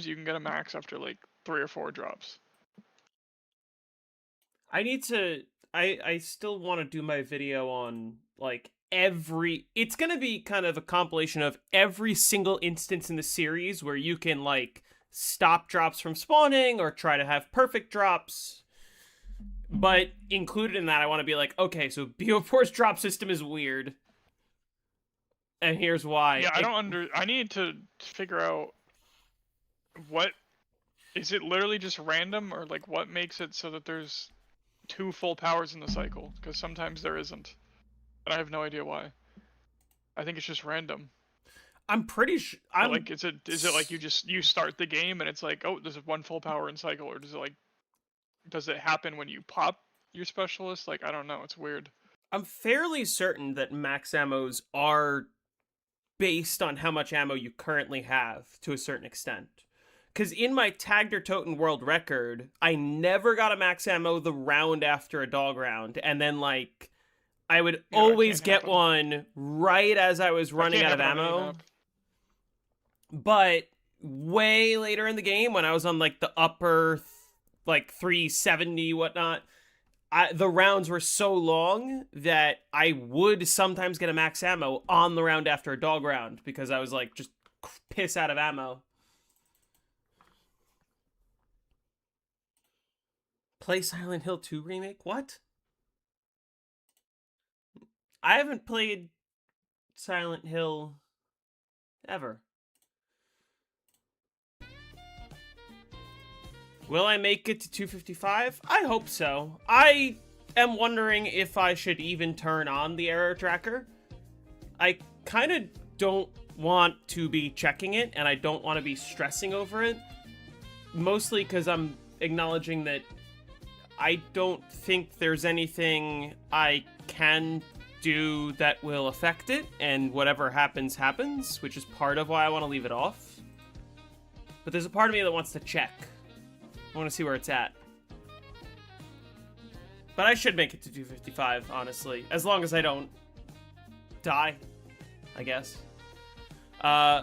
sometimes you can get a max after like 3 or 4 drops. I need to. I still want to do my video on like every. It's gonna be kind of a compilation of every single instance in the series where you can like stop drops from spawning or try to have perfect drops. But included in that, I want to be like, okay, so BO4's drop system is weird, and here's why. Yeah, I need to figure out what is it literally just random, or like what makes it so that there's 2 full powers in the cycle, because sometimes there isn't. And I have no idea why. I think it's just random. I'm pretty sure. But like, is it like you start the game and it's like, oh, there's 1 full power in cycle, or does it happen when you pop your specialist? Like, I don't know. It's weird. I'm fairly certain that max ammos are based on how much ammo you currently have to a certain extent. Because in my Tagged or Toten world record, I never got a max ammo the round after a dog round. And then, like, I would always get one right as I was running out of ammo. But way later in the game, when I was on, like, the upper, like, 370, whatnot, the rounds were so long that I would sometimes get a max ammo on the round after a dog round because I was, like, just piss out of ammo. Play Silent Hill 2 remake? What? I haven't played Silent Hill ever. Will I make it to 255? I hope so. I am wondering if I should even turn on the error tracker. I kind of don't want to be checking it, and I don't want to be stressing over it. Mostly because I'm acknowledging that I don't think there's anything I can do that will affect it, and whatever happens, happens, which is part of why I want to leave it off. But there's a part of me that wants to check. I want to see where it's at. But I should make it to 255, honestly. As long as I don't die, I guess.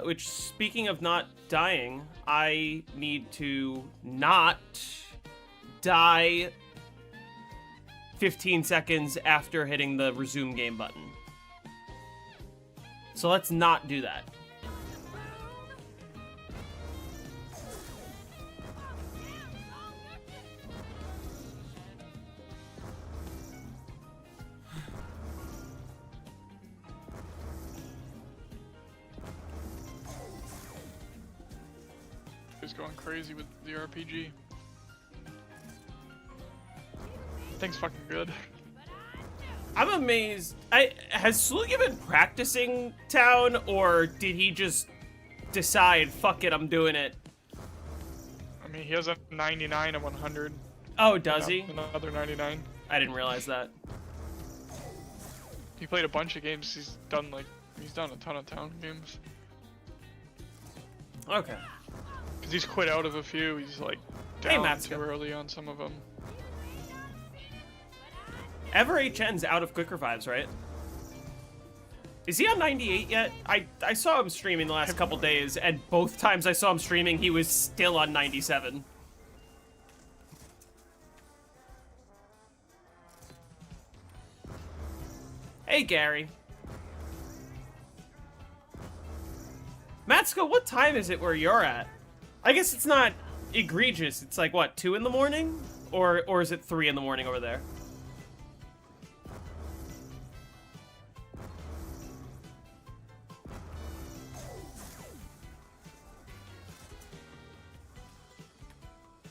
Which, speaking of not dying, I need to not die 15 seconds after hitting the resume game button. So let's not do that. Just going crazy with the RPG. Thing's fucking good. I'm amazed. Has Sluga been practicing Town, or did he just decide, fuck it, I'm doing it? I mean, he has a 99 and 100. Oh, does he? Another 99. I didn't realize that. He played a bunch of games. He's done a ton of Town games. Okay. Because he's quit out of a few. He's like down too early on some of them. Ever HN's out of Quick Revives, right? Is he on 98 yet? I saw him streaming the last couple days, and both times I saw him streaming, he was still on 97. Hey, Gary. Matsko, what time is it where you're at? I guess it's not egregious. It's like, what, 2 in the morning? Or is it 3 in the morning over there?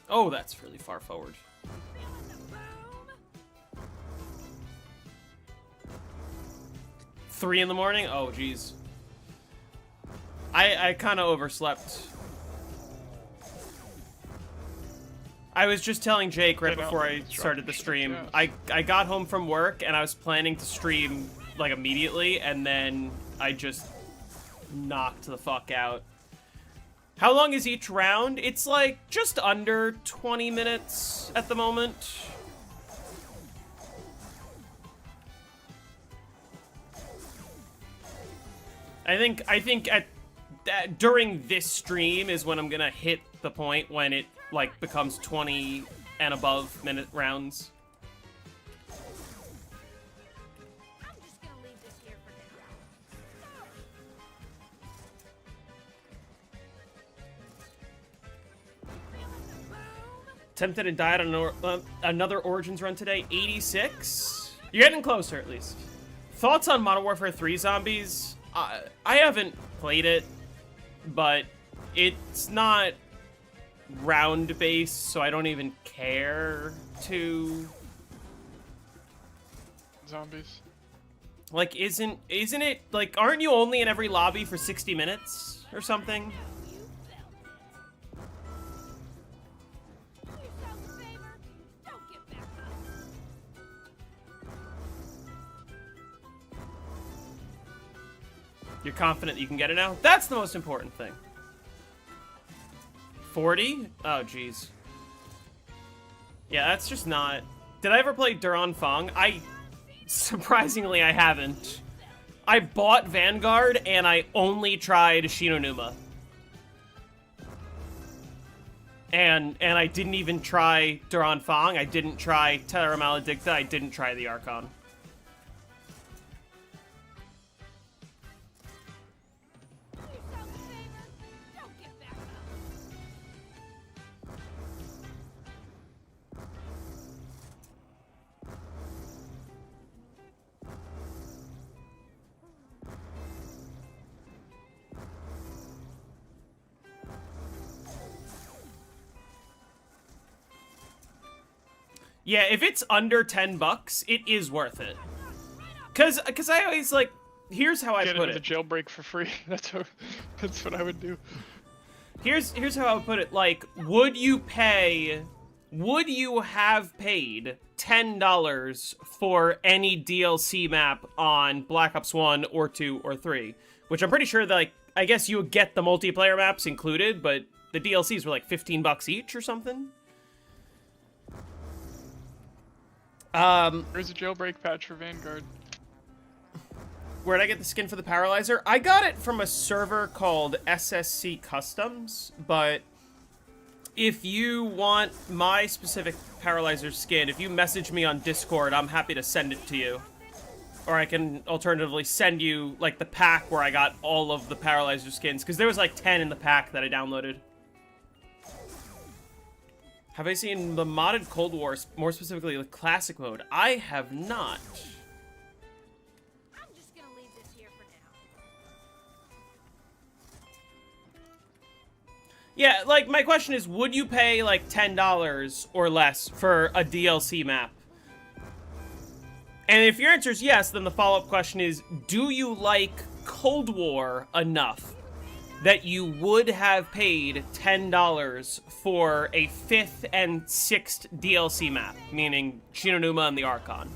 Oh, that's really far forward. Three in the morning? Oh, jeez. I kind of overslept. I was just telling Jake right before I started the stream. I got home from work and I was planning to stream like immediately, and then I just knocked the fuck out. How long is each round? It's like just under 20 minutes at the moment. I think at during this stream is when I'm gonna hit the point when it, like, becomes 20 and above minute rounds. I'm just gonna leave this here for now. Tempted and died on another Origins run today. 86. You're getting closer, at least. Thoughts on Modern Warfare 3 Zombies? I haven't played it, but it's not round-based, so I don't even care to... Zombies. Like, isn't it, like, aren't you only in every lobby for 60 minutes or something? You're confident you can get it now? That's the most important thing. 40? Oh, jeez. Yeah, that's just not... Did I ever play Duran Fong? Surprisingly, I haven't. I bought Vanguard, and I only tried Shinonuma. And I didn't even try Duran Fong. I didn't try Terra Maledicta. I didn't try the Archon. Yeah, if it's under 10 bucks, it is worth it. Cause I always, like, here's how I put Get it. the jailbreak for free. That's what I would do. Here's how I would put it. Like, would you have paid $10 for any DLC map on Black Ops 1 or 2 or 3? Which I'm pretty sure that, like, I guess you would get the multiplayer maps included, but the DLCs were like 15 bucks each or something. There's a jailbreak patch for Vanguard. Where'd I get the skin for the Paralyzer? I got it from a server called SSC Customs, but if you want my specific Paralyzer skin, if you message me on Discord, I'm happy to send it to you. Or I can alternatively send you, like, the pack where I got all of the Paralyzer skins, because there was, like, 10 in the pack that I downloaded. Have I seen the modded Cold War, more specifically the classic mode? I have not. I'm just gonna leave this here for now. Yeah, like, my question is, would you pay, like, $10 or less for a DLC map? And if your answer is yes, then the follow-up question is, do you like Cold War enough that you would have paid $10 for a 5th and 6th DLC map, meaning Shinonuma and the Archon?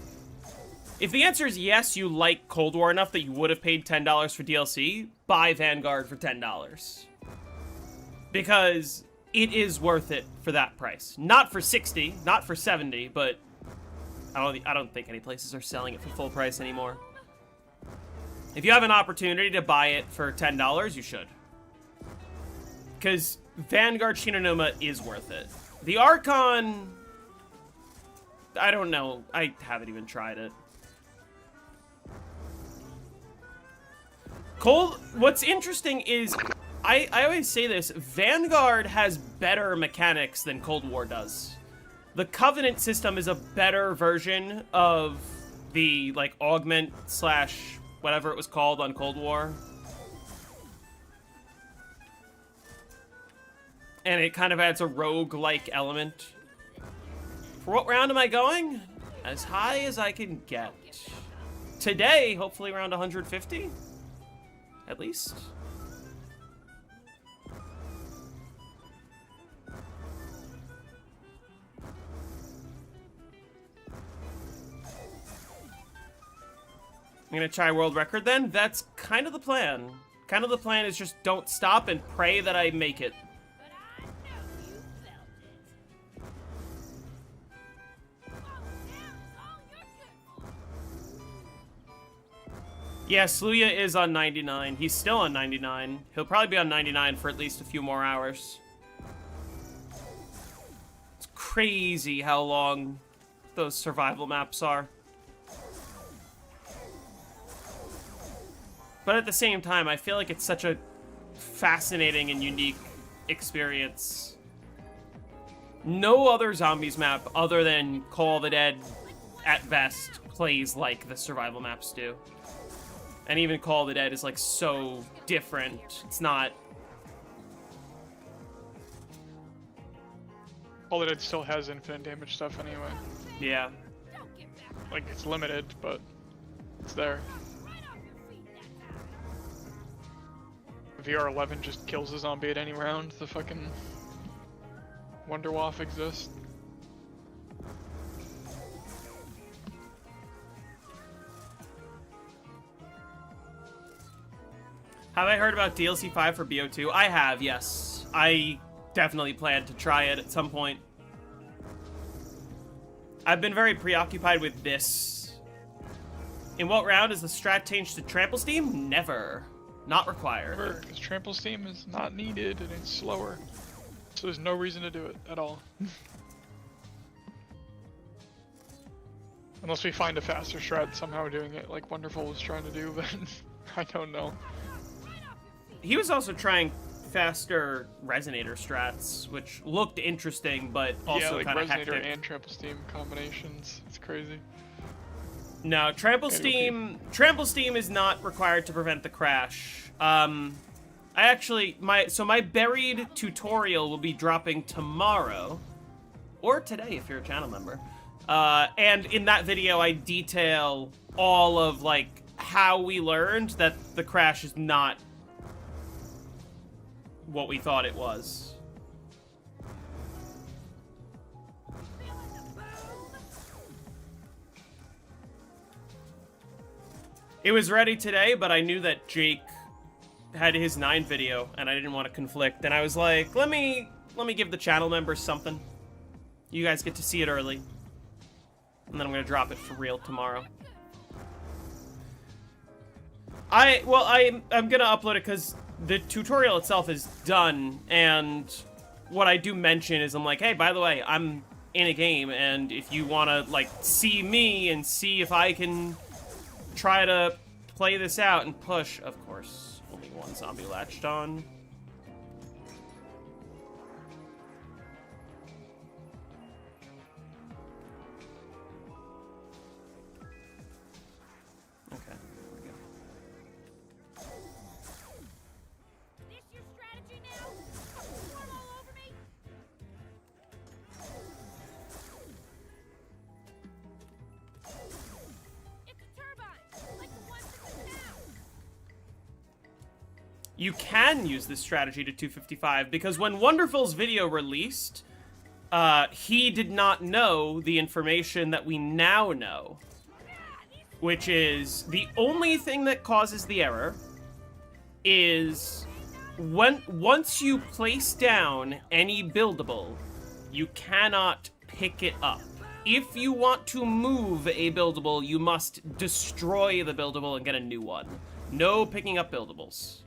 If the answer is yes, you like Cold War enough that you would have paid $10 for DLC, buy Vanguard for $10. Because it is worth it for that price. Not for 60, not for 70, but I don't think any places are selling it for full price anymore. If you have an opportunity to buy it for $10, you should. Because Vanguard Shinonuma is worth it. The Archon... I don't know. I haven't even tried it. What's interesting is... I always say this. Vanguard has better mechanics than Cold War does. The Covenant system is a better version of the, like, augment / whatever it was called on Cold War. And it kind of adds a rogue-like element. For what round am I going? As high as I can get. Today, hopefully around 150? At least. I'm gonna try world record then? That's kind of the plan. Kind of the plan is just don't stop and pray that I make it. But I know you felt it. Falling down is all you're good Yeah, Sluya is on 99. He's still on 99. He'll probably be on 99 for at least a few more hours. It's crazy how long those survival maps are. But at the same time, I feel like it's such a fascinating and unique experience. No other zombies map other than Call of the Dead, at best, plays like the survival maps do. And even Call of the Dead is, like, so different. It's not... Call of Duty still has infinite damage stuff anyway. Yeah. Like, it's limited, but it's there. VR11 just kills a zombie at any round. The fucking Wonderwaff exists. Have I heard about DLC 5 for BO2? I have, yes. I definitely plan to try it at some point. I've been very preoccupied with this. In what round is the strat changed to trample steam? Never. Not required. Because trample steam is not needed and it's slower. So there's no reason to do it at all. Unless we find a faster strat somehow doing it like Wonderful was trying to do, but I don't know. He was also trying faster Resonator strats, which looked interesting, but also like kind of Resonator hectic. and Trample Steam combinations. It's crazy. No, Trample Steam is not required to prevent the crash. I actually, my buried tutorial will be dropping tomorrow, or today if you're a channel member. And in that video, I detail all of, like, how we learned that the crash is not what we thought it was. It was ready today, but I knew that Jake had his 9 video, and I didn't want to conflict. And I was like, let me give the channel members something. You guys get to see it early. And then I'm gonna drop it for real tomorrow. I'm gonna upload it because the tutorial itself is done, and what I do mention is I'm like, hey, by the way, I'm in a game, and if you wanna, like, see me and see if I can try to play this out and push, of course, only one zombie latched on. Okay, there we go. This your strategy now? Swarm all over me? It's a turbine, like the ones in the town. You can use this strategy to 255 because when Wonderful's video released, he did not know the information that we now know, which is the only thing that causes the error is once you place down any buildable, you cannot pick it up. If you want to move a buildable, you must destroy the buildable and get a new one. No picking up buildables.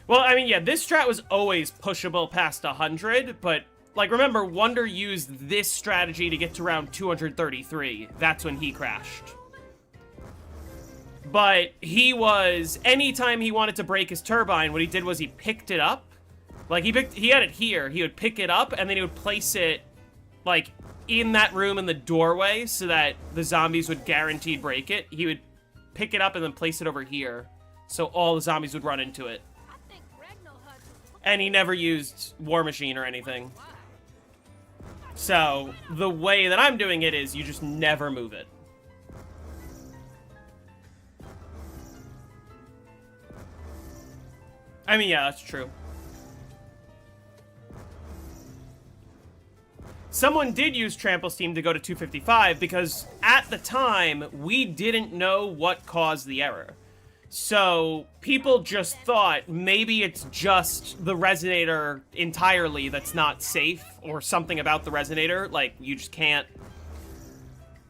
Well, I mean, yeah, this strat was always pushable past 100, but, like, remember, Wonder used this strategy to get to round 233. That's when he crashed. But anytime he wanted to break his turbine, what he did was he picked it up. Like, he had it here. He would pick it up, and then he would place it, like, in that room in the doorway so that the zombies would guaranteed break it. He would pick it up and then place it over here so all the zombies would run into it. And he never used War Machine or anything. So, the way that I'm doing it is you just never move it. I mean, yeah, that's true. Someone did use Trample Steam to go to 255 because at the time, we didn't know what caused the error. So, people just thought maybe it's just the Resonator entirely that's not safe, or something about the Resonator, like, you just can't.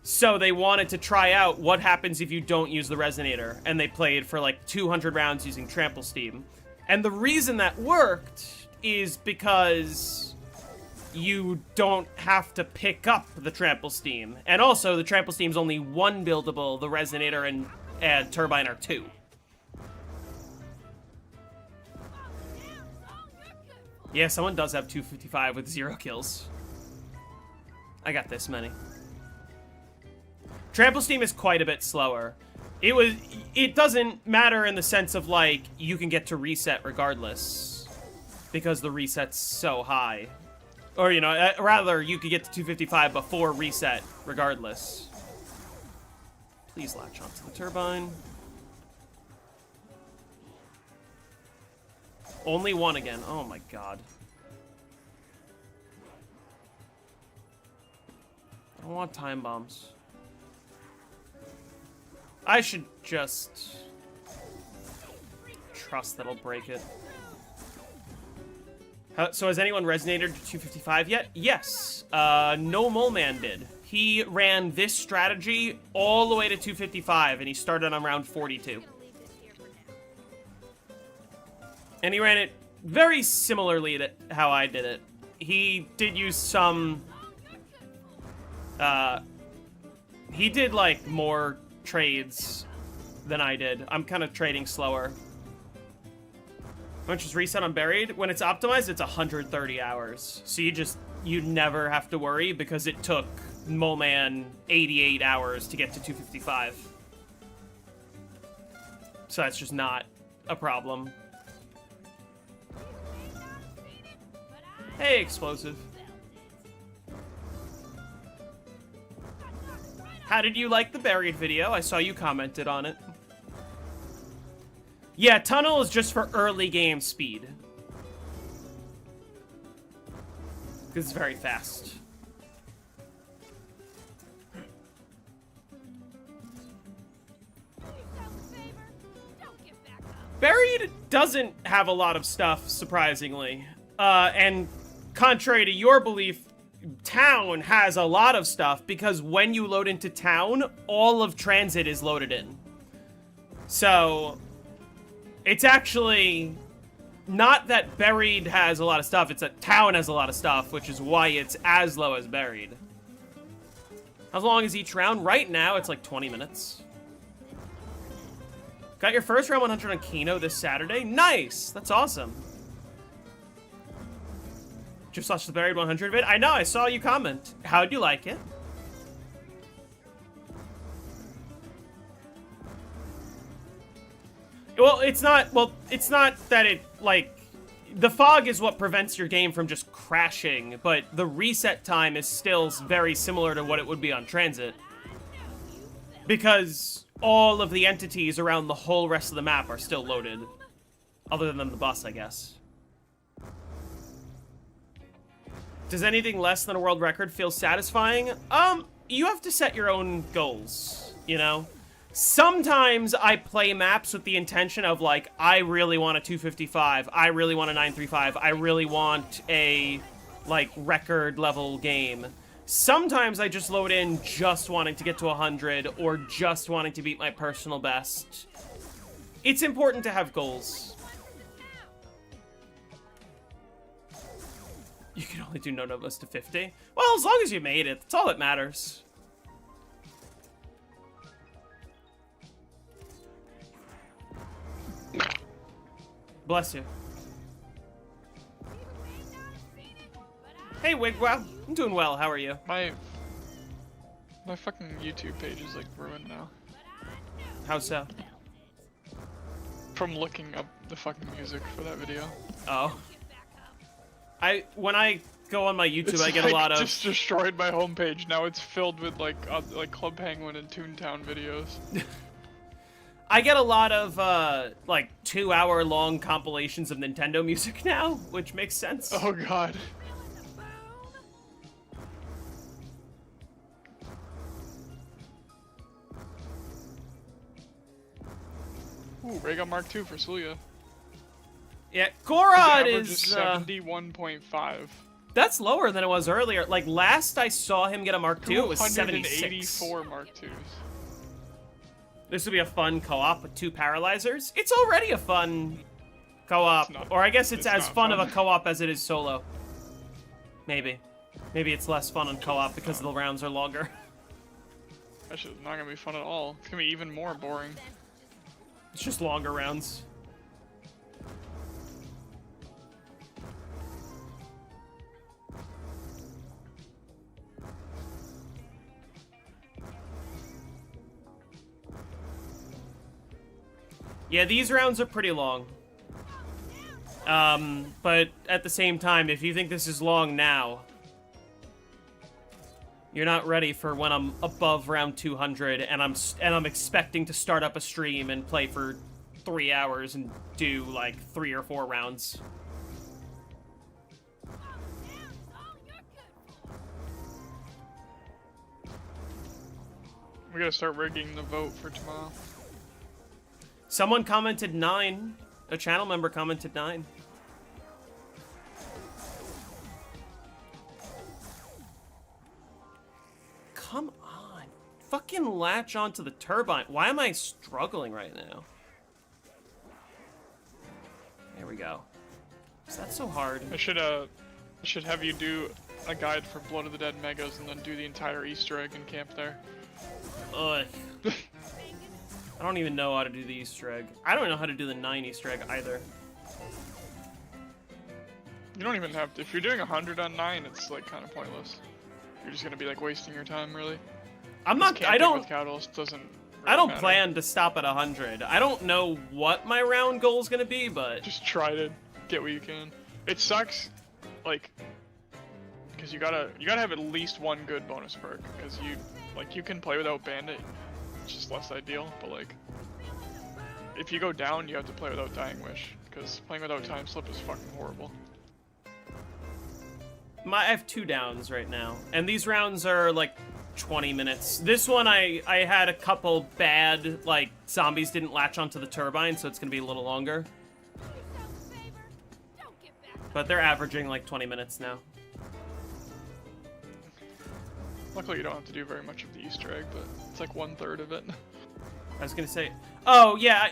So they wanted to try out what happens if you don't use the Resonator, and they played for like 200 rounds using Trample Steam. And the reason that worked is because you don't have to pick up the Trample Steam. And also, the Trample Steam's only one buildable, the Resonator and Turbine are two. Yeah, someone does have 255 with 0 kills. I got this many. Trample Steam is quite a bit slower. It doesn't matter in the sense of, like, you can get to reset regardless. Because the reset's so high. Or, you know, rather, you could get to 255 before reset regardless. Please latch onto the turbine. Only one again. Oh my god. I don't want time bombs. I should just trust that'll break it. So has anyone resonated to 255 yet? Yes. No Mole Man did. He ran this strategy all the way to 255, and he started on round 42. And he ran it very similarly to how I did it. He did use some... he did, like, more trades than I did. I'm kind of trading slower. How much is reset on Buried? When it's optimized, it's 130 hours. So you never have to worry because it took Mole Man 88 hours to get to 255. So that's just not a problem. Hey, Explosive. How did you like the Buried video? I saw you commented on it. Yeah, Tunnel is just for early game speed. Because it's very fast. Buried doesn't have a lot of stuff, surprisingly. And contrary to your belief, Town has a lot of stuff because when you load into Town, all of Transit is loaded in. So, it's actually not that Buried has a lot of stuff, it's that Town has a lot of stuff, which is why it's as low as Buried. How long is each round? Right now, it's like 20 minutes. Got your first round 100 on Kino this Saturday? Nice! That's awesome. Just watched the Buried 100 vid? I know, I saw you comment. How'd you like it? Well, it's not that it, like, the fog is what prevents your game from just crashing, but the reset time is still very similar to what it would be on Transit. Because all of the entities around the whole rest of the map are still loaded. Other than the bus, I guess. Does anything less than a world record feel satisfying? You have to set your own goals, you know? Sometimes I play maps with the intention of, like, I really want a 255, I really want a 935, I really want a, like, record level game. Sometimes I just load in just wanting to get to 100 or just wanting to beat my personal best. It's important to have goals. You can only do no novas to 50? Well, as long as you made it, that's all that matters. Bless you. Hey, Wigwell. I'm doing well. How are you? My fucking YouTube page is, like, ruined now. How so? From looking up the fucking music for that video. Oh. When I go on my YouTube, It's I get like, a lot of... just destroyed my homepage. Now it's filled with, like Club Penguin and Toontown videos. I get a lot of, like, 2-hour-long compilations of Nintendo music now, which makes sense. Oh god. Ooh, Raygun Mark II for Celia. Yeah, His Gorod average is, 71.5. That's lower than it was earlier. Like, last I saw him get a Mark II, it was 76. 284 Mark IIs. This would be a fun co-op with 2 paralyzers. It's already a fun co-op. It's not- Or I guess it's as not fun of a fun. co-op as it is solo. Maybe. Maybe it's less fun on co-op because the rounds are longer. That shit's not gonna be fun at all. It's gonna be even more boring. It's just longer rounds. Yeah, these rounds are pretty long. But at the same time, if you think this is long now, you're not ready for when I'm above round 200 and I'm expecting to start up a stream and play for 3 hours and do like 3 or 4 rounds. We gotta start rigging the vote for tomorrow. Someone commented 9. A channel member commented 9. Come on. Fucking latch onto the turbine. Why am I struggling right now? There we go. Is that so hard? I should have you do a guide for Blood of the Dead Megas and then do the entire Easter egg and camp there. Ugh. I don't even know how to do the Easter egg. I don't know how to do the 9 Easter egg either. You don't even have to. If you're doing 100 on 9, it's like kind of pointless. You're just gonna be like wasting your time, really. I'm not. I Camping don't. with Catalyst doesn't. Really I don't matter. plan to stop at 100. I don't know what my round goal is gonna be, but Just try to get what you can. It sucks, like, because you gotta have at least one good bonus perk. Because you can play without Bandit. It's just less ideal, but like, if you go down, you have to play without Dying Wish. Because playing without Time Slip is fucking horrible. I have 2 downs right now, and these rounds are like 20 minutes. This one, I had a couple bad, like, zombies didn't latch onto the turbine, so it's gonna be a little longer. But they're averaging like 20 minutes now. Luckily, you don't have to do very much of the Easter egg, but it's like 1/3 of it. I was gonna say, oh yeah.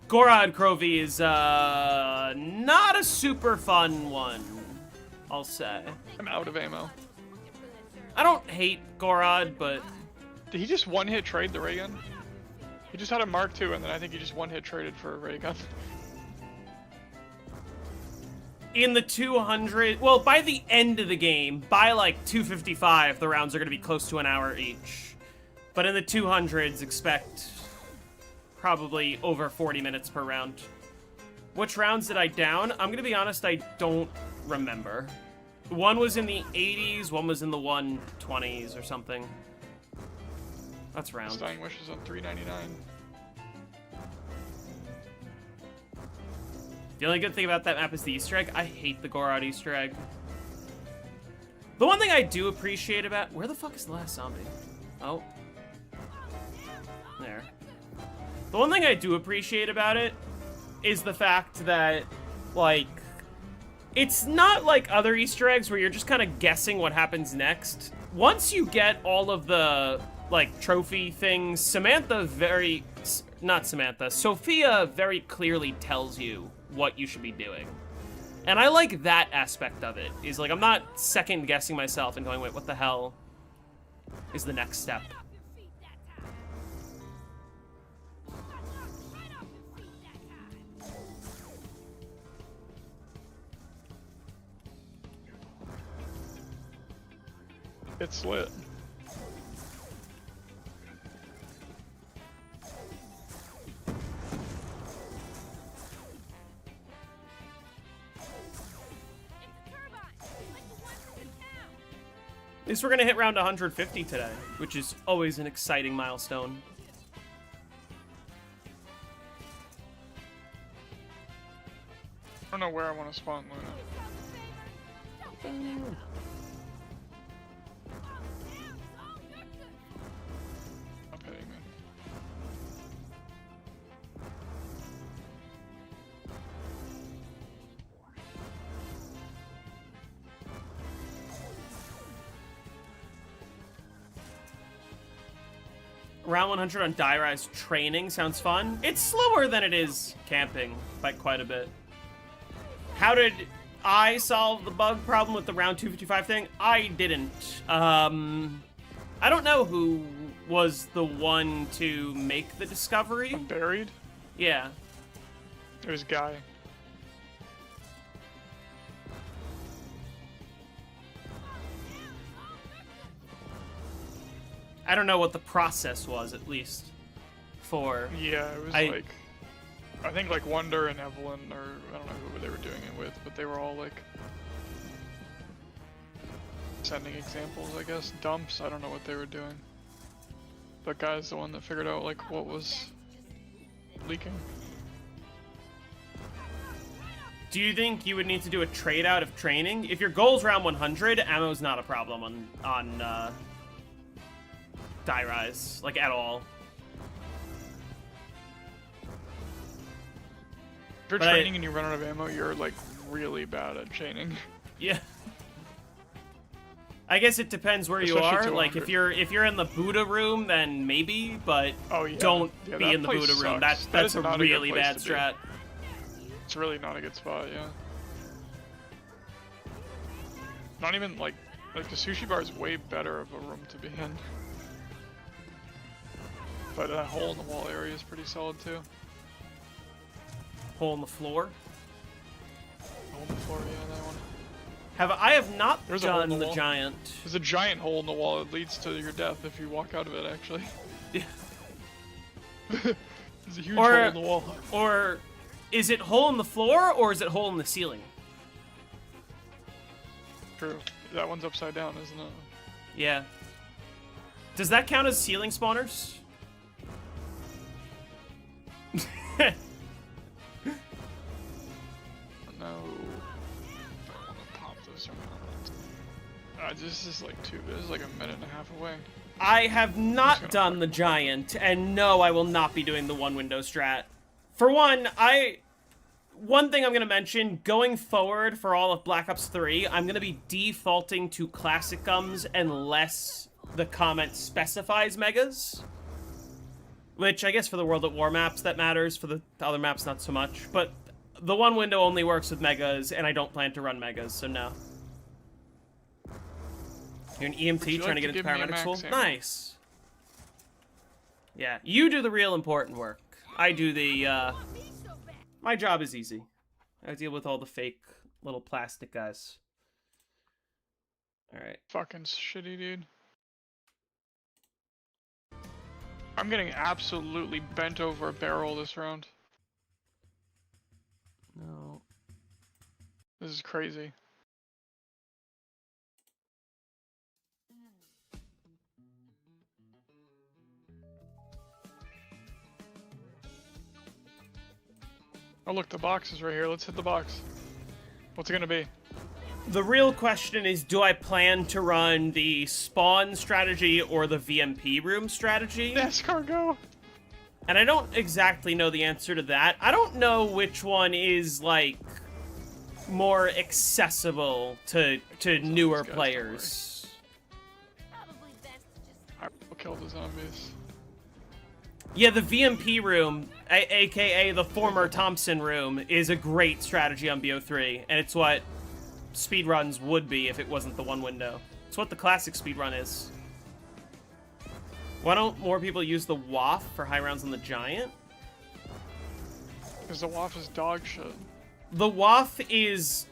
Gorod Crovy is not a super fun one, I'll say. I'm out of ammo. I don't hate Gorod, but Did he just one-hit trade the ray gun? He just had a Mark II, and then I think he just one-hit traded for a ray gun. in the 200, well, by the end of the game, by like 255, the rounds are gonna be close to an hour each. But in the 200s, expect probably over 40 minutes per round. Which rounds did I down? I'm gonna be honest, I don't remember. One was in the 80s, one was in the 120s or something. That's round. Dying Wish is on 399. The only good thing about that map is the Easter egg. I hate the Gorod Easter egg. The one thing I do appreciate about... Where the fuck is the last zombie? Oh. There. The one thing I do appreciate about it is the fact that, like, it's not like other Easter eggs where you're just kind of guessing what happens next. Once you get all of the, like, trophy things, Sophia very clearly tells you what you should be doing. And I like that aspect of it. Is like, I'm not second guessing myself and going, wait, what the hell is the next step? It's lit. At least we're gonna hit round 150 today, which is always an exciting milestone. I don't know where I want to spawn Luna. I'm hitting me. Round 100 on Die Rise training sounds fun. It's slower than it is camping by quite a bit. How did I solve the bug problem with the round 255 thing? I didn't. I don't know who was the one to make the discovery. Buried? Yeah. It was Guy. I don't know what the process was, at least, for... Yeah, it was like... I think like Wonder and Evelyn, or I don't know who they were doing it with, but they were all like... sending examples, I guess. Dumps, I don't know what they were doing. But Guy's the one that figured out like what was leaking. Do you think you would need to do a trade out of training? If your goal's round 100, ammo's not a problem on Die Rise, like at all. If you're training and you run out of ammo, you're like really bad at chaining. Yeah. I guess it depends where you Especially are. Like if you're in the Buddha room, then maybe, but don't be in the Buddha room. That's a really bad strat. It's really not a good spot, yeah. Not even like the sushi bar is way better of a room to be in. But that hole in the wall area is pretty solid too. Hole in the floor? Hole in the floor, yeah, that one. I have not done the wall. giant. There's a giant hole in the wall that leads to your death if you walk out of it, actually. Yeah. There's a huge hole in the wall. Or is it hole in the floor or is it hole in the ceiling? True. That one's upside down, isn't it? Yeah. Does that count as ceiling spawners? No. I want to pop this or not. This is like this is like a minute and a half away. I have not done the giant, and no, I will not be doing the one window strat. For one, one thing I'm going to mention, going forward for all of Black Ops 3, I'm going to be defaulting to classicums unless the comment specifies megas. Which, I guess for the World at War maps that matters, for the other maps not so much. But the one window only works with megas, and I don't plan to run megas, so no. You're an EMT trying to get into paramedic school? Nice. Yeah, you do the real important work. I do the, my job is easy. I deal with all the fake little plastic guys. Alright. Fucking shitty, dude. I'm getting absolutely bent over a barrel this round. No. This is crazy. Oh look, the box is right here. Let's hit the box. What's it gonna be? The real question is, do I plan to run the spawn strategy or the VMP room strategy? NASCAR go! And I don't exactly know the answer to that. I don't know which one is, like, more accessible to newer players. I will kill the zombies. Yeah, the VMP room, aka the former Thompson room, is a great strategy on BO3, and it's what speedruns would be if it wasn't the one window. It's what the classic speedrun is. Why don't more people use the WAF for high rounds on the giant? Because the WAF is dog shit. The WAF is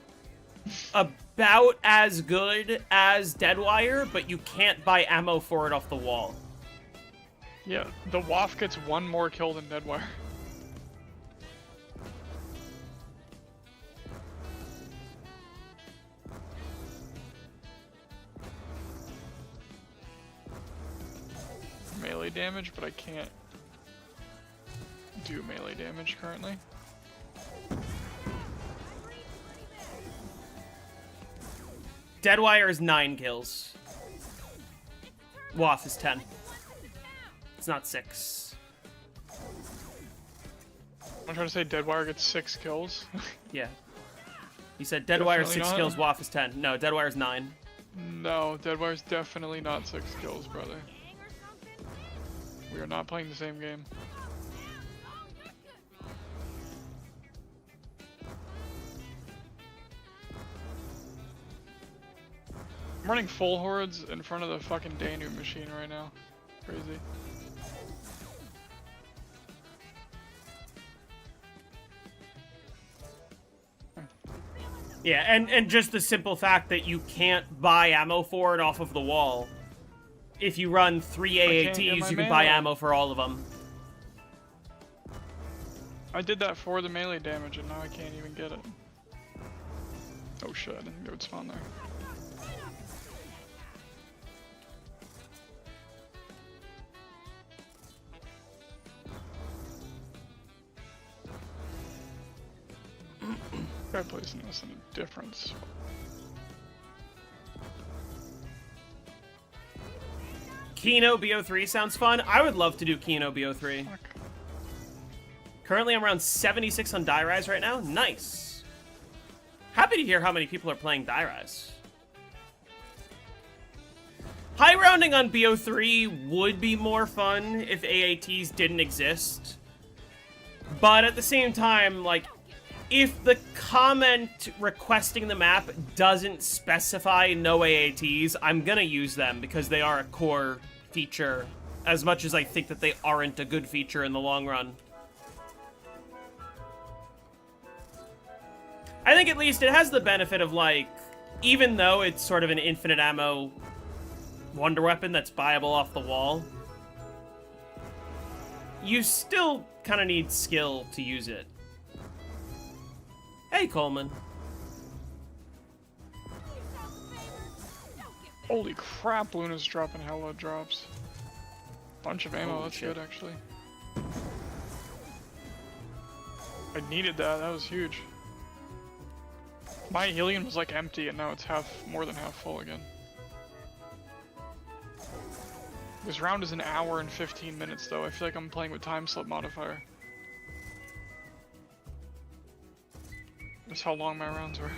about as good as Deadwire, but you can't buy ammo for it off the wall. Yeah, the WAF gets one more kill than Deadwire. Melee damage, but I can't do melee damage currently. Deadwire is 9 kills. WAF is 10. It's not 6. I'm trying to say Deadwire gets 6 kills. Yeah. He said Deadwire 6 not. kills, WAF is 10. No, Deadwire's 9. No, Deadwire's definitely not 6 kills, brother. We are not playing the same game. I'm running full hordes in front of the fucking Danu machine right now. Crazy. Yeah, and just the simple fact that you can't buy ammo for it off of the wall. If you run 3 AATs, you can buy ammo for all of them. I did that for the melee damage and now I can't even get it. Oh shit, I didn't think it would spawn there. Try placing this in a different spot. Kino BO3 sounds fun. I would love to do Kino BO3. Fuck. Currently, I'm around 76 on Die Rise right now. Nice. Happy to hear how many people are playing Die Rise. High rounding on BO3 would be more fun if AATs didn't exist. But at the same time, like, if the comment requesting the map doesn't specify no AATs, I'm gonna use them because they are a core feature, as much as I think that they aren't a good feature in the long run. I think at least it has the benefit of, like, even though it's sort of an infinite ammo wonder weapon that's buyable off the wall, you still kind of need skill to use it. Hey, Coleman. Holy crap, Luna's dropping hella drops. Bunch of ammo, Holy that's shit. good actually. I needed that, that was huge. My helium was like empty and now it's more than half full again. This round is an hour and 15 minutes though, I feel like I'm playing with time slip modifier. That's how long my rounds were.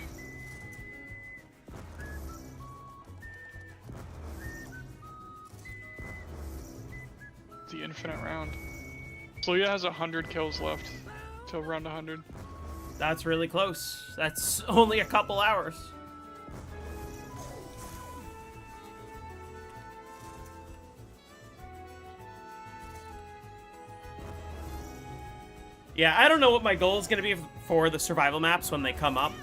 The infinite round. Sluya has 100 kills left till round 100. That's really close. That's only a couple hours. Yeah, I don't know what my goal is going to be for the survival maps when they come up.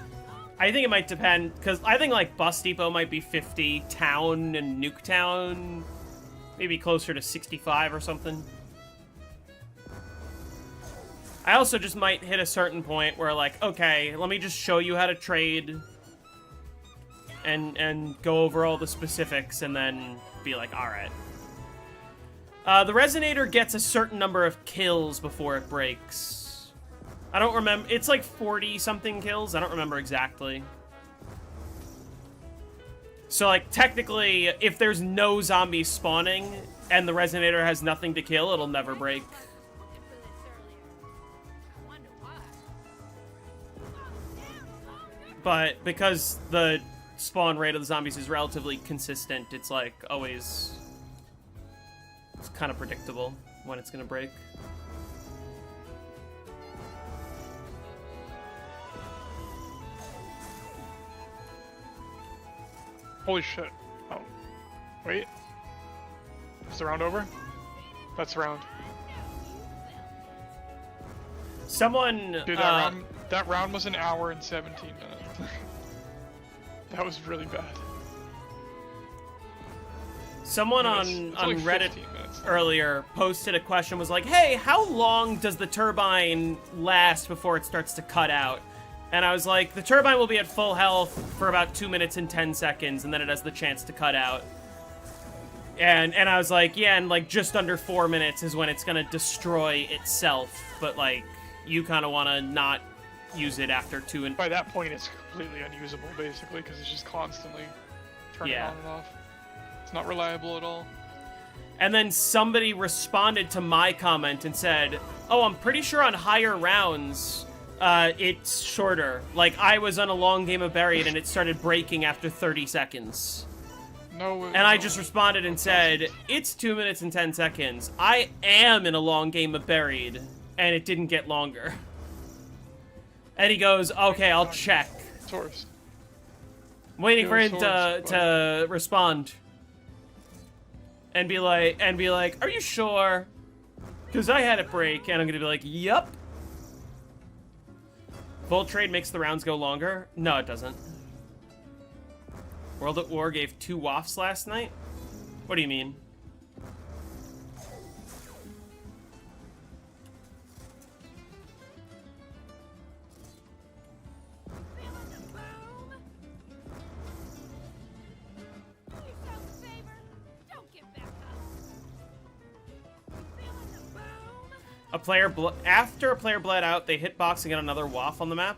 I think it might depend, because I think, like, Bus Depot might be 50, Town and Nuketown maybe closer to 65 or something. I also just might hit a certain point where, like, okay, let me just show you how to trade and go over all the specifics and then be like, alright. The Resonator gets a certain number of kills before it breaks. I don't remember. It's like 40-something kills. I don't remember exactly. So, like, technically, if there's no zombies spawning and the Resonator has nothing to kill, it'll never break. But because the spawn rate of the zombies is relatively consistent, it's, like, always... It's kind of predictable when it's gonna break. Holy shit. Oh. Wait. Is the round over? That's the round. Someone, Dude, that round was an hour and 17 minutes. That was really bad. Someone It's on like Reddit 15 minutes. earlier posted a question, was like, hey, how long does the turbine last before it starts to cut out? And I was like, the turbine will be at full health for about 2 minutes and 10 seconds, and then it has the chance to cut out. And I was like, yeah, and like just under 4 minutes is when it's gonna destroy itself, but like, you kind of want to not use it after 2 and... By that point, it's completely unusable, basically, because it's just constantly turning Yeah. on and off. It's not reliable at all. And then somebody responded to my comment and said, oh, I'm pretty sure on higher rounds, it's shorter. Like, I was on a long game of Buried and it started breaking after 30 seconds. No. And I just responded and said, it's 2 minutes and 10 seconds. I am in a long game of Buried, and it didn't get longer. And he goes, okay, I'll check. Source. I'm waiting for him Source, to respond. And be like, are you sure? Because I had a break, and I'm gonna be like, yup. Full trade makes the rounds go longer? No, it doesn't. World at War gave 2 wafts last night? What do you mean? Feeling the boom? Do yourself a favor. Don't get back up. Feeling the boom? After a player bled out, they hitbox and get another waft on the map.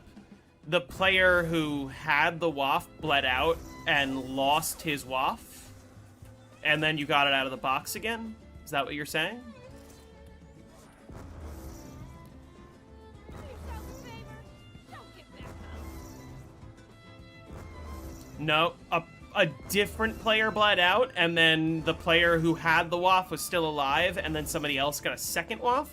The player who had the waft bled out and lost his waft, and then you got it out of the box again? Is that what you're saying? Do yourself a favor. Don't get back up. No, a different player bled out, and then the player who had the waft was still alive, and then somebody else got a second waft?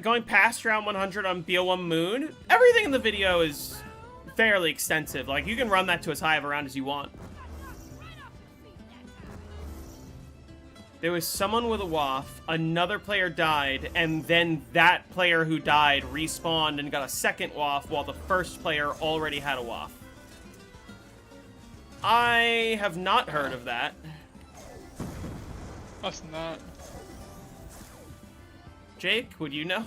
Going past round 100 on BO1 Moon, everything in the video is fairly extensive. Like, you can run that to as high of a round as you want. There was someone with a waft, another player died, and then that player who died respawned and got a second waft while the first player already had a waft. I have not heard of that. That's not. Jake, would you know?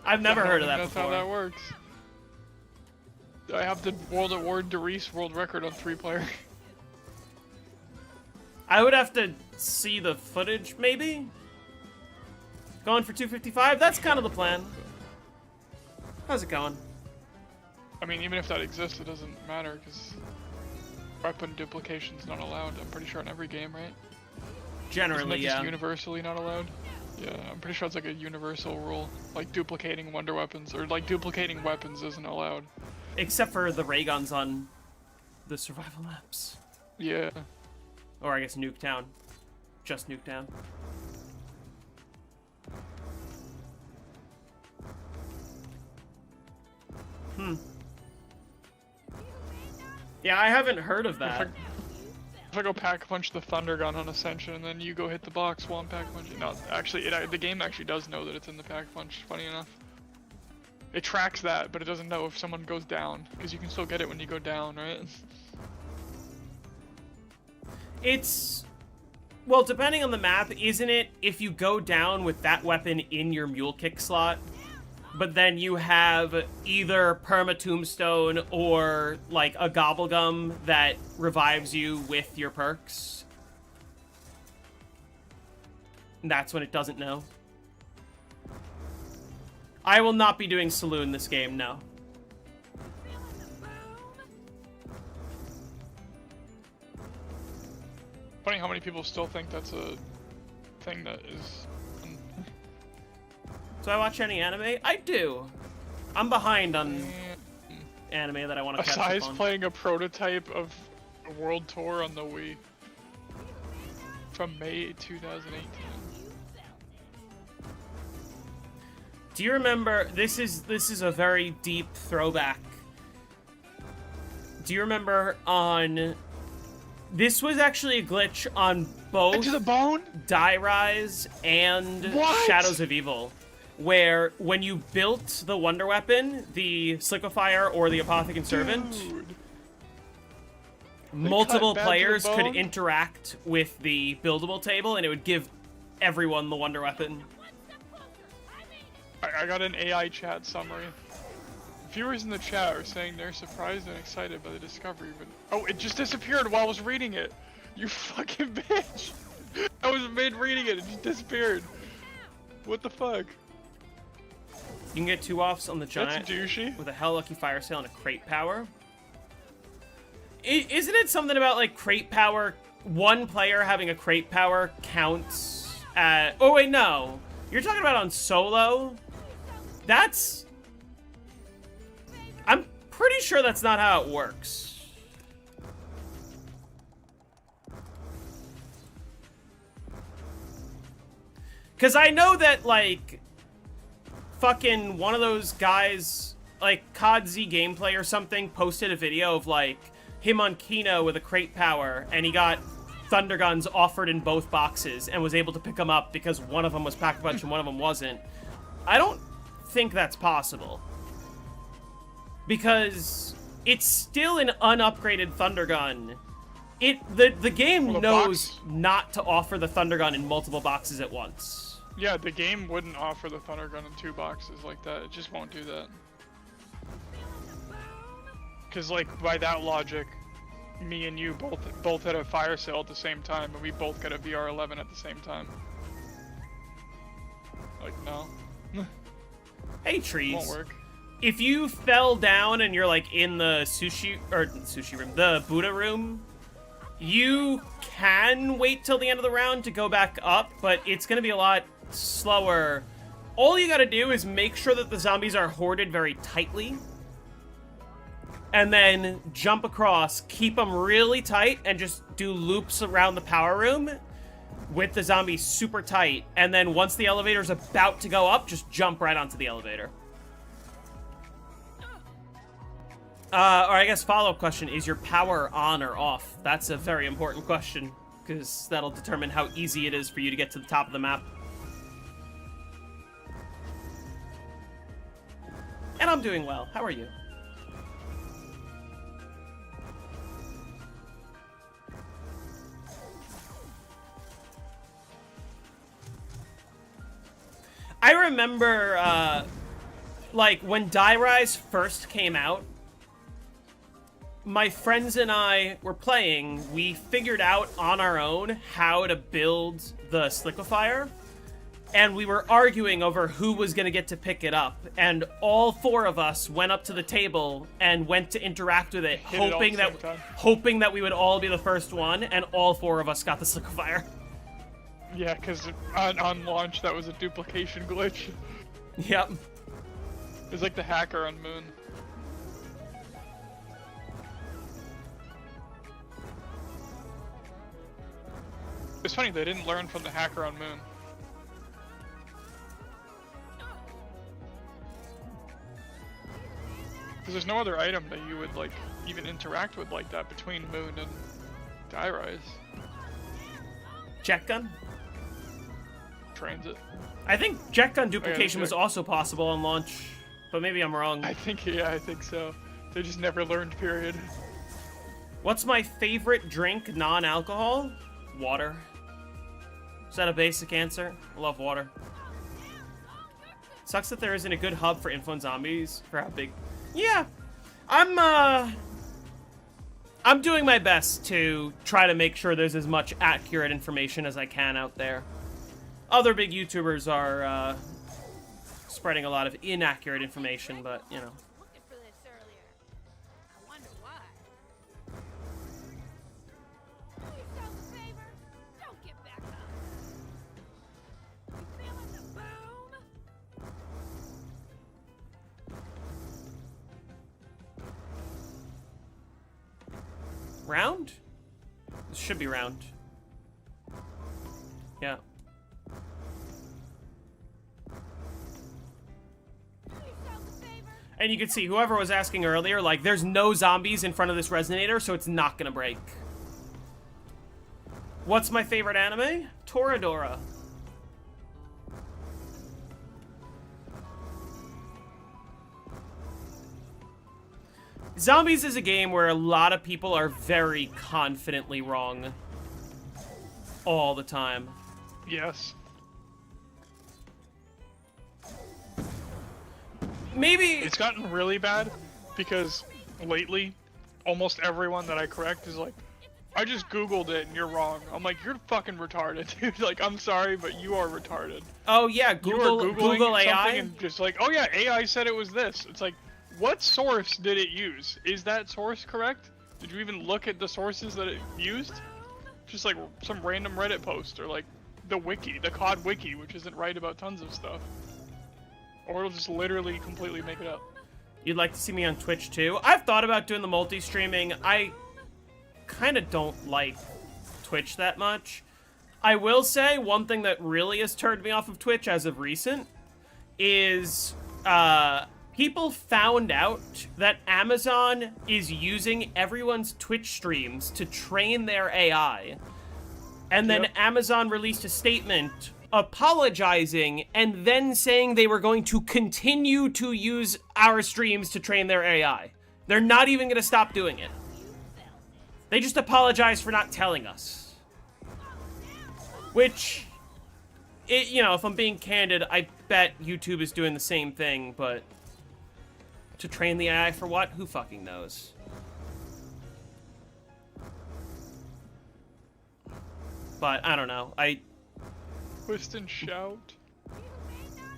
I've never heard of that That's before. how that works. I have the World at War Derice world record on 3-player. I would have to see the footage, maybe? Going for 255? That's kind of the plan. How's it going? I mean, even if that exists, it doesn't matter, because weapon duplication's not allowed, I'm pretty sure, in every game, right? Generally, Isn't it just yeah. universally not allowed? Yeah, I'm pretty sure it's like a universal rule. Like duplicating wonder weapons, or like duplicating weapons isn't allowed. Except for the ray guns on the survival maps. Yeah. Or I guess Nuketown. Just Nuketown. Yeah, I haven't heard of that. If I go pack punch the thunder gun on Ascension, and then you go hit the box while I'm pack punching. No, actually, the game actually does know that it's in the pack punch, funny enough. It tracks that, but it doesn't know if someone goes down, because you can still get it when you go down, right? It's... Well, depending on the map, isn't it if you go down with that weapon in your mule kick slot, but then you have either perma tombstone or like a gobblegum that revives you with your perks? And that's when it doesn't know. I will not be doing Saloon this game, no. Funny how many people still think that's a thing that is... Do I watch any anime? I do. I'm behind on anime that I want to catch up Asai's on. playing a prototype of a World Tour on the Wii. From May 2018. Do you remember, this is a very deep throwback. Do you remember on... This was actually a glitch on both To the bone? Die Rise and What? Shadows of Evil, where when you built the Wonder Weapon, the Sliquifier or the Apothecant Servant, Dude. multiple cut bad to the players could bone? interact with the buildable table, and it would give everyone the Wonder Weapon. I got an AI chat summary. Viewers in the chat are saying they're surprised and excited by the discovery, but... Oh, it just disappeared while I was reading it! You fucking bitch! I was mid-reading it, it just disappeared! What the fuck? You can get 2 offs on the That's giant douchey. with a Hell Lucky Fire Sale and a Crate Power. Isn't it something about, like, Crate Power? One player having a Crate Power counts at... Oh, wait, no. You're talking about on solo? That's I'm pretty sure that's not how it works. Because I know that, like, fucking one of those guys, like, COD Z Gameplay or something, posted a video of, like, him on Kino with a crate power, and he got Thunder Guns offered in both boxes and was able to pick them up because one of them was Pack-a-Punch and one of them wasn't. I don't think that's possible. Because it's still an unupgraded Thunder Gun. The game Well, the knows box- not to offer the Thunder Gun in multiple boxes at once. Yeah, the game wouldn't offer the Thunder Gun in 2 boxes like that. It just won't do that. Because, like, by that logic, me and you both had a fire sale at the same time, and we both got a VR11 at the same time. Like, no. Hey, trees. Won't work. If you fell down and you're, like, in the sushi room, the Buddha room, you can wait till the end of the round to go back up, but it's gonna be a lot slower. All you gotta do is make sure that the zombies are hoarded very tightly, and then jump across, keep them really tight, and just do loops around the power room with the zombies super tight, and then once the elevator's about to go up, just jump right onto the elevator. Or I guess follow-up question, is your power on or off? That's a very important question, because that'll determine how easy it is for you to get to the top of the map. And I'm doing well. How are you? I remember, like, when Die Rise first came out, my friends and I were playing, we figured out on our own how to build the Sliquifier, and we were arguing over who was going to get to pick it up, and all 4 of us went up to the table and went to interact with it, Hit it all hoping at the same time. hoping that we would all be the first one, and all 4 of us got the Sliquifier. Yeah, because on launch, that was a duplication glitch. Yep. It was like the hacker on Moon. It's funny, they didn't learn from the hacker on Moon. Because there's no other item that you would, like, even interact with like that between Moon and Die Rise. Jet gun? Transit. I think jet gun duplication was check. also possible on launch, but maybe I'm wrong. I think so. They just never learned, period. What's my favorite drink, non-alcohol? Water. Is that a basic answer? I love water. Sucks that there isn't a good hub for info and zombies for how big. Yeah, I'm doing my best to try to make sure there's as much accurate information as I can out there. Other big YouTubers are spreading a lot of inaccurate information, but you know. Looking for this earlier. I wonder why. Do yourself a favor. Don't get back up. You feeling the boom? Round? This should be round. Yeah. Do yourself a favor. And you can see, whoever was asking earlier, like, there's no zombies in front of this resonator, so it's not gonna break. What's my favorite anime? Toradora. Zombies is a game where a lot of people are very confidently wrong. All the time. Yes. Maybe... It's gotten really bad because lately, almost everyone that I correct is like, I just Googled it and you're wrong. I'm like, you're fucking retarded, dude. Like, I'm sorry, but you are retarded. Oh yeah, You Google, are Googling Google AI? something and just like, oh yeah, AI said it was this. It's like, what source did it use? Is that source correct? Did you even look at the sources that it used? Just like some random Reddit post or like the wiki, the COD wiki, which isn't right about tons of stuff. Or it'll just literally completely make it up. You'd like to see me on Twitch too? I've thought about doing the multi-streaming. I kind of don't like Twitch that much. I will say one thing that really has turned me off of Twitch as of recent is people found out that Amazon is using everyone's Twitch streams to train their AI. And then Amazon released a statement apologizing and then saying they were going to continue to use our streams to train their AI. They're not even going to stop doing it. They just apologized for not telling us. Which, you know, if I'm being candid, I bet YouTube is doing the same thing, but to train the AI for what? Who fucking knows? But I don't know. I Twist and shout.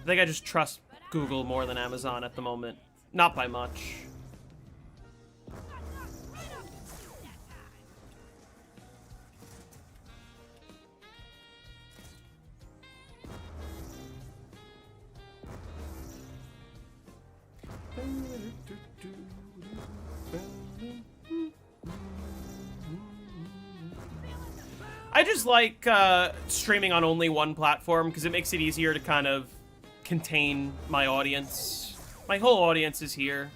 think I just trust Google more than Amazon at the moment. Not by much. I just like streaming on only one platform because it makes it easier to kind of contain my audience. My whole audience is here.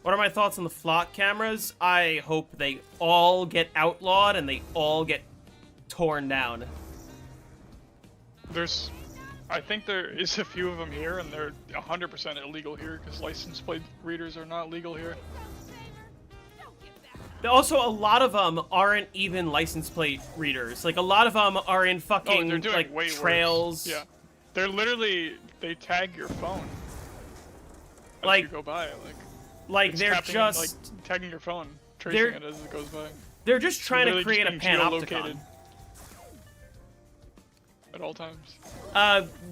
What are my thoughts on the flock cameras? I hope they all get outlawed and they all get torn down. I think there is a few of them here, and they're 100% illegal here because license plate readers are not legal here. Also, a lot of them aren't even license plate readers. Like, a lot of them are in fucking, they're doing like, way trails. Worse. Yeah. They're literally, they tag your phone as Like- you go by. Like, It's they're tapping, just... like, tagging your phone, tracing they're- it as it goes by. They're just trying to Literally create a just being panopticon. geolocated at all times.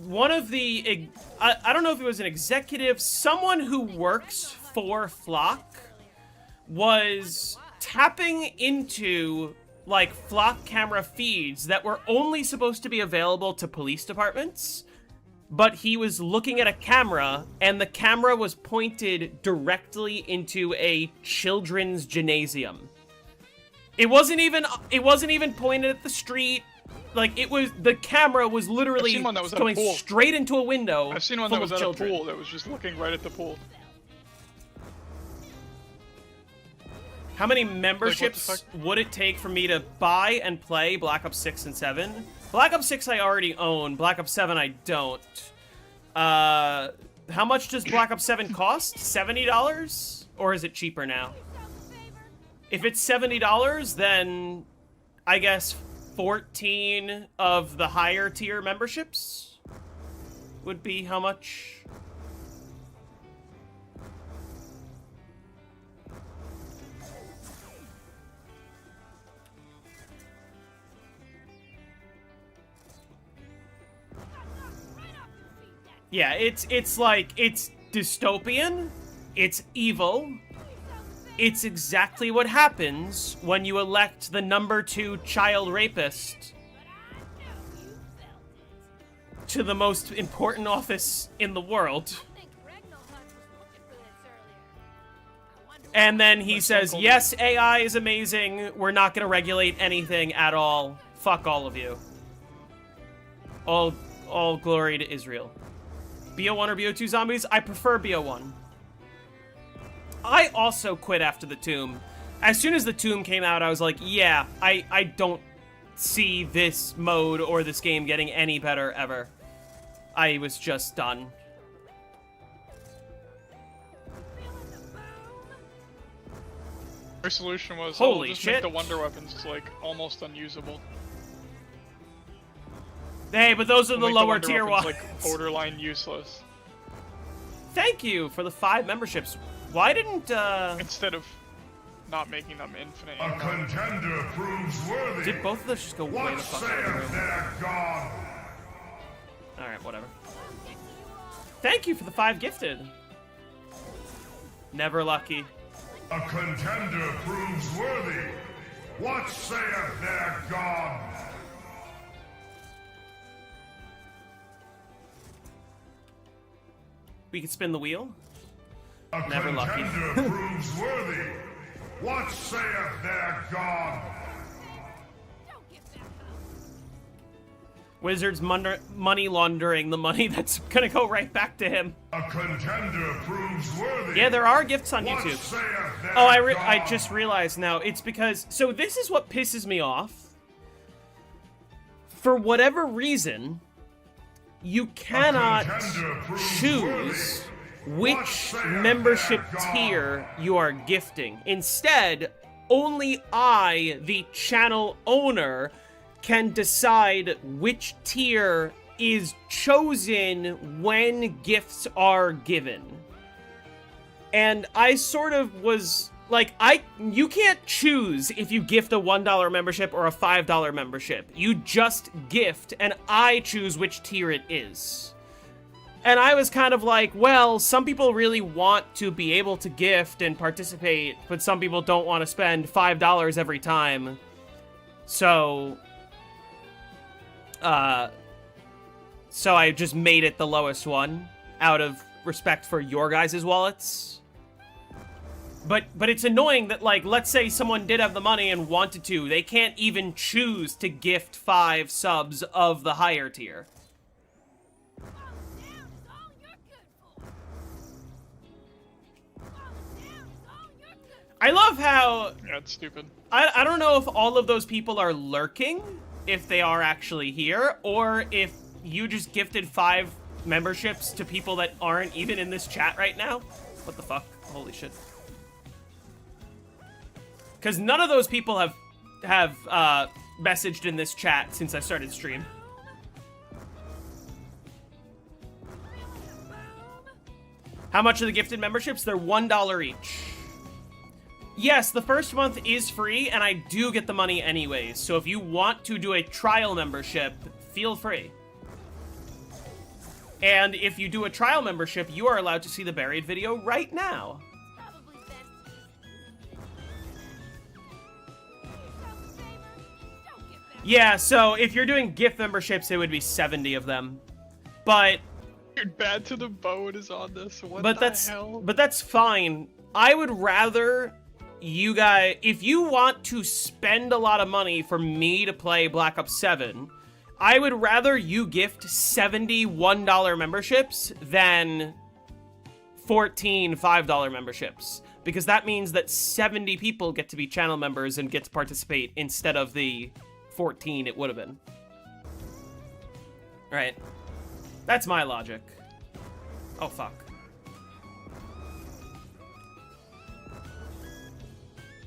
One of the... I don't know if it was an executive, someone who works for Flock was tapping into, like, Flock camera feeds that were only supposed to be available to police departments, but he was looking at a camera, and the camera was pointed directly into a children's gymnasium. It wasn't even pointed at the street. Like, the camera was literally I've seen one that was at a going pool. straight into a window. I've seen one full that was of at children. a pool that was just looking right at the pool. How many memberships fuck? would it take for me to buy and play Black Ops 6 and 7? Black Ops 6 I already own. Black Ops 7 I don't. How much does Black Ops 7 cost? $70? Or is it cheaper now? If it's $70, then I guess 14 of the higher tier memberships would be how much? Yeah, it's like, it's dystopian, it's evil, it's exactly what happens when you elect the #2 child rapist to the most important office in the world. And then he says, yes, AI is amazing, we're not gonna regulate anything at all. Fuck all of you. All glory to Israel. BO1 or BO2 zombies? I prefer BO1. I also quit after the Tomb. As soon as the Tomb came out, I was like, yeah, I don't see this mode or this game getting any better ever. I was just done. Their solution was, Holy just shit. make the wonder weapons, like, almost unusable. Hey, but those are the Make lower wonder tier ones. weapons, like, borderline useless. Thank you for the 5 memberships. Why didn't, Instead of not making them infinite. A contender proves worthy. Did both of those just go way What the fuck out of the saith room? their God? Alright, whatever. Thank you for the 5 gifted. Never lucky. A contender proves worthy. What saith their God? We can spin the wheel. A Never lucky. contender proves worthy. What saith their god? Don't get back up. Wizards money laundering the money that's gonna go right back to him. A contender proves worthy. Yeah, there are gifts on What YouTube. saith their Oh, I god? just realized now. It's because... So this is what pisses me off. For whatever reason, you cannot contender proves choose worthy. which What saith membership their god? tier you are gifting. Instead, only I, the channel owner, can decide which tier is chosen when gifts are given. And I sort of was like, you can't choose if you gift a $1 membership or a $5 membership. You just gift, and I choose which tier it is. And I was kind of like, well, some people really want to be able to gift and participate, but some people don't want to spend $5 every time. So I just made it the lowest one out of respect for your guys' wallets. But it's annoying that, like, let's say someone did have the money and wanted to, they can't even choose to gift 5 subs of the higher tier. Falling down is all you're good for. Falling down is all you're good for. I love how... Yeah, it's stupid. I don't know if all of those people are lurking, if they are actually here, or if you just gifted 5 memberships to people that aren't even in this chat right now. What the fuck? Holy shit. Because none of those people have messaged in this chat since I started stream. How much are the gifted memberships? They're $1 each. Yes, the first month is free, and I do get the money anyways. So if you want to do a trial membership, feel free. And if you do a trial membership, you are allowed to see the buried video right now. Probably best to do yourself a favor. Don't get back. Yeah, so if you're doing gift memberships, it would be 70 of them. But Dude, Bad to the Bone is on this. What but the that's hell? but that's fine. I would rather you guys, if you want to spend a lot of money for me to play Black Ops 7, I would rather you gift 70 $1 memberships than 14 $5 memberships. Because that means that 70 people get to be channel members and get to participate instead of the 14 it would have been. Right. That's my logic. Oh, fuck.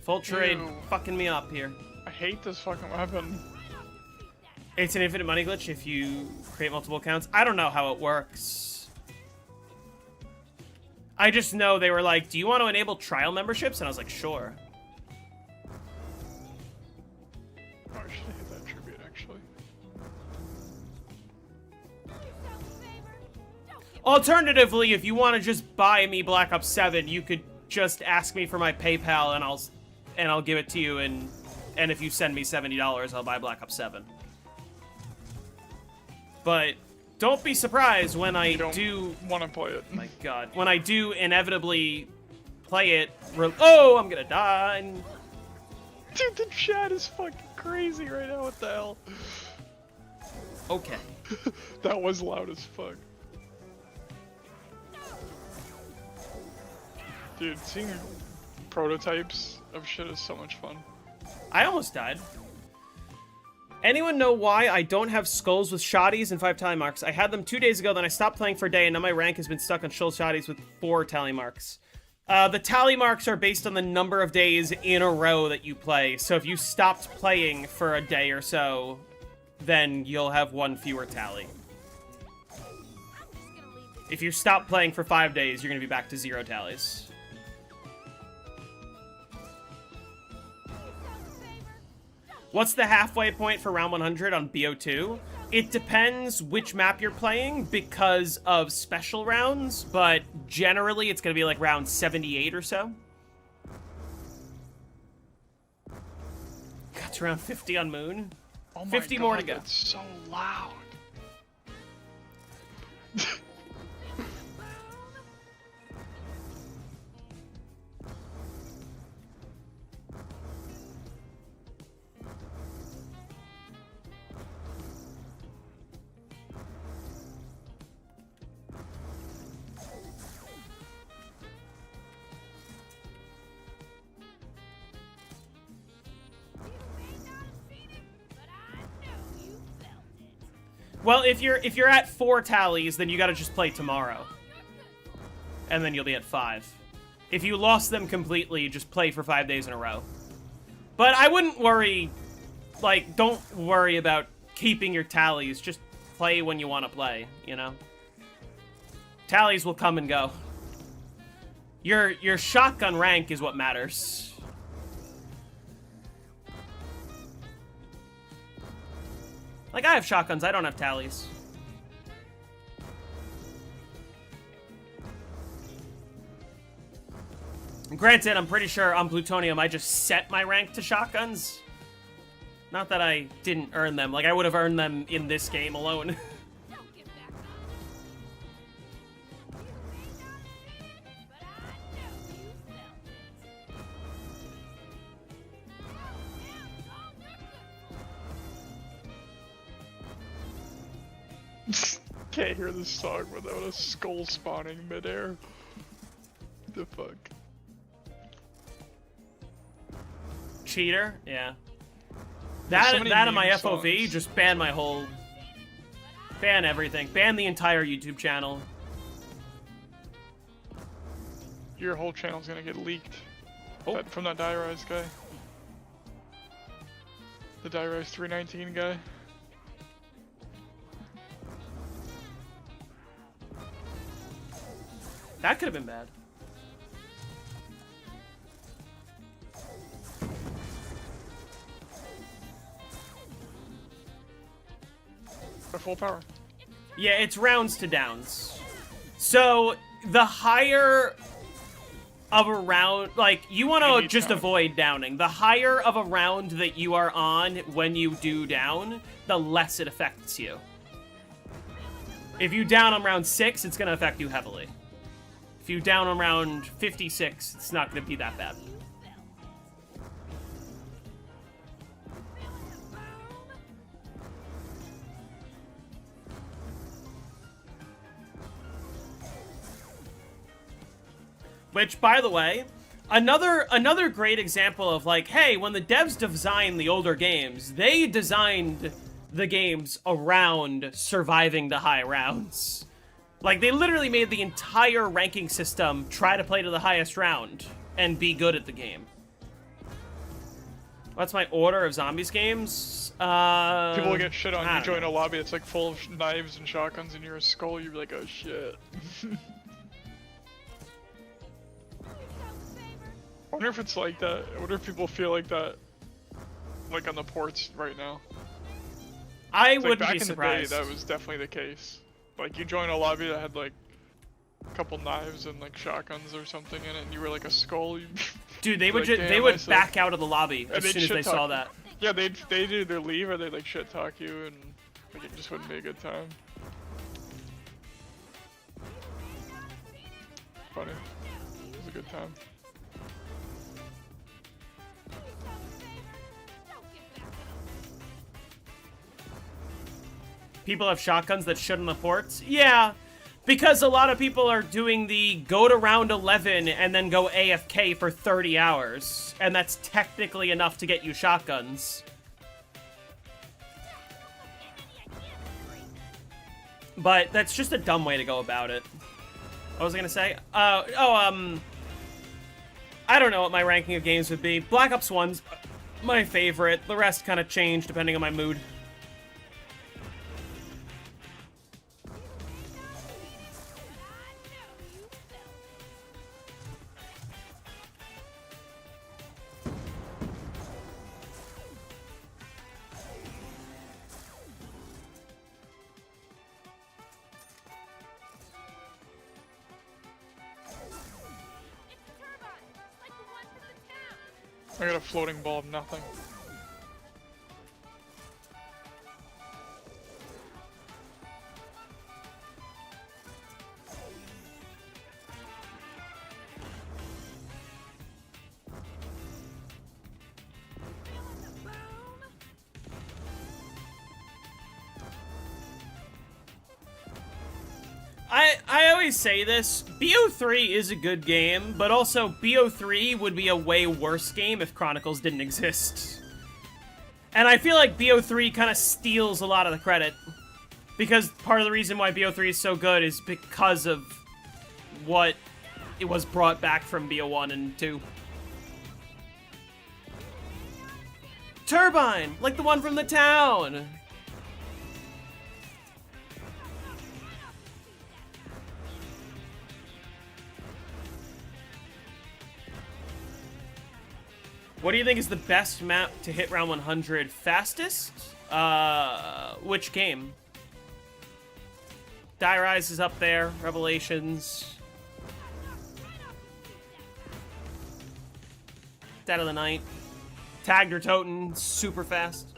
Full trade Ew. fucking me up here. I hate this fucking weapon. It's an infinite money glitch if you create multiple accounts. I don't know how it works. I just know they were like, do you want to enable trial memberships? And I was like, sure. Oh, I should hit that tribute, actually. Do yourself a favor. Don't get Alternatively, if you want to just buy me Black Ops 7, you could just ask me for my PayPal and I'll give it to you, and if you send me $70, I'll buy Black Ops 7. But don't be surprised when I You don't do... want to play it. My god. When I do inevitably play it... Oh, I'm gonna die. Dude, the chat is fucking crazy right now. What the hell? Okay. That was loud as fuck. Dude, seeing prototypes of shit is so much fun. I almost died. Anyone know why I don't have skulls with shotties and 5 tally marks? I had them 2 days ago, then I stopped playing for a day, and now my rank has been stuck on shull shotties with 4 tally marks. The tally marks are based on the number of days in a row that you play, so if you stopped playing for a day or so, then you'll have 1 fewer tally. I'm just gonna leave this. If you stop playing for 5 days, you're gonna be back to 0 tallies. Do yourself a favor. What's the halfway point for round 100 on BO2? It depends which map you're playing because of special rounds, but generally it's going to be like round 78 or so. Got to round 50 on Moon. Oh my 50 God, more to go. That's so loud. Well, if you're at 4 tallies, then you gotta just play tomorrow. And then you'll be at 5. If you lost them completely, just play for 5 days in a row. But I wouldn't worry, like, don't worry about keeping your tallies. Just play when you want to play, you know? Tallies will come and go. Your shotgun rank is what matters. Like, I have shotguns, I don't have tallies. Granted, I'm pretty sure on Plutonium I just set my rank to shotguns. Not that I didn't earn them. Like, I would have earned them in this game alone. Don't get back up. You may not see, but I know you felt it. Can't hear this song without a skull spawning midair. The fuck? Cheater? Yeah. There's so That many and my meme FOV, songs. just ban my whole... Ban everything. Ban the entire YouTube channel. Your whole channel's gonna get leaked. Oh. From that Diarize guy. The Diarize 319 guy. That could have been bad. At full power. Yeah, it's rounds to downs. So, the higher of a round... Like, you want I to need just down. avoid downing. The higher of a round that you are on when you do down, the less it affects you. If you down on round 6, it's going to affect you heavily. If you down on round 56, it's not going to be that bad. Which, by the way, another great example of, like, hey, when the devs designed the older games, they designed the games around surviving the high rounds. Like, they literally made the entire ranking system try to play to the highest round and be good at the game. What's my order of zombies games? People will get shit on. I You don't join know. a lobby that's like full of knives and shotguns and you're a skull, you're like, oh shit. I wonder if it's like that. I wonder if people feel like that, like on the ports right now. I It's like wouldn't back be in surprised. the day, that was definitely the case. Like you join a lobby that had like a couple knives and like shotguns or something in it, and you were like a skull. Dude, they would like, they damn, would I said- back out of the lobby as they'd soon as they shit saw talk- that. Yeah, they'd either leave or they'd like shit talk you, and like it just wouldn't be a good time. Funny. It was a good time. People have shotguns that should on the ports? Yeah, because a lot of people are doing the go to round 11 and then go AFK for 30 hours. And that's technically enough to get you shotguns. But that's just a dumb way to go about it. What was I gonna say? I don't know what my ranking of games would be. Black Ops 1's my favorite. The rest kind of change depending on my mood. I got a floating ball of nothing. I always say this, BO3 is a good game, but also BO3 would be a way worse game if Chronicles didn't exist. And I feel like BO3 kind of steals a lot of the credit. Because part of the reason why BO3 is so good is because of what it was brought back from BO1 and 2. Turbine! Like the one from the town! What do you think is the best map to hit round 100 fastest? Which game? Die Rise is up there. Revelations. Dead of the Night. Tagged or Toten, super fast.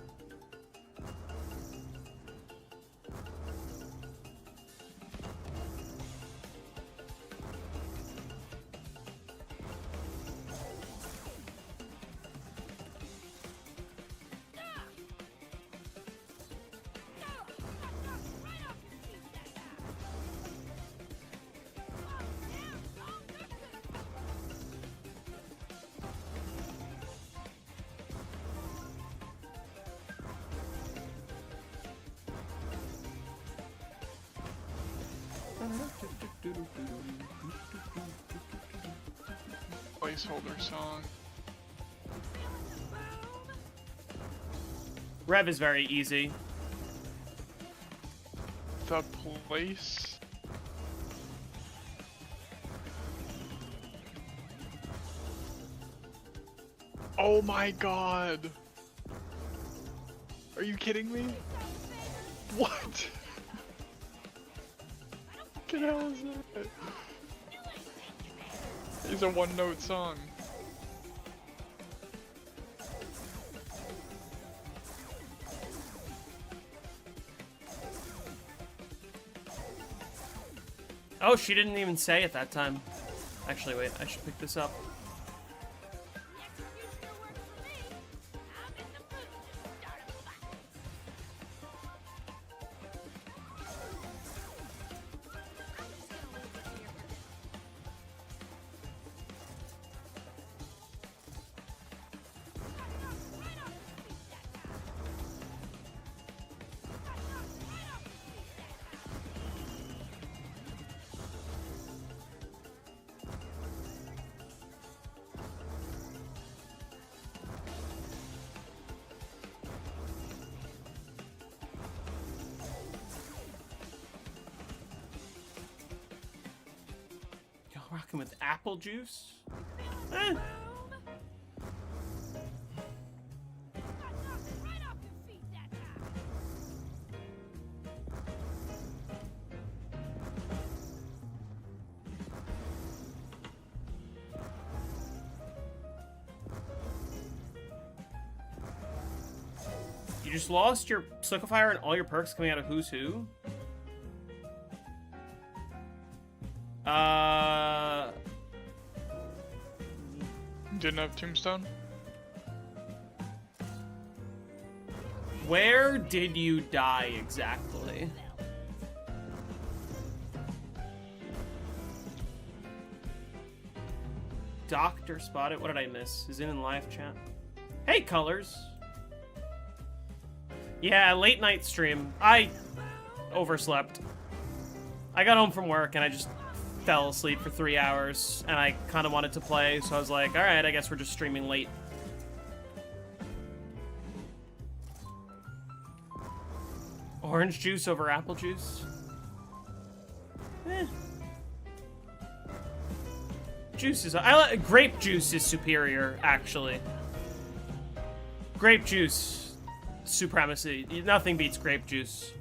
Placeholder song. Rev is very easy. The place. Oh my god. Are you kidding me? What? What the hell is that? It's a one-note song. Oh, she didn't even say it that time. Actually, wait, I should pick this up. Y'all rocking with apple juice? Eh. You just lost your Sliquifier and all your perks coming out of Who's Who? Didn't have Tombstone? Where did you die exactly? Doctor spotted. What did I miss? Is it in live chat? Hey, Colors. Yeah, late night stream. I overslept. I got home from work and I just fell asleep for 3 hours and I kind of wanted to play, so I was like, all right, I guess we're just streaming late. Orange juice over apple juice? Eh. Juice is... grape juice is superior, actually. Grape juice. Supremacy. Nothing beats grape juice.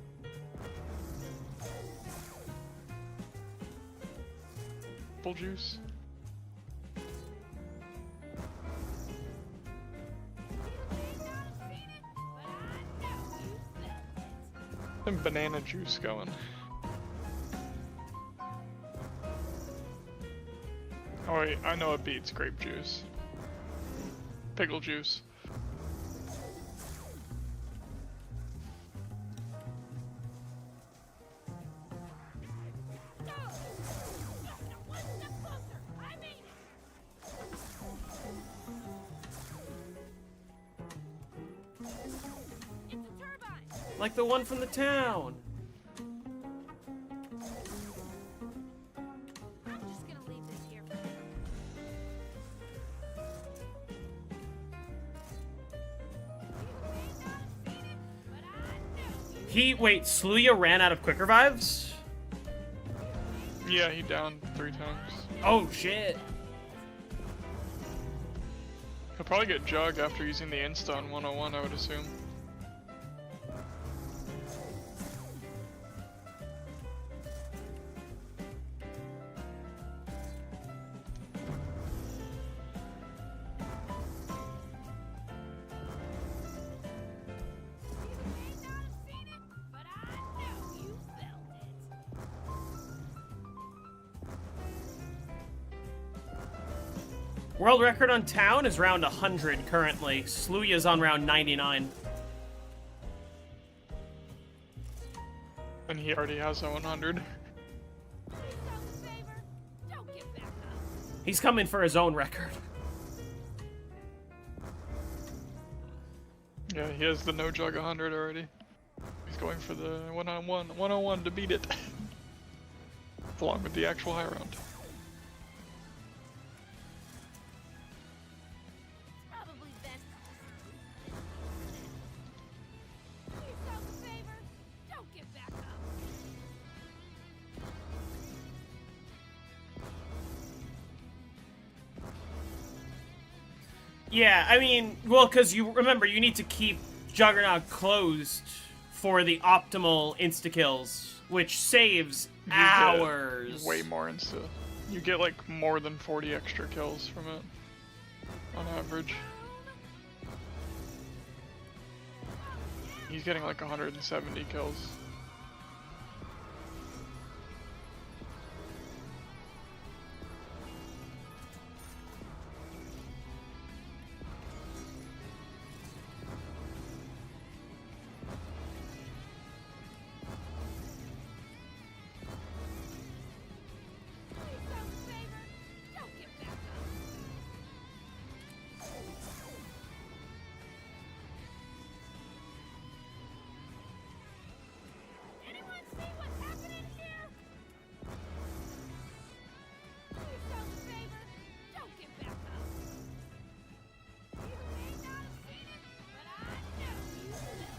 Apple juice? Some banana juice going. Oh wait, I know it beats grape juice. Pickle juice. Like the one from the town. Wait, Sluya ran out of quick revives? Yeah, he downed 3 times. Oh, shit. He'll probably get Jug after using the Insta on 101, I would assume. World record on town is round 100 currently. Sluya's on round 99. And he already has a 100. He's coming for his own record. Yeah, he has the no jug 100 already. He's going for the 101 to beat it. Along with the actual high round. Yeah, I mean, well, because you remember, you need to keep Juggernaut closed for the optimal insta-kills, which saves hours. Way more insta. You get like more than 40 extra kills from it, on average. He's getting like 170 kills.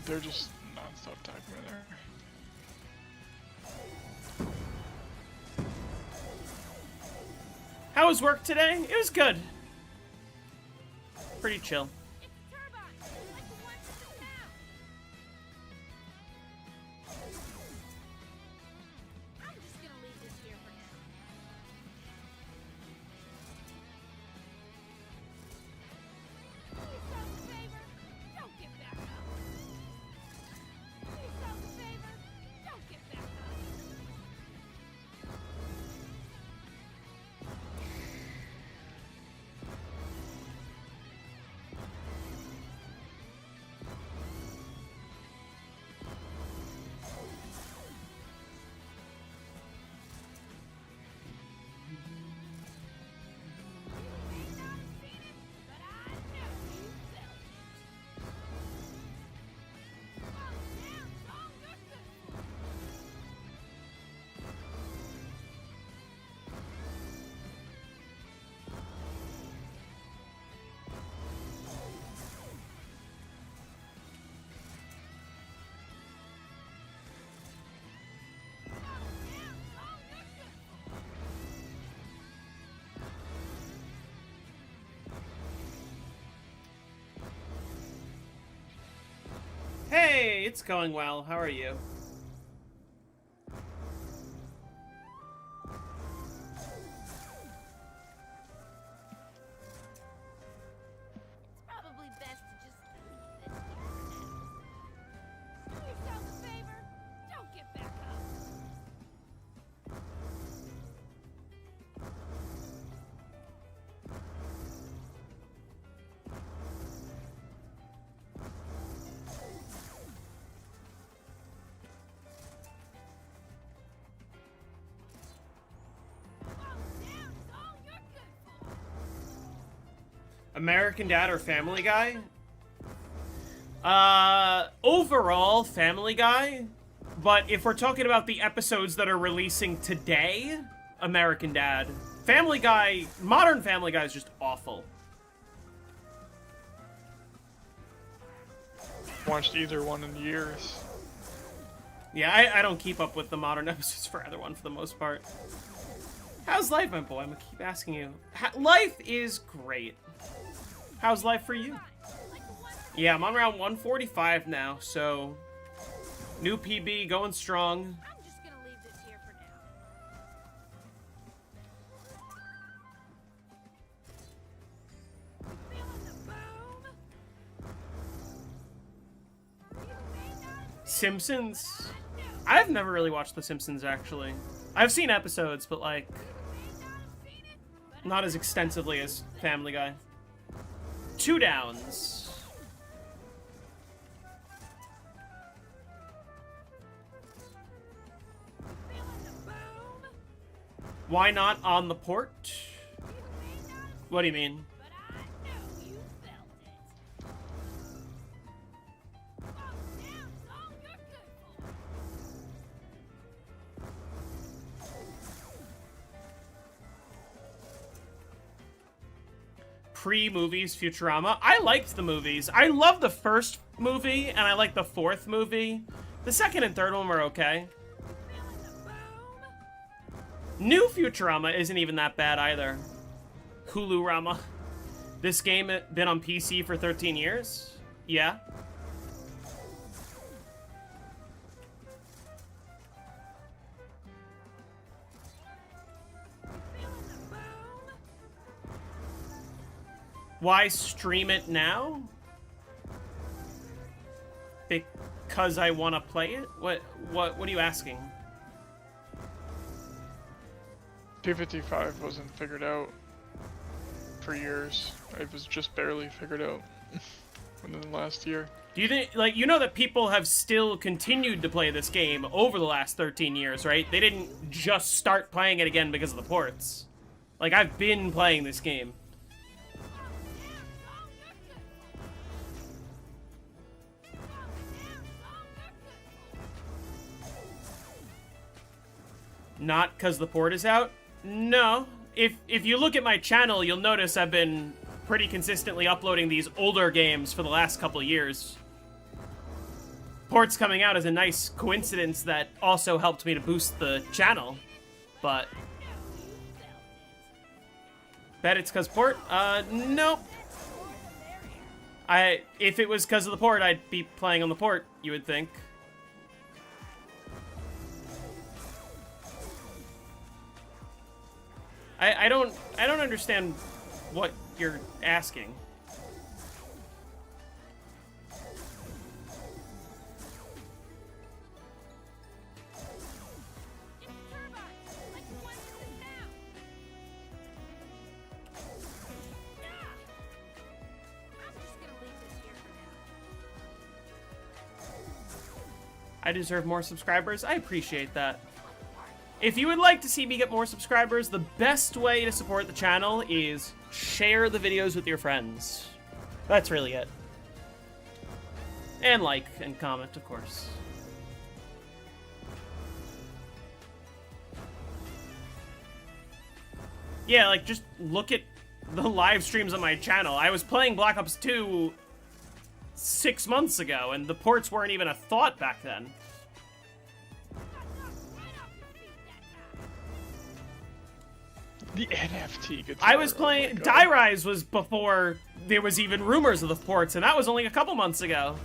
They're just non-stop attacking me there. How was work today? It was good. Pretty chill. Hey, it's going well. How are you? Probably best to just leave this here for now. Do yourself a favor. Don't get back up. American Dad or Family Guy? Overall, Family Guy. But if we're talking about the episodes that are releasing today, American Dad. Family Guy, modern Family Guy is just awful. Watched either one in years. Yeah, I don't keep up with the modern episodes for either one for the most part. How's life, my boy? I'm gonna keep asking you. Life is great. How's life for you? Yeah, I'm on around 145 now, so new PB going strong. I'm just gonna leave this here for now. Feeling the boom? You may not Simpsons? I've never really watched The Simpsons, actually. I've seen episodes, but, like, have seen it, but not as extensively as Family Guy. 2 downs. feeling the boom? Why not on the port? You may not have, What do you mean? but I know you felt it. Fall down is all you're good for. Pre-movies Futurama. I liked the movies. I love the first movie, and I like the fourth movie. The second and third one were okay. Feeling the boom? New Futurama isn't even that bad either. Hulu-rama. This game been on PC for 13 years? Yeah. Feeling the boom? Why stream it now? Because I want to play it? What are you asking? 255 wasn't figured out for years. It was just barely figured out within the last year. Do you think, like, you know that people have still continued to play this game over the last 13 years, right? They didn't just start playing it again because of the ports. Like, I've been playing this game. Not because the port is out? No. If you look at my channel, you'll notice I've been pretty consistently uploading these older games for the last couple of years. Ports coming out is a nice coincidence that also helped me to boost the channel, but... Bet it's because port? Nope. If it was because of the port, I'd be playing on the port, you would think. I don't understand what you're asking. I deserve more subscribers. I appreciate that. If you would like to see me get more subscribers, the best way to support the channel is share the videos with your friends. That's really it. And like and comment, of course. Yeah, like, just look at the live streams on my channel. I was playing Black Ops 2 6 months ago, and the ports weren't even a thought back then. The NFT guitar. I was oh playing... my God. Die Rise was before there was even rumors of the ports, and that was only a couple months ago.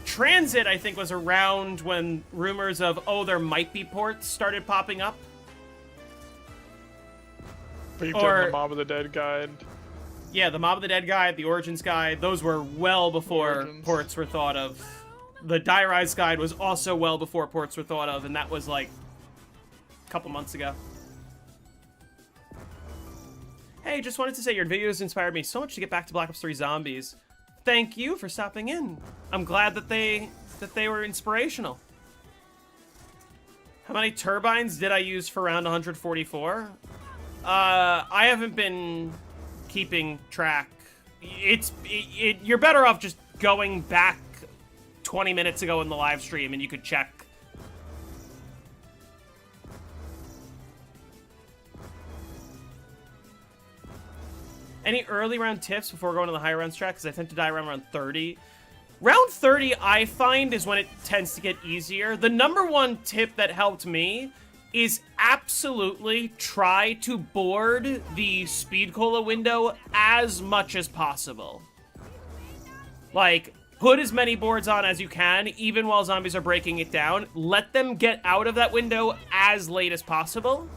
Transit, I think, was around when rumors of, oh, there might be ports started popping up. But you've or- done the Mob of the Dead guide. Yeah, the Mob of the Dead guide, the Origins guide, those were well before Origins. ports were thought of. The Die Rise guide was also well before ports were thought of, and that was like a couple months ago. Hey, just wanted to say your videos inspired me so much to get back to Black Ops 3 Zombies. Thank you for stopping in. I'm glad that they were inspirational. How many turbines did I use for round 144? I haven't been keeping track. You're better off just going back 20 minutes ago in the live stream and you could check. any early round tips before going to the higher rounds track? Because I tend to die around round 30. Round 30, I find, is when it tends to get easier. The number one tip that helped me is absolutely try to board the speed cola window as much as possible. Like, put as many boards on as you can, even while zombies are breaking it down. Let them get out of that window as late as possible.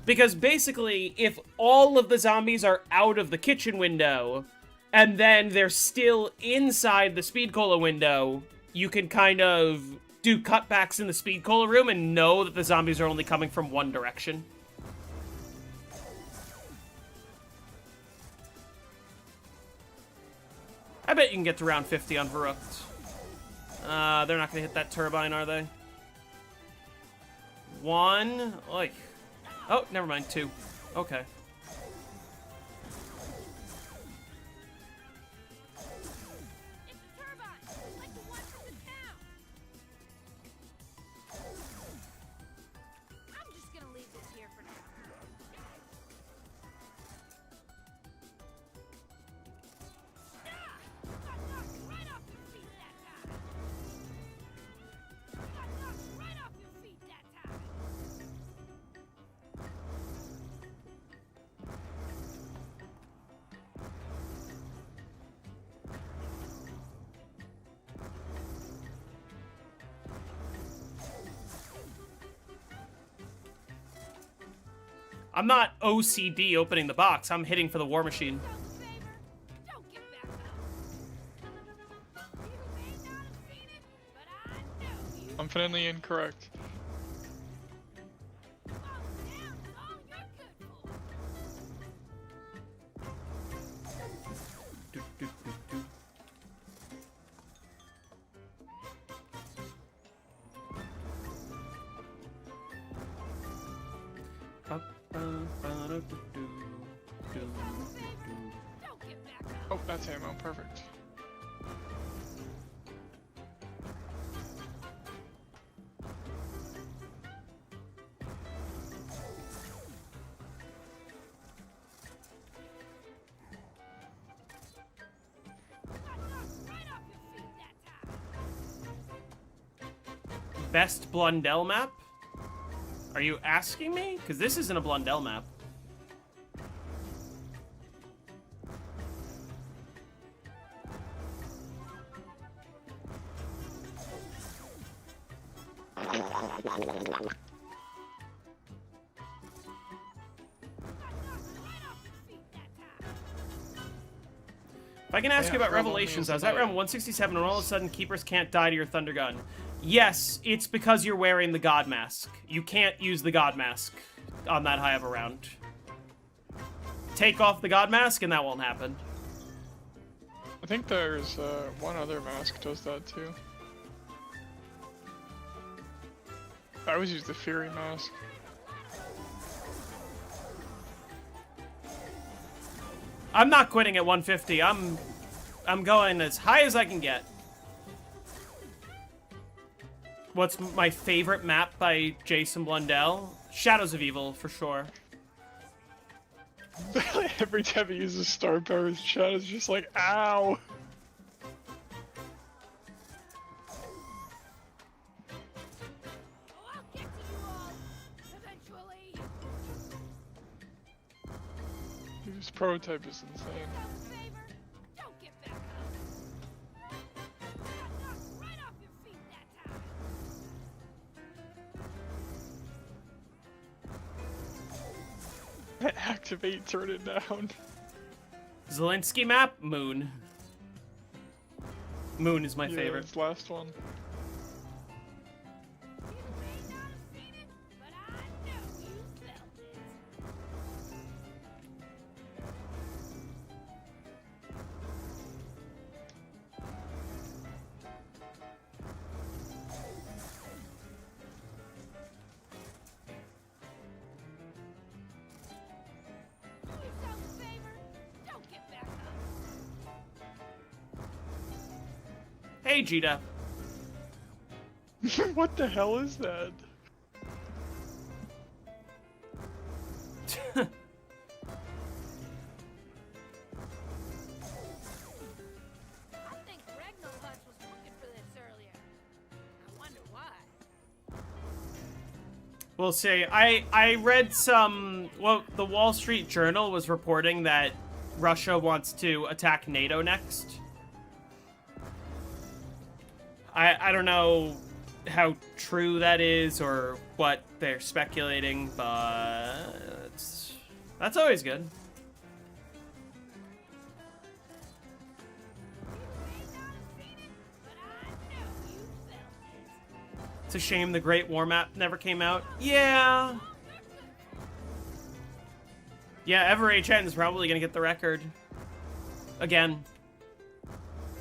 Because basically, if all of the zombies are out of the kitchen window, and then they're still inside the speed cola window, you can kind of do cutbacks in the speed cola room and know that the zombies are only coming from one direction. I bet you can get to round 50 on Verrucht. They're not going to hit that turbine, are they? 1. Oy. Oh, never mind. 2. Okay. It's a turbine, like the one from the town. I'm just gonna leave this here for now. Got knocked right off your feet that time. Got knocked right off your feet that time. I'm not OCD opening the box. I'm hitting for the war machine. Favor, don't get back up. You may not have seen it, but I know you. Infinitely incorrect. Fall down is all you're good for. Do, do, do, do. Don't get back up. Oh, that's ammo. Perfect. Got knocked right off your feet that time. Best Blundell map? Are you asking me? Because this isn't a Blundell map. If I can ask you about Revelations, I was at round 167 and all of a sudden Keepers can't die to your Thunder Gun. Yes, it's because you're wearing the God Mask. You can't use the God Mask on that high of a round. Take off the God Mask and that won't happen. I think there's one other mask does that too. I always use the Fury mask. I'm not quitting at 150. I'm going as high as I can get. What's my favorite map by Jason Blundell? Shadows of Evil, for sure. Every time he uses star power, his chat is just like, ow! Oh, I'll get to you all eventually. His prototype is insane. Favor, don't get back up. Got knocked right off your feet that time. Activate, turn it down. Zelensky map? Moon. Moon is my Yeah, favorite. it's last one. You may not have seen it, but I know you felt it. Do yourself a favor, don't get back up. Hey, Jita. What the hell is that? We'll see. I read some... Well, the Wall Street Journal was reporting that Russia wants to attack NATO next. I don't know how true that is or what they're speculating, but that's always good. It's a shame the Great War map never came out. Yeah. Yeah, Ever HN is probably gonna get the record. Again.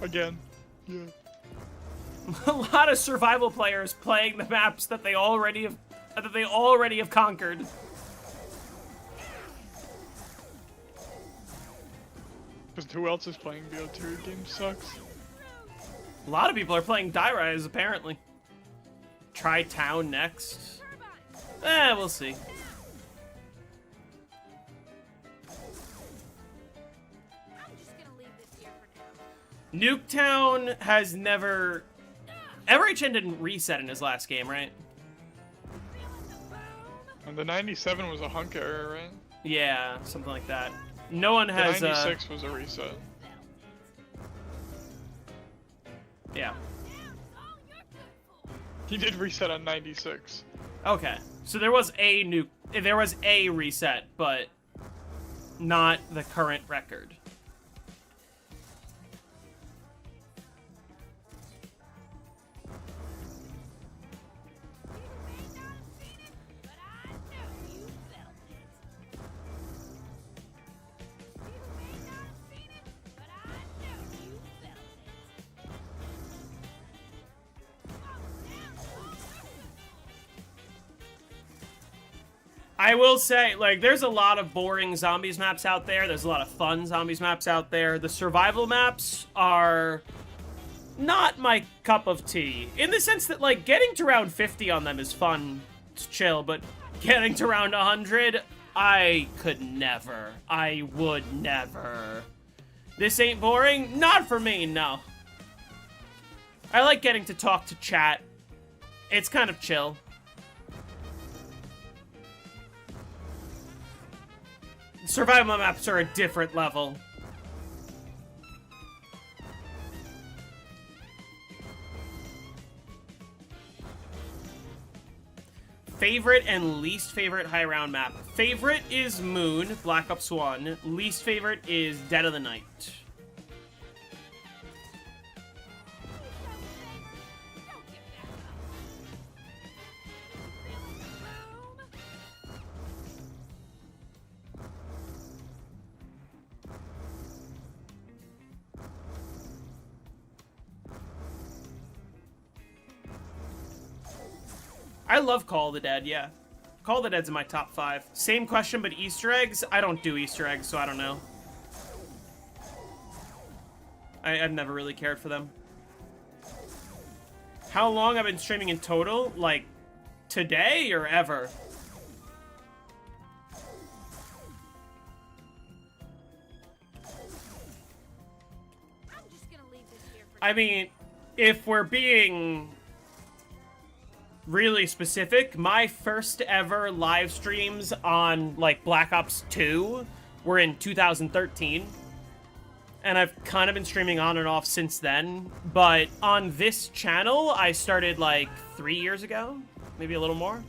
Again. Yeah. A lot of survival players playing the maps that they already have conquered. Because who else is playing BO2? Game sucks. A lot of people are playing Die Rise, apparently. Try Town next. We'll see. I'm just gonna leave this here for now. Nuketown has never... EverHN didn't reset in his last game, right? Feeling the boom? And the 97 was a hunk error, right? Yeah, something like that. No one The has... 96 was a reset. Yeah. All you're good for. He did reset on 96. Okay. So there was a reset, but not the current record. I will say, like, there's a lot of boring zombies maps out there. There's a lot of fun zombies maps out there. The survival maps are not my cup of tea. In the sense that, like, getting to round 50 on them is fun. It's chill, but getting to round 100, I could never. I would never. This ain't boring? Not for me, no. I like getting to talk to chat. It's kind of chill. Survival maps are a different level. Favorite and least favorite high round map. Favorite is Moon, Black Ops 1. Least favorite is Dead of the Night. I love Call of the Dead, yeah. Call of the Dead's in my top 5. Same question, but Easter eggs? I don't do Easter eggs, so I don't know. I've never really cared for them. How long I've been streaming in total? Like, today or ever? I'm just gonna leave this here for I mean, if we're being really specific, my first ever live streams on, like, Black Ops 2 were in 2013. And I've kind of been streaming on and off since then. But on this channel, I started, like, 3 years ago. Maybe a little more.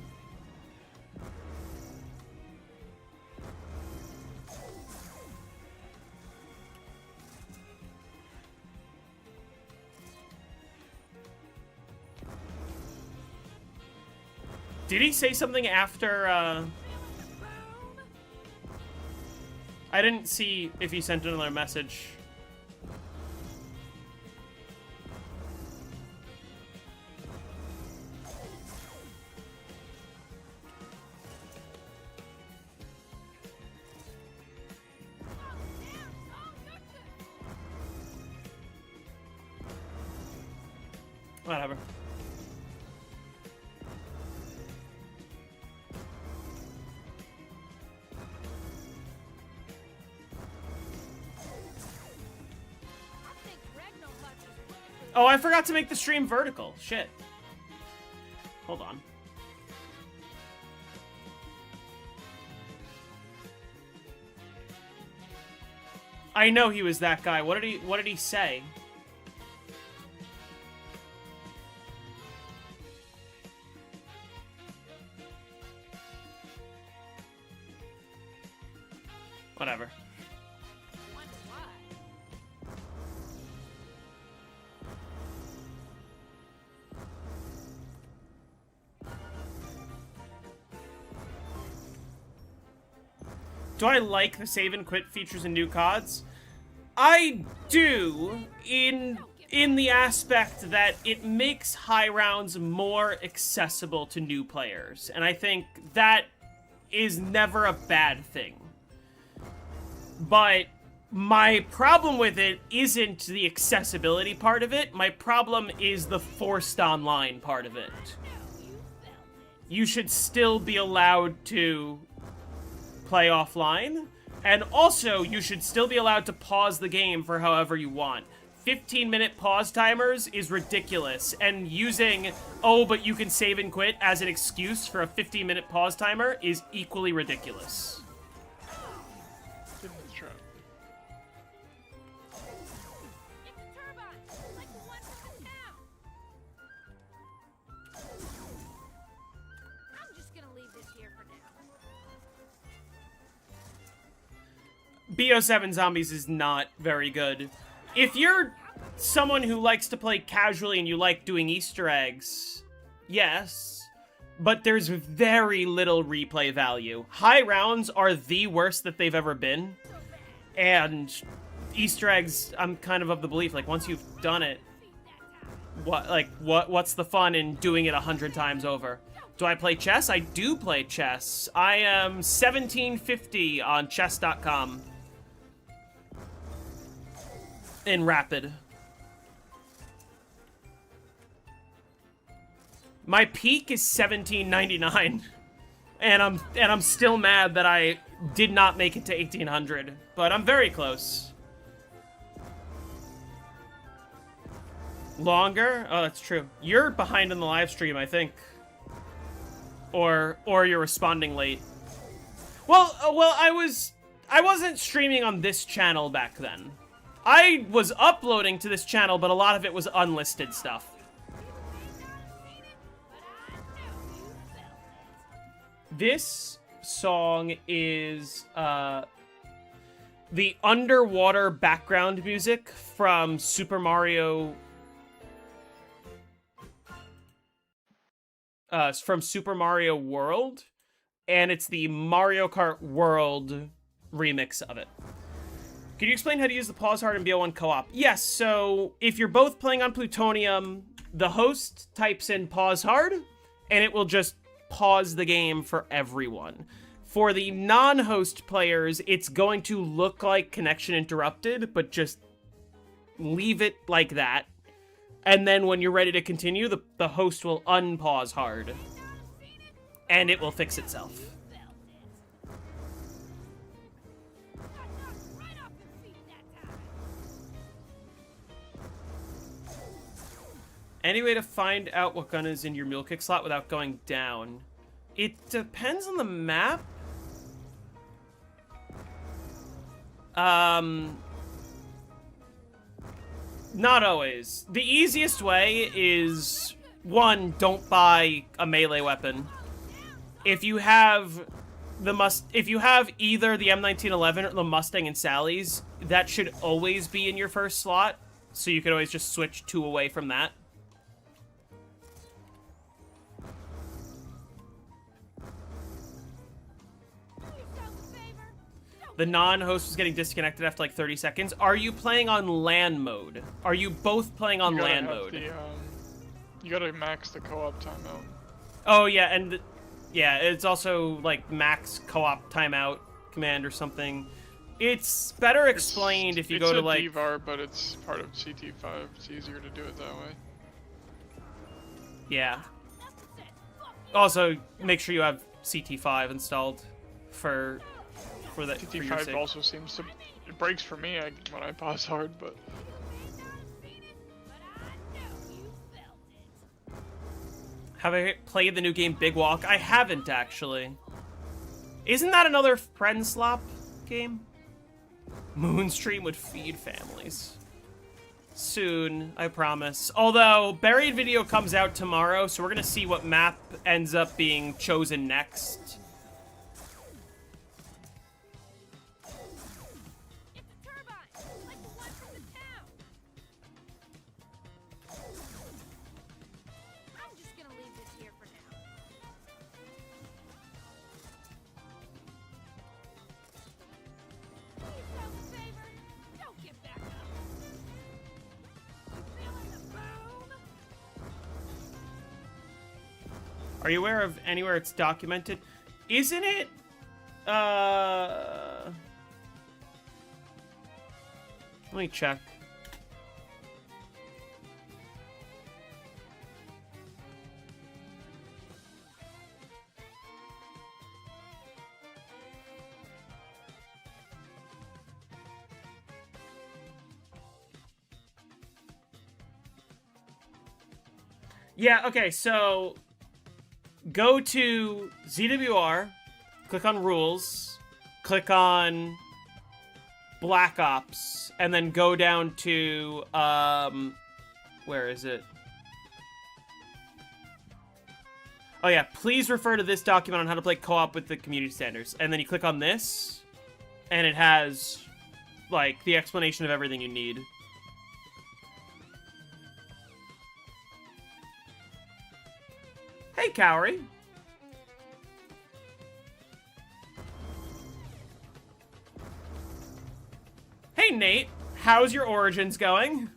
Did he say something after, I didn't see if he sent another message. Whatever. Oh, I forgot to make the stream vertical. Shit. Hold on. I know he was that guy. What did he say? Whatever. Wonder why. Do I like the save and quit features in new CODs? I do, in the aspect that it makes high rounds more accessible to new players, and I think that is never a bad thing. But my problem with it isn't the accessibility part of it, my problem is the forced online part of it. You should still be allowed to play offline, and also you should still be allowed to pause the game for however you want. 15-minute pause timers is ridiculous, and using, oh, but you can save and quit as an excuse for a 15-minute pause timer is equally ridiculous. Give it a try. It's a turbine, like the one from the town. I'm just gonna leave this here for now. BO7 Zombies is not very good. If you're someone who likes to play casually and you like doing Easter eggs, yes, but there's very little replay value. High rounds are the worst that they've ever been, and Easter eggs, I'm kind of the belief, like, once you've done it, what's the fun in doing it 100 times over? Do I play chess? I do play chess. I am 1750 on chess.com. In Rapid. My peak is 1799, and I'm still mad that I did not make it to 1800, but I'm very close. Longer? Oh, that's true. You're behind in the live stream, I think, or you're responding late. Well, I wasn't streaming on this channel back then. I was uploading to this channel, but a lot of it was unlisted stuff. This song is the underwater background music from Super Mario World, and it's the Mario Kart World remix of it. Can you explain how to use the pause hard in BO1 co-op? Yes, so if you're both playing on Plutonium, the host types in pause hard, and it will just pause the game for everyone. For the non-host players, it's going to look like connection interrupted, but just leave it like that. And then when you're ready to continue, the host will unpause hard, and it will fix itself. Any way to find out what gun is in your mule kick slot without going down? It depends on the map. Not always. The easiest way is, one, don't buy a melee weapon. If you have either the M1911 or the Mustang and Sally's, that should always be in your first slot, so you can always just switch two away from that. The non-host was getting disconnected after like 30 seconds. Are you playing on LAN mode? Are you both playing on LAN mode? You gotta max the co-op timeout. Oh yeah, and yeah, it's also like max co-op timeout command or something. It's better explained if you go to like... It's a DVAR, but it's part of CT5. It's easier to do it that way. Yeah. Also, make sure you have CT5 installed for that. CT5 also seems to... It breaks for me when I pause hard, but... Have I played the new game Big Walk? I haven't, actually. Isn't that another Friend Slop game? Moonstream would feed families. Soon, I promise. Although, Buried Video comes out tomorrow, so we're gonna see what map ends up being chosen next. It's a turbine, like the one from the town. I'm just gonna leave this here for now. Do yourself a favor. Don't get back up. You feeling the boom? Are you aware of anywhere it's documented? Isn't it, let me check. Yeah, okay, so go to ZWR, click on Rules, click on Black Ops, and then go down to, where is it? Oh yeah, please refer to this document on how to play co-op with the community standards. And then you click on this, and it has, like, the explanation of everything you need. Hey, Cowrie. Hey, Nate. How's your Origins going?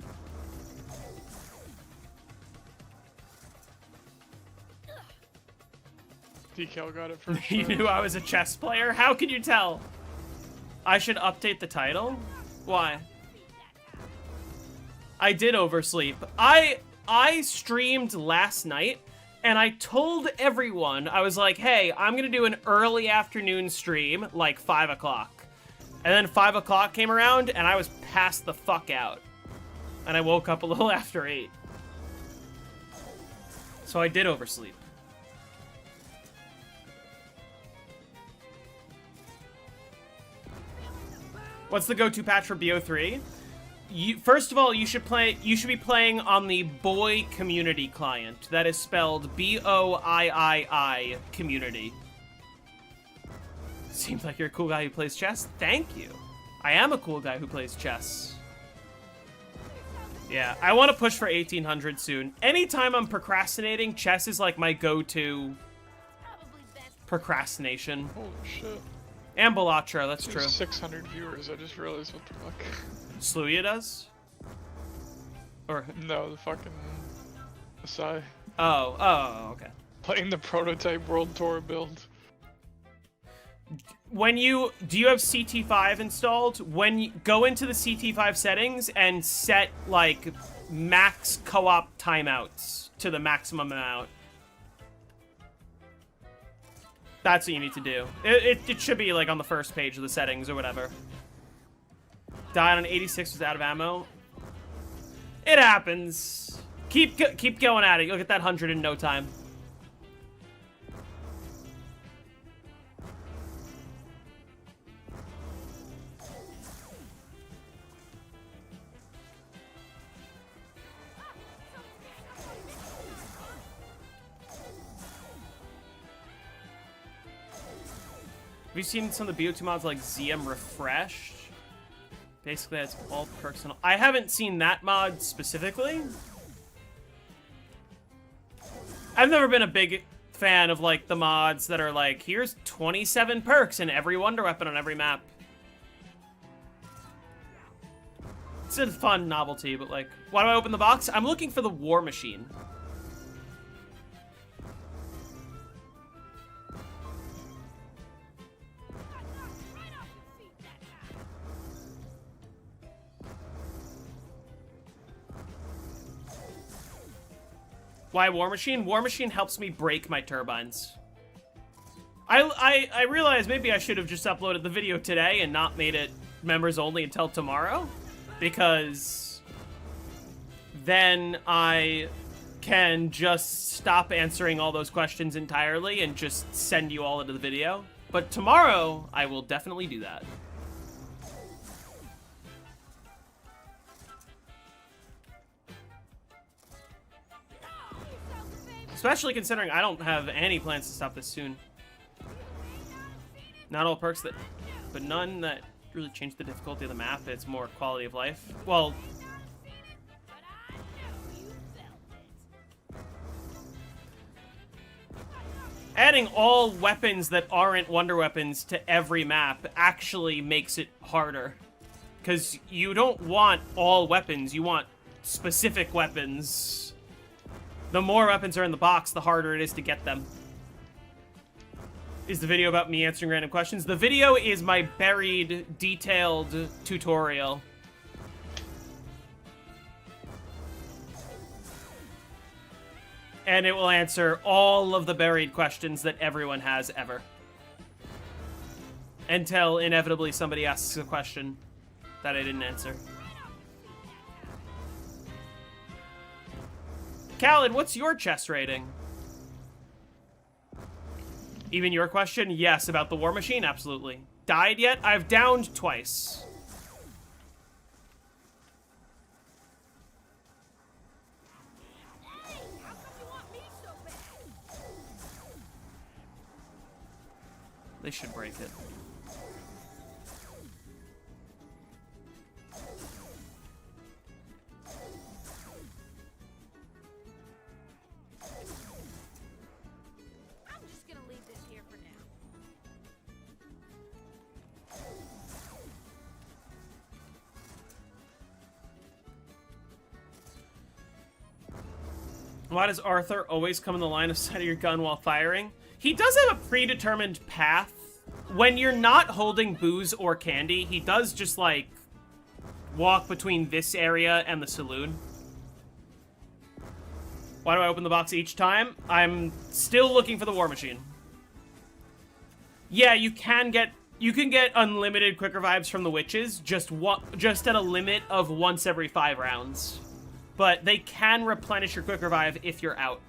Decal got it first. You knew I was a chess player? How can you tell? I should update the title? Why? I did oversleep. I streamed last night, and I told everyone, I was like, hey, I'm gonna do an early afternoon stream, like 5 o'clock. And then 5 o'clock came around, and I was passed the fuck out. And I woke up a little after 8. So I did oversleep. What's the go-to patch for BO3? First of all, you should be playing on the Boy Community client. That is spelled B-O-I-I-I community. Seems like you're a cool guy who plays chess. Thank you. I am a cool guy who plays chess. Yeah, I want to push for 1800 soon. Anytime I'm procrastinating, chess is like my go-to procrastination. Holy shit. And Balatra, that's There's true. 600 viewers, I just realized what the fuck. Sluya does? Or... No, the fucking... Asai. Oh, okay. Playing the prototype World Tour build. When you... Do you have CT5 installed? When you go into the CT5 settings and set, like, max co-op timeouts to the maximum amount. That's what you need to do. It should be, like, on the first page of the settings or whatever. Died on 86, was out of ammo. It happens. Keep going at it. You'll get that 100 in no time. Have you seen some of the BO2 mods like ZM Refreshed? Basically, that's all personal. I haven't seen that mod specifically. I've never been a big fan of, like, the mods that are like, here's 27 perks in every Wonder Weapon on every map. It's a fun novelty, but, like, why do I open the box? I'm looking for the War Machine. Why War Machine? War Machine helps me break my turbines. I realize maybe I should have just uploaded the video today and not made it members only until tomorrow, because then I can just stop answering all those questions entirely and just send you all into the video. But tomorrow, I will definitely do that. Especially considering I don't have any plans to stop this soon. Not all perks that, but none that really change the difficulty of the map. It's more quality of life. Well, adding all weapons that aren't wonder weapons to every map actually makes it harder. Because you don't want all weapons, you want specific weapons. The more weapons are in the box, the harder it is to get them. Is the video about me answering random questions? The video is my buried, detailed tutorial. And it will answer all of the buried questions that everyone has ever. Until inevitably somebody asks a question that I didn't answer. Khaled, what's your chess rating? Even your question? Yes, about the War Machine? Absolutely. Died yet? I've downed twice. They should break it. I'm just gonna leave this here for now. Why does Arthur always come in the line of sight of your gun while firing? He does have a predetermined path. When you're not holding booze or candy, he does just, like, walk between this area and the saloon. Why do I open the box each time? I'm still looking for the War Machine. Yeah, you can get unlimited quick revives from the witches, just at a limit of once every 5 rounds. But they can replenish your quick revive if you're out.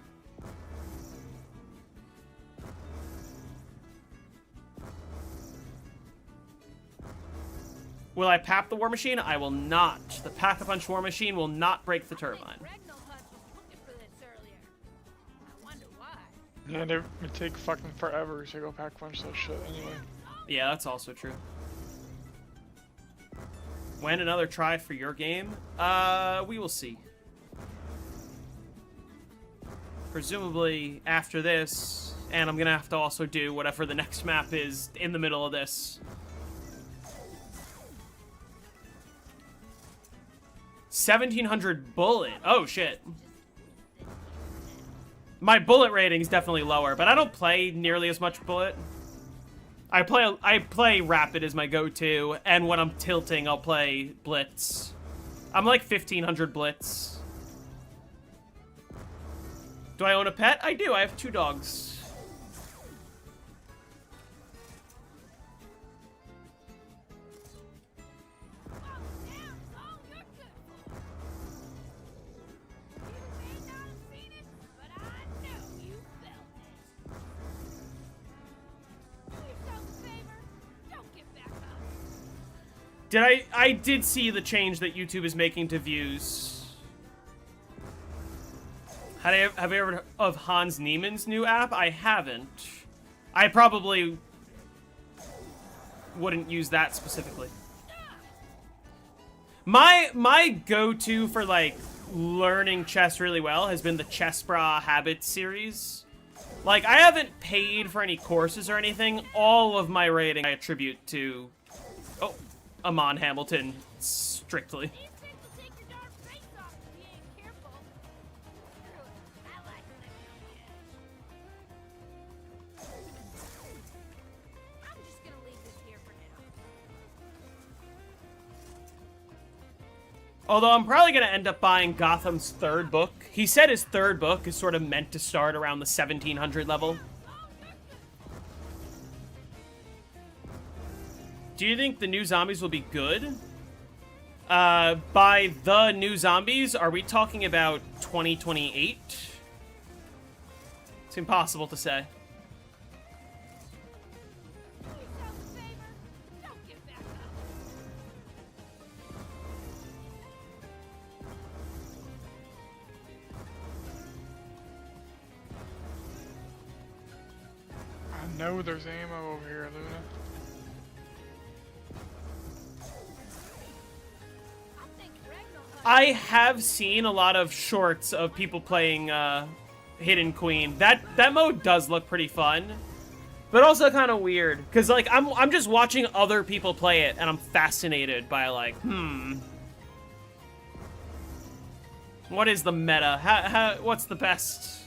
Will I pap the War Machine? I will not. The Pack-a-Punch War Machine will not break the turbine. And it would take fucking forever to go pack punch that shit anyway. Yeah, that's also true. When another try for your game? We will see. Presumably after this, and I'm gonna have to also do whatever the next map is in the middle of this. 1700 bullet. Oh shit. My bullet rating is definitely lower, but I don't play nearly as much bullet. I play rapid as my go-to, and when I'm tilting, I'll play blitz. I'm like 1500 blitz. Do I own a pet? I do. I have 2 dogs. I did see the change that YouTube is making to views. Have you ever heard of Hans Niemann's new app? I haven't. I probably wouldn't use that specifically. My go-to for, like, learning chess really well has been the Chess Bra Habits series. Like, I haven't paid for any courses or anything. All of my rating I attribute to... Oh, Amon Hamilton, strictly. Although I'm probably going to end up buying Gotham's 3rd book. He said his 3rd book is sort of meant to start around the 1700 level. Do you think the new zombies will be good? By the new zombies, are we talking about 2028? It's impossible to say. No, there's ammo over here, Luna. I have seen a lot of shorts of people playing Hidden Queen. That mode does look pretty fun, but also kind of weird because like I'm just watching other people play it and I'm fascinated by like what is the meta? What's the best?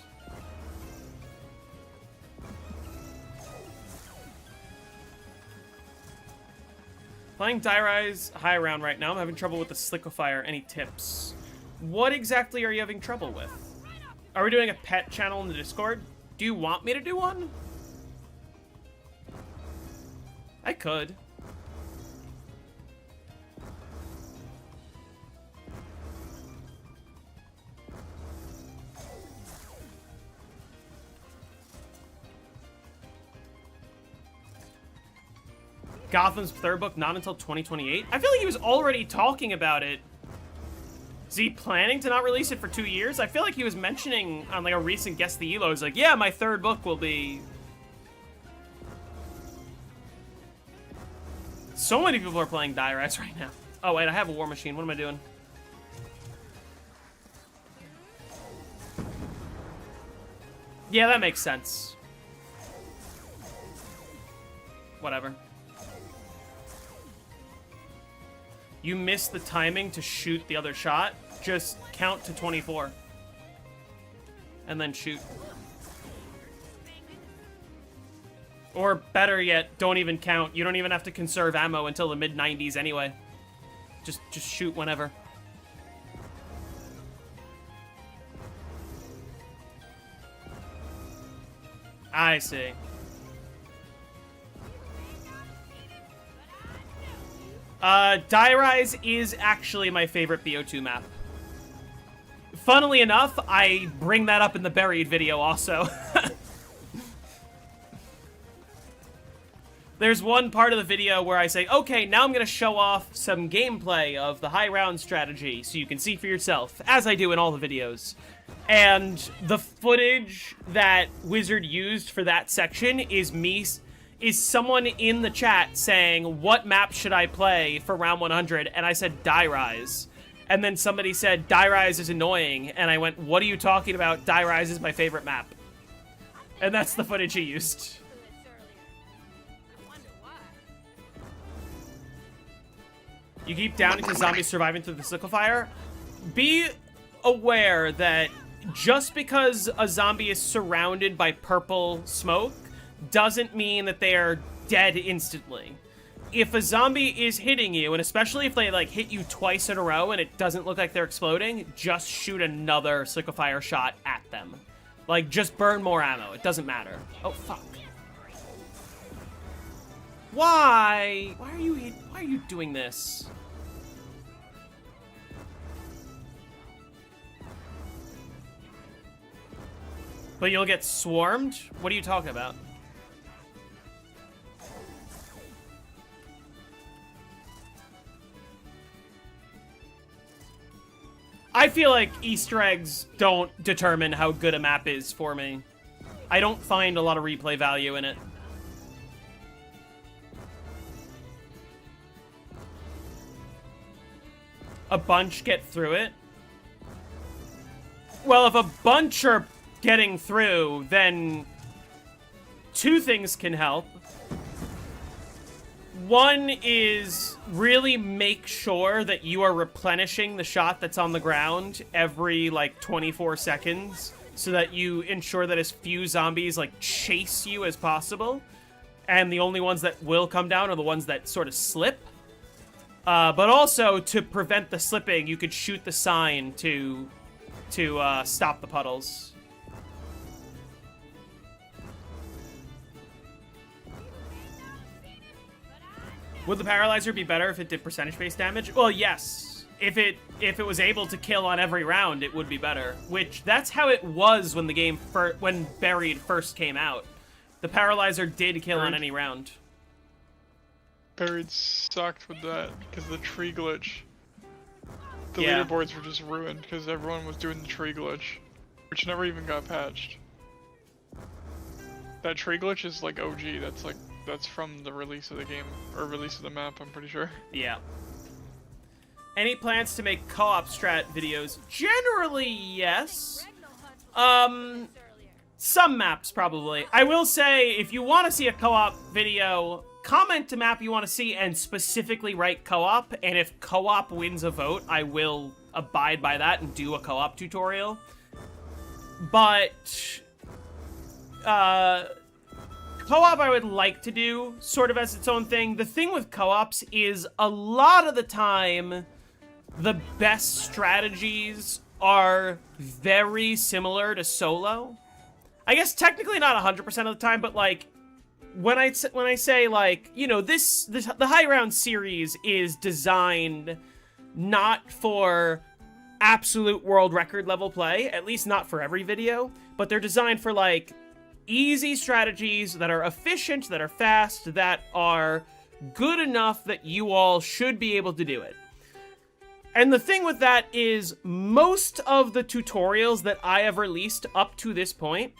Playing Die Rise high round right now. I'm having trouble with the Slickifier. Any tips? What exactly are you having trouble with? Are we doing a pet channel in the Discord? Do you want me to do one? I could. Gotham's third book not until 2028? I feel like he was already talking about it. Is he planning to not release it for 2 years? I feel like he was mentioning on like a recent Guess the Elo, he's like, yeah, my third book will be... So many people are playing Die Rise right now. Oh wait, I have a War Machine. What am I doing? Yeah, that makes sense. Whatever. You missed the timing to shoot the other shot. Just count to 24. And then shoot. Or better yet, don't even count. You don't even have to conserve ammo until the mid-90s anyway. Just shoot whenever. I see. Die Rise is actually my favorite BO2 map. Funnily enough, I bring that up in the Buried video also. There's one part of the video where I say, okay, now I'm going to show off some gameplay of the high round strategy so you can see for yourself, as I do in all the videos. And the footage that Wizard used for that section is someone in the chat saying, what map should I play for round 100? And I said, Die Rise. And then somebody said, Die Rise is annoying. And I went, what are you talking about? Die Rise is my favorite map. And that's the footage he used. You keep downing to zombies surviving through the Slickifier. Be aware that just because a zombie is surrounded by purple smoke doesn't mean that they are dead instantly. If a zombie is hitting you, and especially if they like hit you twice in a row and it doesn't look like they're exploding, just shoot another Slickifier shot at them. Like, just burn more ammo. It doesn't matter. Oh, fuck. Why? Why are you doing this? But you'll get swarmed? What are you talking about? I feel like Easter eggs don't determine how good a map is for me. I don't find a lot of replay value in it. A bunch get through it? Well, if a bunch are getting through, then two things can help. One is really make sure that you are replenishing the shot that's on the ground every, like, 24 seconds so that you ensure that as few zombies, like, chase you as possible. And the only ones that will come down are the ones that sort of slip. But also, to prevent the slipping, you could shoot the sign to stop the puddles. Would the Paralyzer be better if it did percentage-based damage? Well, yes. If it was able to kill on every round, it would be better. Which, that's how it was when the game when Buried first came out. The Paralyzer did kill on any round. Buried sucked with that because of the tree glitch. The Yeah. leaderboards were just ruined because everyone was doing the tree glitch, which never even got patched. That tree glitch is like OG. That's from the release of the game or release of the map. I'm pretty sure. Yeah. Any plans to make co-op strat videos? Generally, yes. Some maps probably. I will say, if you want to see a co-op video, comment a map you want to see and specifically write co-op. And if co-op wins a vote, I will abide by that and do a co-op tutorial. But co-op I would like to do sort of as its own thing. The thing with co-ops is a lot of the time, the best strategies are very similar to solo. I guess technically not 100% of the time, but like when I say like, you know, the high round series is designed not for absolute world record level play, at least not for every video, but they're designed for like easy strategies that are efficient, that are fast, that are good enough that you all should be able to do it. And the thing with that is most of the tutorials that I have released up to this point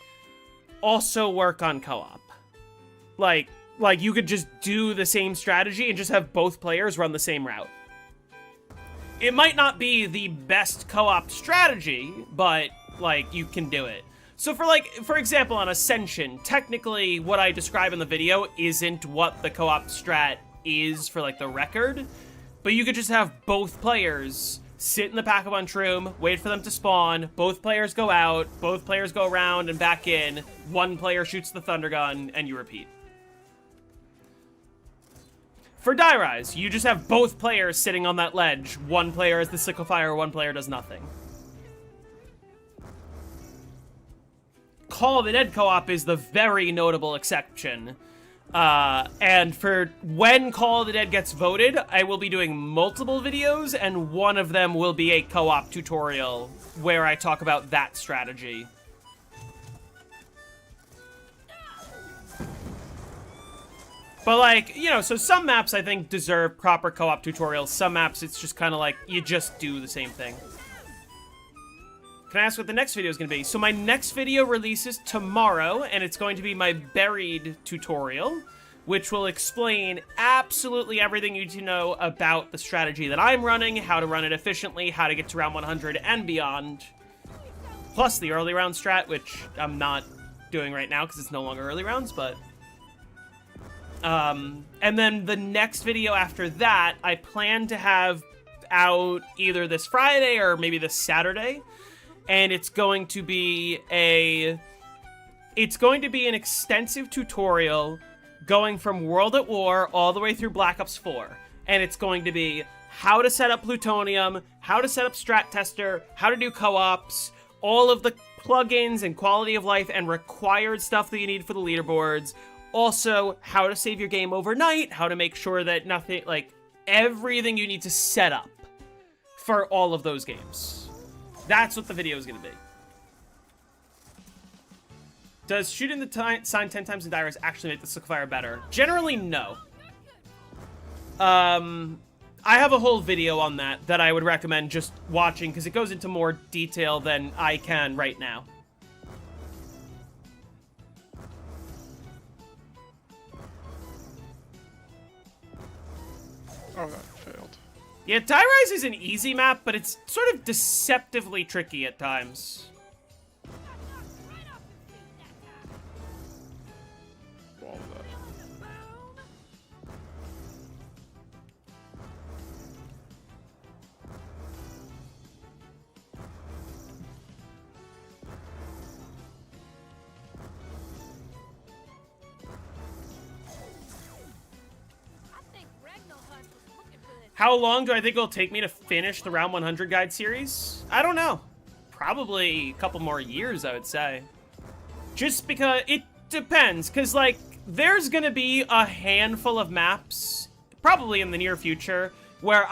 also work on co-op. Like you could just do the same strategy and just have both players run the same route. It might not be the best co-op strategy, but like you can do it. So for example, on Ascension, technically what I describe in the video isn't what the co-op strat is for like the record, but you could just have both players sit in the Pack-a-Punch room, wait for them to spawn, both players go out, both players go around and back in, one player shoots the Thunder Gun, and you repeat. For Die Rise, you just have both players sitting on that ledge. One player has the Sickle Fire, one player does nothing. Call of the Dead co-op is the very notable exception. And for when Call of the Dead gets voted, I will be doing multiple videos, and one of them will be a co-op tutorial where I talk about that strategy. But like, you know, so some maps I think deserve proper co-op tutorials. Some maps it's just kind of like, you just do the same thing. Can I ask what the next video is going to be? So my next video releases tomorrow, and it's going to be my Buried tutorial, which will explain absolutely everything you need to know about the strategy that I'm running, how to run it efficiently, how to get to round 100 and beyond. Plus the early round strat, which I'm not doing right now because it's no longer early rounds, but... and then the next video after that, I plan to have out either this Friday or maybe this Saturday. And it's going to be an extensive tutorial going from World at War all the way through Black Ops 4. And it's going to be how to set up Plutonium, how to set up Strat Tester, how to do co-ops, all of the plugins and quality of life and required stuff that you need for the leaderboards. Also, how to save your game overnight, how to make sure that nothing, like, everything you need to set up for all of those games. That's what the video is going to be. Does shooting the sign 10 times in Die Rise actually make the Sickle Fire better? Generally, no. I have a whole video on that I would recommend just watching because it goes into more detail than I can right now. Oh, that failed. Yeah, Die Rise is an easy map, but it's sort of deceptively tricky at times. Wall that. How long do I think it'll take me to finish the Round 100 Guide series? I don't know. Probably a couple more years, I would say. Just because it depends, because, like, there's gonna be a handful of maps, probably in the near future, where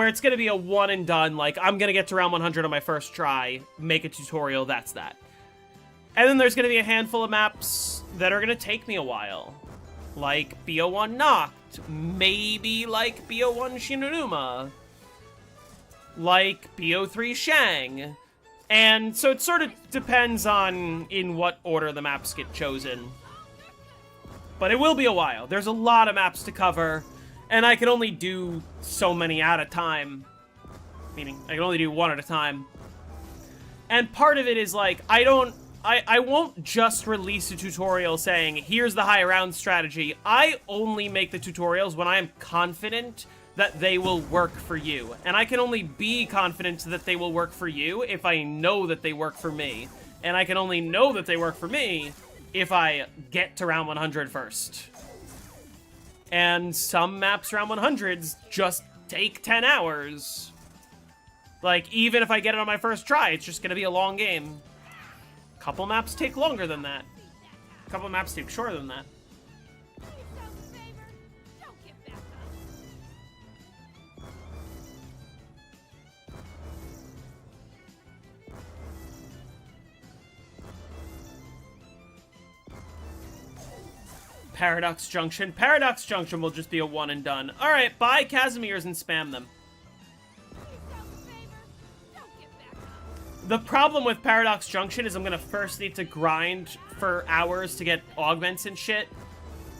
it's gonna be a one and done, like, I'm gonna get to Round 100 on my first try, make a tutorial, that's that. And then there's gonna be a handful of maps that are gonna take me a while. Like BO1 Noct, maybe like BO1 Shinonuma, like BO3 Shang. And so it sort of depends on in what order the maps get chosen. but it will be a while. There's a lot of maps to cover, and I can only do so many at a time. Meaning, I can only do one at a time. And part of it is, like, I won't just release a tutorial saying, here's the high round strategy. I only make the tutorials when I am confident that they will work for you. And I can only be confident that they will work for you if I know that they work for me. And I can only know that they work for me if I get to round 100 first. And some maps round 100s just take 10 hours. Like, even if I get it on my first try, it's just gonna be a long game. Couple maps take longer than that. Couple maps take shorter than that. Paradox Junction. Paradox Junction will just be a one and done. Alright, buy Casimirs and spam them. The problem with Paradox Junction is I'm gonna first need to grind for hours to get augments and shit.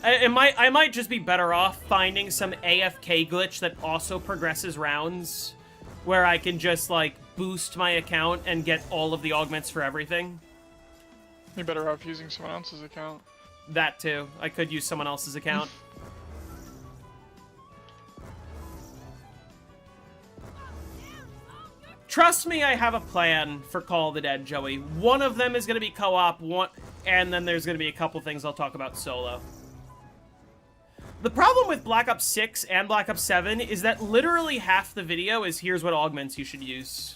I might just be better off finding some AFK glitch that also progresses rounds, where I can just, like, boost my account and get all of the augments for everything. You're better off using someone else's account. That too. I could use someone else's account. Trust me, I have a plan for Call of the Dead, Joey. One of them is going to be co-op, and then there's going to be a couple things I'll talk about solo. The problem with Black Ops 6 and Black Ops 7 is that literally half the video is here's what augments you should use.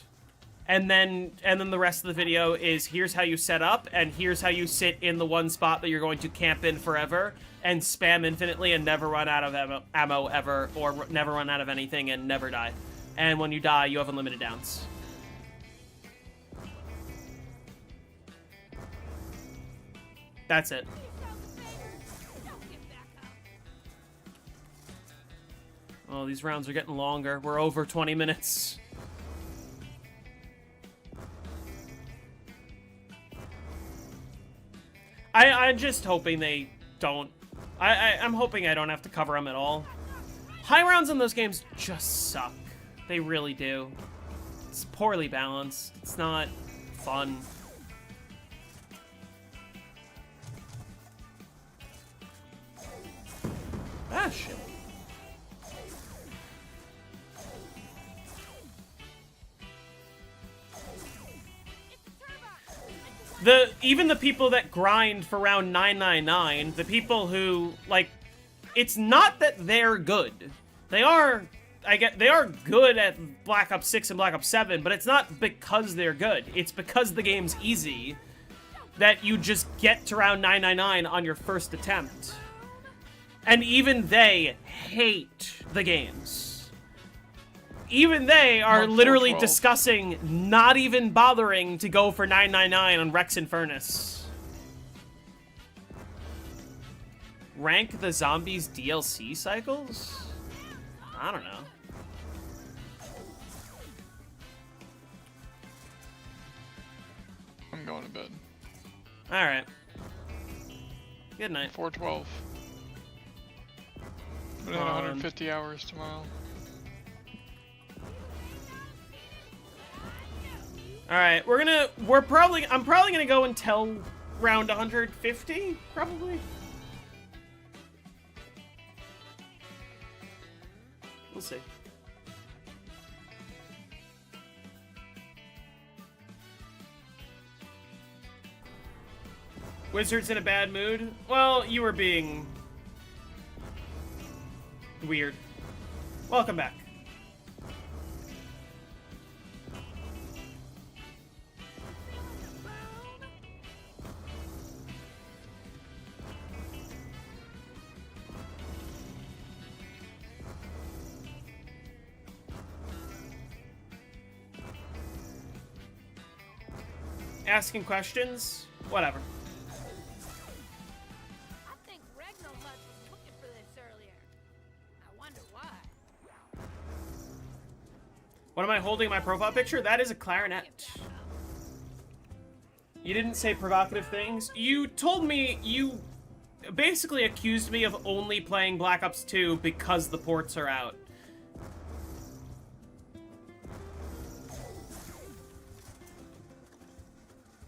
And then the rest of the video is here's how you set up, and here's how you sit in the one spot that you're going to camp in forever, and spam infinitely and never run out of ammo ever, or never run out of anything and never die. And when you die, you have unlimited downs. That's it. Oh, these rounds are getting longer. We're over 20 minutes. I'm just hoping they don't... I'm hoping I don't have to cover them at all. High rounds in those games just suck. They really do. It's poorly balanced. It's not fun. Ah, shit. Even the people that grind for round 999, the people who, like, it's not that they're good. They are good at Black Ops 6 and Black Ops 7, but it's not because they're good. It's because the game's easy that you just get to round 999 on your first attempt. And even they hate the games. Even they are literally discussing not even bothering to go for 999 on Rex and Furnace. Rank the zombies DLC cycles? I don't know. I'm going to bed. Alright. Good night. 412. Put in 150 hours tomorrow. Alright, I'm probably gonna go until round 150, probably. We'll see. Wizard's in a bad mood? Well, you were being weird. Welcome back. Asking questions? Whatever. I think Regnal Hut was looking for this earlier. I wonder why. What am I holding in my profile picture? That is a clarinet. You didn't say provocative things. You told me you... basically accused me of only playing Black Ops 2 because the ports are out.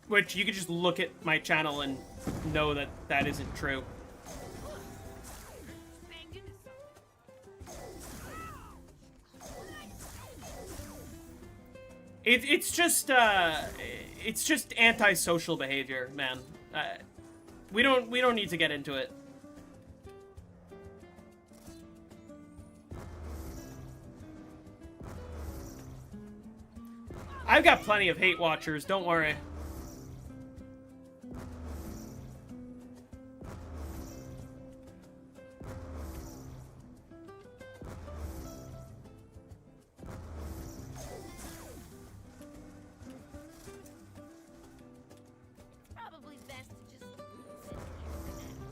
Which, you could just look at my channel and know that that isn't true. It's just antisocial behavior, man. We don't need to get into it. I've got plenty of hate watchers, don't worry. Probably best to just sit here for now.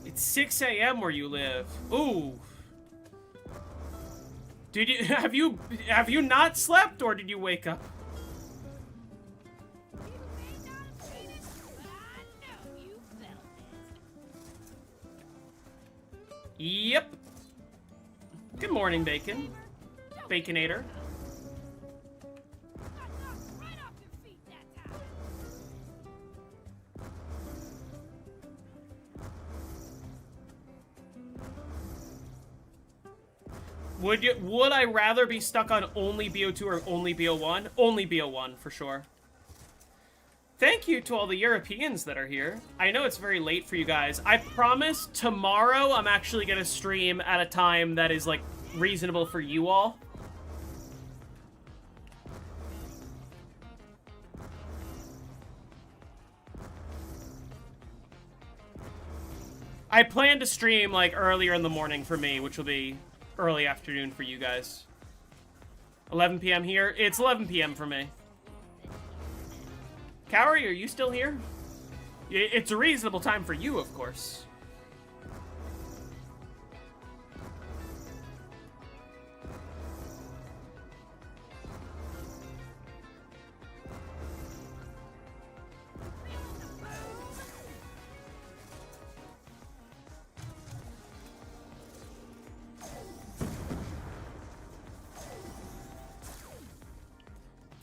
It's 6 a.m. where you live. Ooh. Did you have you not slept, or did you wake up? You may not have seen it, but I know you felt it. Yep. Good morning, Bacon. Baconator. Got knocked right off your feet that time. Would I rather be stuck on only BO2 or only BO1? Only BO1, for sure. Thank you to all the Europeans that are here. I know it's very late for you guys. I promise tomorrow I'm actually gonna stream at a time that is, like, reasonable for you all. I plan to stream, like, earlier in the morning for me, which will be early afternoon for you guys. 11 p.m. here? It's 11 p.m. for me. Cowery, are you still here? It's a reasonable time for you, of course.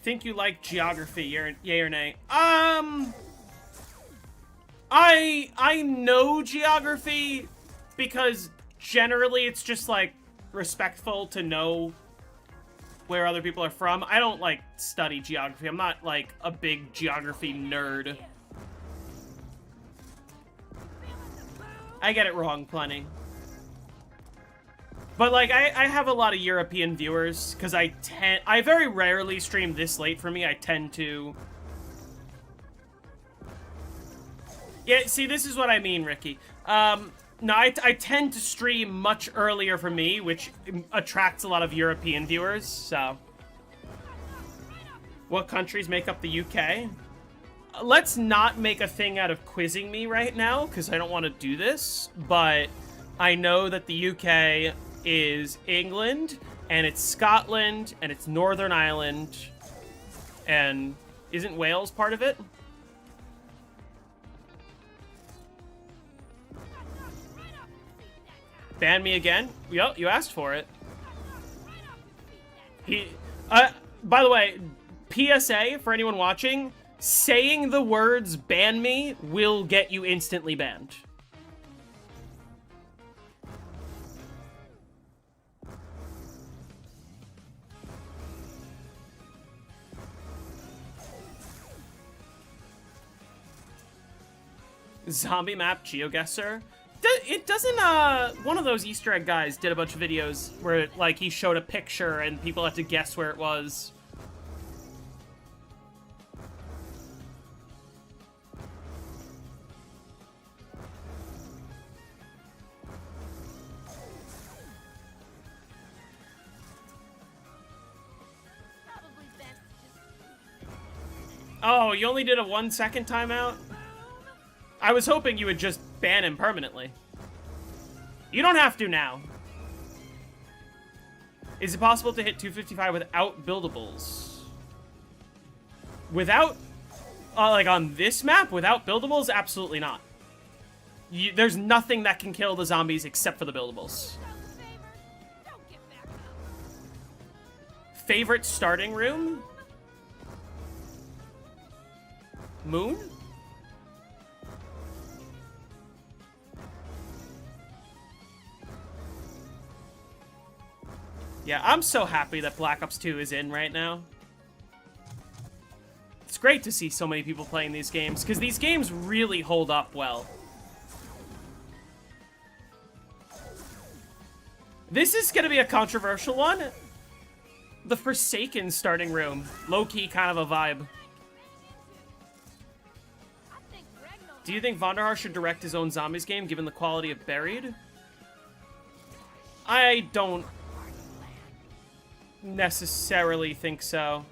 Think you like geography, yay or nay? I know geography because generally it's just, like, respectful to know where other people are from. I don't, like, study geography. I'm not, like, a big geography nerd. I get it wrong plenty. But, like, I have a lot of European viewers, because I very rarely stream this late for me. I tend to... Yeah, see, this is what I mean, Ricky. No, I tend to stream much earlier for me, which attracts a lot of European viewers, so... What countries make up the UK? Let's not make a thing out of quizzing me right now, because I don't want to do this, but I know that the UK is England, and it's Scotland, and it's Northern Ireland, and isn't Wales part of it? Ban me again? Yep, you asked for it. By the way, PSA for anyone watching, saying the words ban me will get you instantly banned. Zombie map GeoGuessr. It doesn't, one of those Easter egg guys did a bunch of videos where, like, he showed a picture and people had to guess where it was. Probably best to just... Oh, you only did a 1 second timeout? I was hoping you would just ban him permanently. You don't have to now. Is it possible to hit 255 without buildables? Without, like on this map, without buildables, absolutely not. There's nothing that can kill the zombies except for the buildables. Don't get back up. Favorite starting room? Moon? Yeah, I'm so happy that Black Ops 2 is in right now. It's great to see so many people playing these games, because these games really hold up well. This is going to be a controversial one. The Forsaken starting room. Low-key kind of a vibe. I think Greg knows Do you think Vonderhaar should direct his own Zombies game, given the quality of Buried? I don't necessarily think so.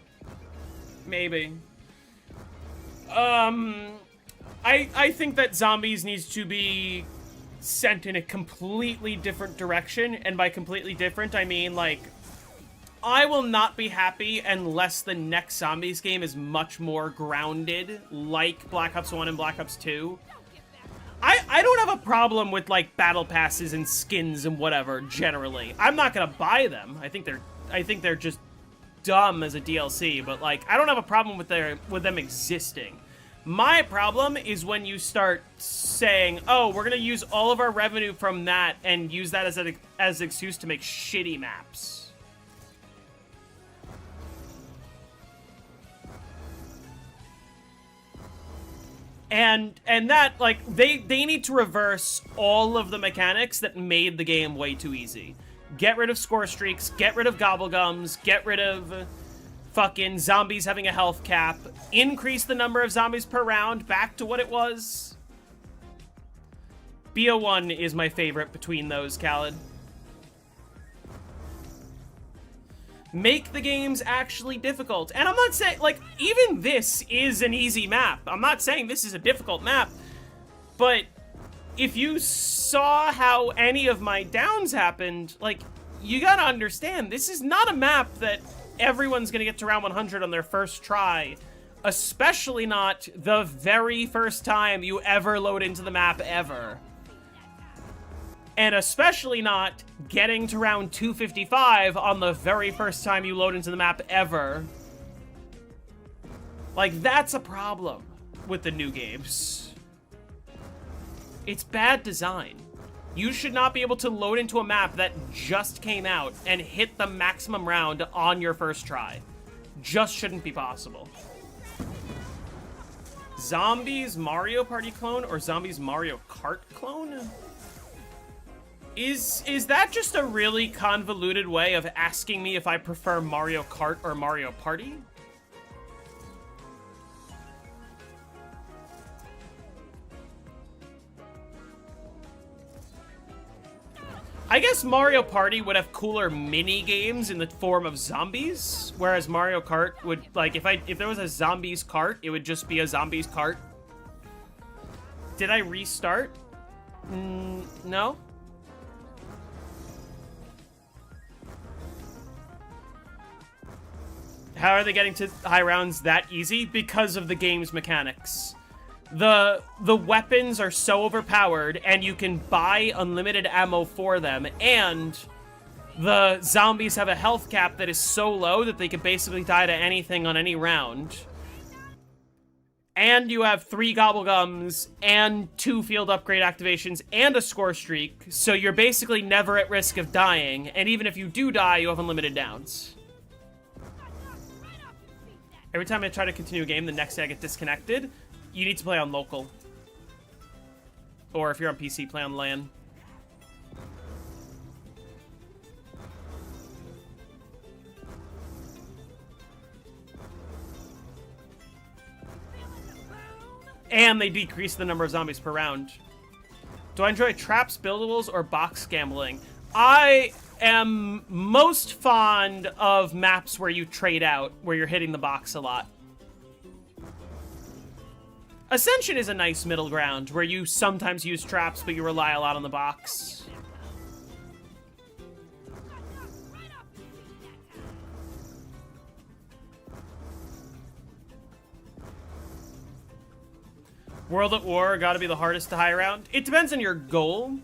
Maybe. I think that Zombies needs to be sent in a completely different direction, and by completely different, I mean, like, I will not be happy unless the next Zombies game is much more grounded, like Black Ops 1 and Black Ops 2. I don't have a problem with, like, battle passes and skins and whatever, generally. I'm not gonna buy them. I think they're just dumb as a DLC, but, like, I don't have a problem with them existing. My problem is when you start saying, oh, we're gonna use all of our revenue from that and use that as an excuse to make shitty maps. And that, like, they need to reverse all of the mechanics that made the game way too easy. Get rid of score streaks, get rid of gobblegums, get rid of fucking zombies having a health cap, increase the number of zombies per round back to what it was. BO1 is my favorite between those, Khaled. Make the games actually difficult. And I'm not saying, like, even this is an easy map. I'm not saying this is a difficult map. But if you saw how any of my downs happened, like, you gotta understand, this is not a map that everyone's gonna get to round 100 on their first try. Especially not the very first time you ever load into the map ever. And especially not getting to round 255 on the very first time you load into the map ever. Like, that's a problem with the new games. It's bad design. You should not be able to load into a map that just came out and hit the maximum round on your first try. Just shouldn't be possible. Zombies Mario Party clone or Zombies Mario Kart clone? Is that just a really convoluted way of asking me if I prefer Mario Kart or Mario Party? I guess Mario Party would have cooler mini games in the form of zombies, whereas Mario Kart would, like, if there was a zombies kart, it would just be a zombies kart. Did I restart? No. How are they getting to high rounds that easy? Because of the game's mechanics. The weapons are so overpowered, and you can buy unlimited ammo for them, and the zombies have a health cap that is so low that they can basically die to anything on any round. And you have 3 gobblegums, and 2 field upgrade activations, and a score streak, so you're basically never at risk of dying, and even if you do die, you have unlimited downs. Every time I try to continue a game, the next day I get disconnected. You need to play on local. Or if you're on PC, play on LAN. And they decrease the number of zombies per round. Do I enjoy traps, buildables, or box gambling? I am most fond of maps where you trade out, where you're hitting the box a lot. Ascension is a nice middle ground, where you sometimes use traps, but you rely a lot on the box. World at War gotta be the hardest to high round. It depends on your goal.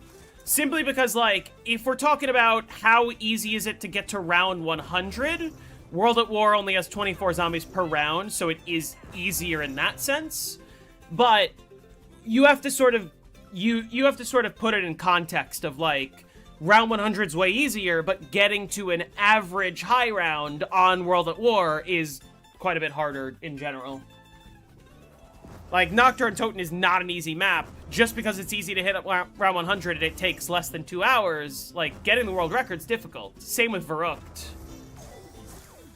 Simply because, like, if we're talking about how easy is it to get to round 100, World at War only has 24 zombies per round, so it is easier in that sense. But you have to sort of you have to sort of put it in context of, like, round 100's way easier, but getting to an average high round on World at War is quite a bit harder in general. Like, Nocturne Toten is not an easy map. Just because it's easy to hit up round 100 and it takes less than 2 hours, like, getting the world record's difficult. Same with Verrückt.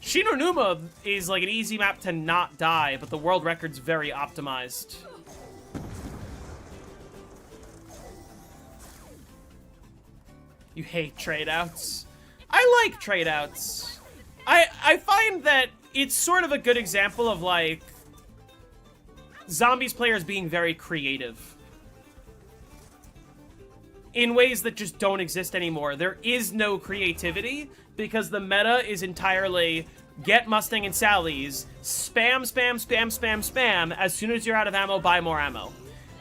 Shinonuma is, like, an easy map to not die, but the world record's very optimized. You hate trade-outs. I like trade-outs. I find that it's sort of a good example of, like, Zombies players being very creative in ways that just don't exist anymore. There is no creativity because the meta is entirely get Mustang and Sally's, spam, spam, spam, spam, spam. As soon as you're out of ammo, buy more ammo.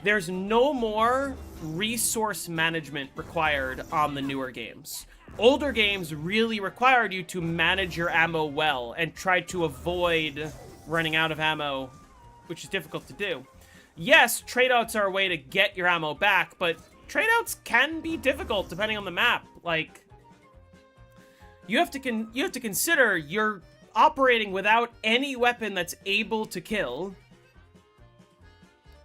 There's no more resource management required on the newer games. Older games really required you to manage your ammo well and try to avoid running out of ammo, which is difficult to do. Yes, trade-outs are a way to get your ammo back, but trade-outs can be difficult depending on the map. Like, you have to consider you're operating without any weapon that's able to kill,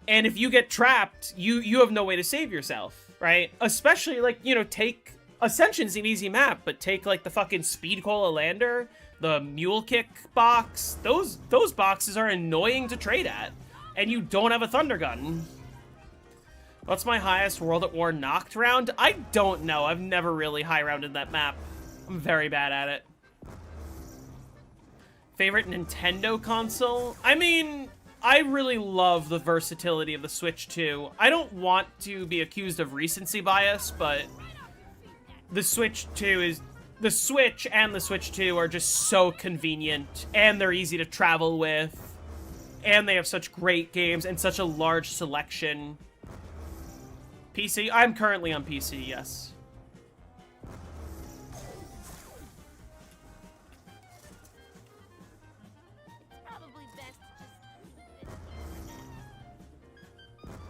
and if you get trapped, you have no way to save yourself, right? Especially, like, you know, take Ascension's an easy map, but take, like, the fucking Speed Cola Lander, the Mule Kick box, those boxes are annoying to trade at, and you don't have a Thunder Gun. What's my highest World at War knocked round? I don't know. I've never really high rounded that map. I'm very bad at it. Favorite Nintendo console? I mean, I really love the versatility of the Switch 2. I don't want to be accused of recency bias, but the Switch 2 is... The Switch and the Switch 2 are just so convenient, and they're easy to travel with, and they have such great games and such a large selection. PC? I'm currently on PC, yes. Probably best to just leave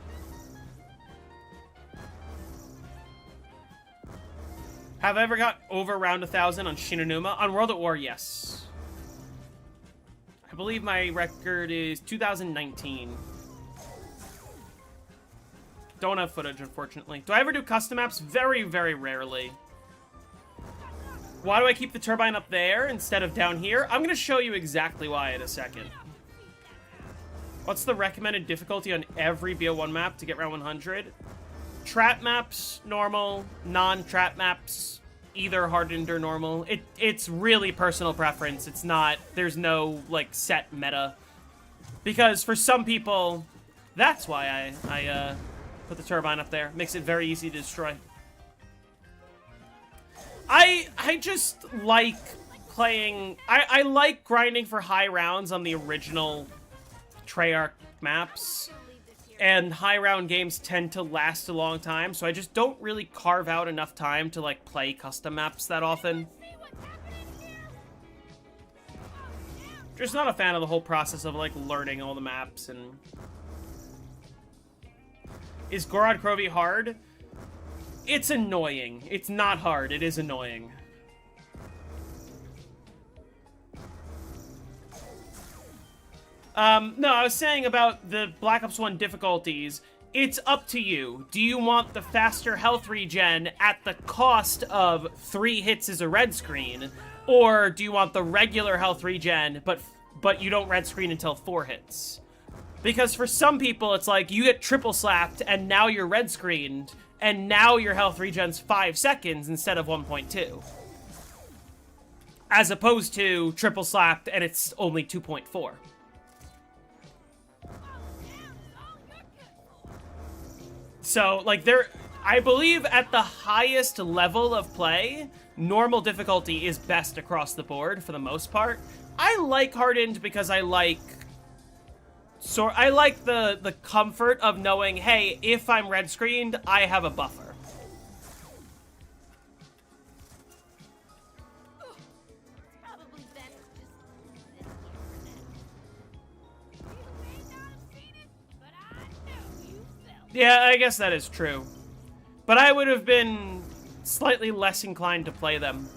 it. Have I ever got over round 1,000 on Shinonuma? On World at War, yes. I believe my record is 2019. Don't have footage, unfortunately. Do I ever do custom maps? Very, very rarely. Why do I keep the turbine up there instead of down here? I'm going to show you exactly why in a second. What's the recommended difficulty on every BO1 map to get round 100? Trap maps, normal. Non-trap maps, either hardened or normal. It's really personal preference. It's not, there's no, like, set meta. Because for some people, that's why I put the turbine up there. Makes it very easy to destroy. I just like playing... I like grinding for high rounds on the original Treyarch maps. And high round games tend to last a long time, so I just don't really carve out enough time to, like, play custom maps that often. Just not a fan of the whole process of, like, learning all the maps and... Is Gorod Krovi hard? It's annoying. It's not hard, it is annoying. No, I was saying about the Black Ops 1 difficulties. It's up to you. Do you want the faster health regen at the cost of 3 hits as a red screen? Or do you want the regular health regen, but you don't red screen until 4 hits? Because for some people, it's like, you get triple slapped, and now you're red screened, and now your health regen's 5 seconds instead of 1.2. As opposed to triple slapped, and it's only 2.4. So, like, I believe at the highest level of play, normal difficulty is best across the board for the most part. I like hardened because I like I like the comfort of knowing, hey, if I'm red screened, I have a buffer. Probably better just sit here for now. You may not have seen it, but I know you felt it. Yeah, I guess that is true. But I would have been slightly less inclined to play them.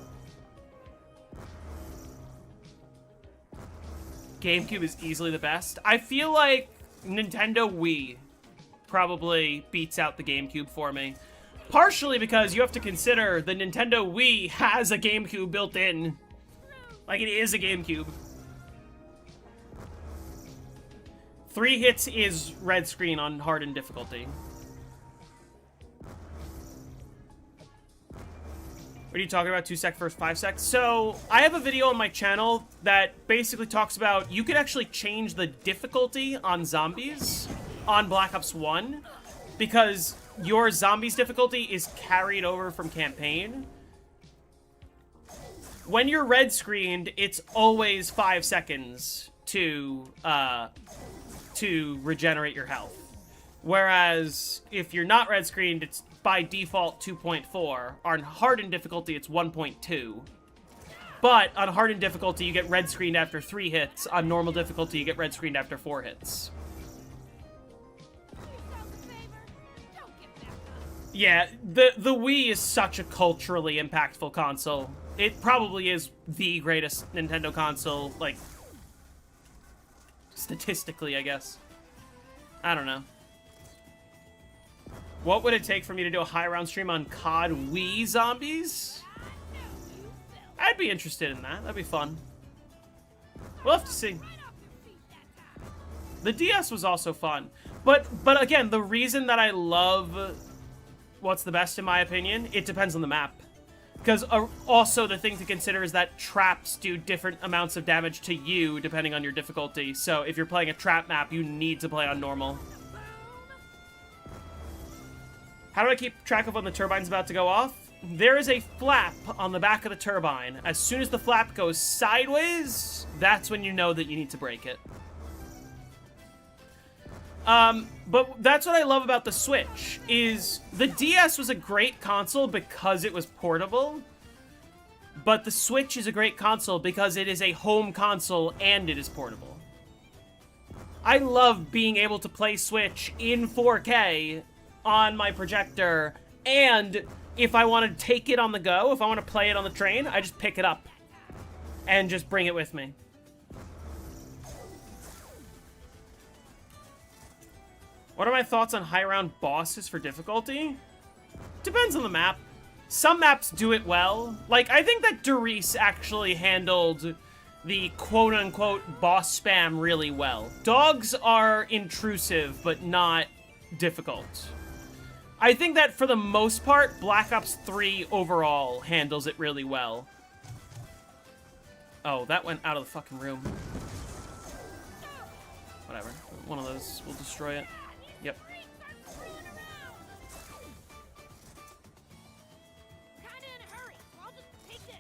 GameCube is easily the best. I feel like Nintendo Wii probably beats out the GameCube for me. Partially because you have to consider the Nintendo Wii has a GameCube built in. Like, it is a GameCube. 3 hits is red screen on hardened difficulty. What are you talking about? 2 sec versus 5 sec? So, I have a video on my channel that basically talks about you can actually change the difficulty on zombies on Black Ops 1 because your zombies difficulty is carried over from campaign. When you're red screened, it's always 5 seconds to regenerate your health. Whereas if you're not red screened, it's by default 2.4. On hardened difficulty, it's 1.2. But on hardened difficulty, you get red screened after 3 hits. On normal difficulty, you get red screened after 4 hits. Yeah, the Wii is such a culturally impactful console. It probably is the greatest Nintendo console, like, statistically, I guess. I don't know. What would it take for me to do a high round stream on COD Wii zombies? I'd be interested in that. That'd be fun. We'll have to see. The DS was also fun. But again, the reason that I love what's the best in my opinion, it depends on the map. Because also the thing to consider is that traps do different amounts of damage to you depending on your difficulty. So if you're playing a trap map, you need to play on normal. How do I keep track of when the turbine's about to go off? There is a flap on the back of the turbine. As soon as the flap goes sideways, that's when you know that you need to break it. But that's what I love about the Switch, is the DS was a great console because it was portable, but the Switch is a great console because it is a home console and it is portable. I love being able to play Switch in 4K on my projector, and if I want to take it on the go, if I want to play it on the train, I just pick it up and just bring it with me. What are my thoughts on high round bosses for difficulty? Depends on the map. Some maps do it well. Like, I think that Doris actually handled the quote-unquote boss spam really well. Dogs are intrusive, but not difficult. I think that for the most part, Black Ops 3 overall handles it really well. Oh, that went out of the fucking room. Whatever. One of those will destroy it. Yep. Kinda in a hurry, so I'll just take this.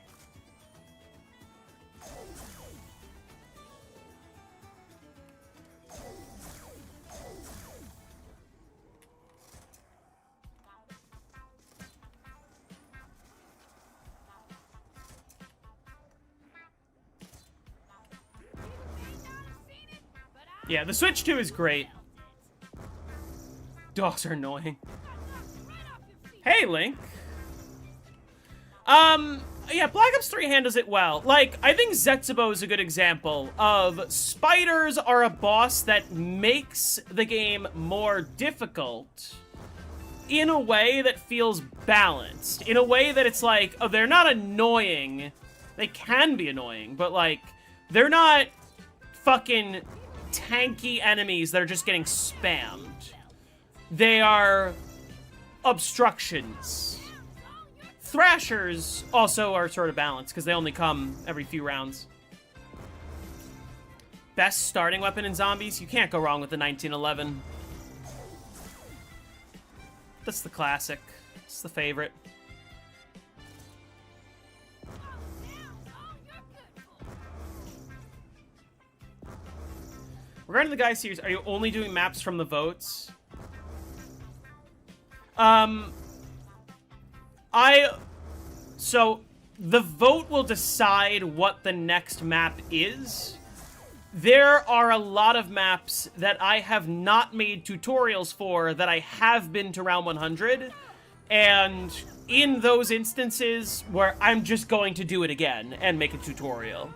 Yeah, the Switch 2 is great. Dogs are annoying. Hey, Link. Yeah, Black Ops 3 handles it well. Like, I think Zetsubo is a good example of spiders are a boss that makes the game more difficult in a way that feels balanced. In a way that it's like, oh, they're not annoying. They can be annoying, but, like, they're not fucking tanky enemies that are just getting spammed. They are obstructions. Thrashers also are sort of balanced, because they only come every few rounds. Best starting weapon in zombies? You can't go wrong with the 1911. That's the classic. It's the favorite. Regarding the guy series, are you only doing maps from the votes? So, the vote will decide what the next map is. There are a lot of maps that I have not made tutorials for that I have been to round 100, and in those instances where I'm just going to do it again and make a tutorial.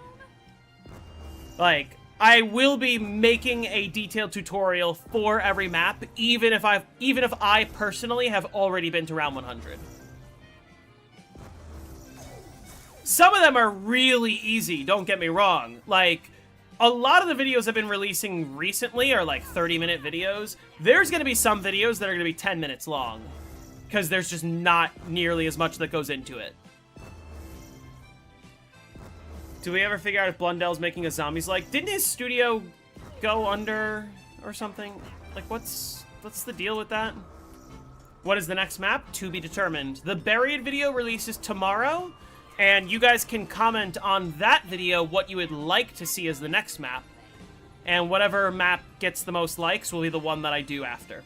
Like, I will be making a detailed tutorial for every map, even if I personally have already been to round 100. Some of them are really easy, don't get me wrong. Like, a lot of the videos I've been releasing recently are like 30-minute videos. There's going to be some videos that are going to be 10 minutes long, because there's just not nearly as much that goes into it. Do we ever figure out if Blundell's making a zombies-like? Didn't his studio go under or something? Like, what's the deal with that? What is the next map? To be determined. The Buried video releases tomorrow, and you guys can comment on that video what you would like to see as the next map. And whatever map gets the most likes will be the one that I do after.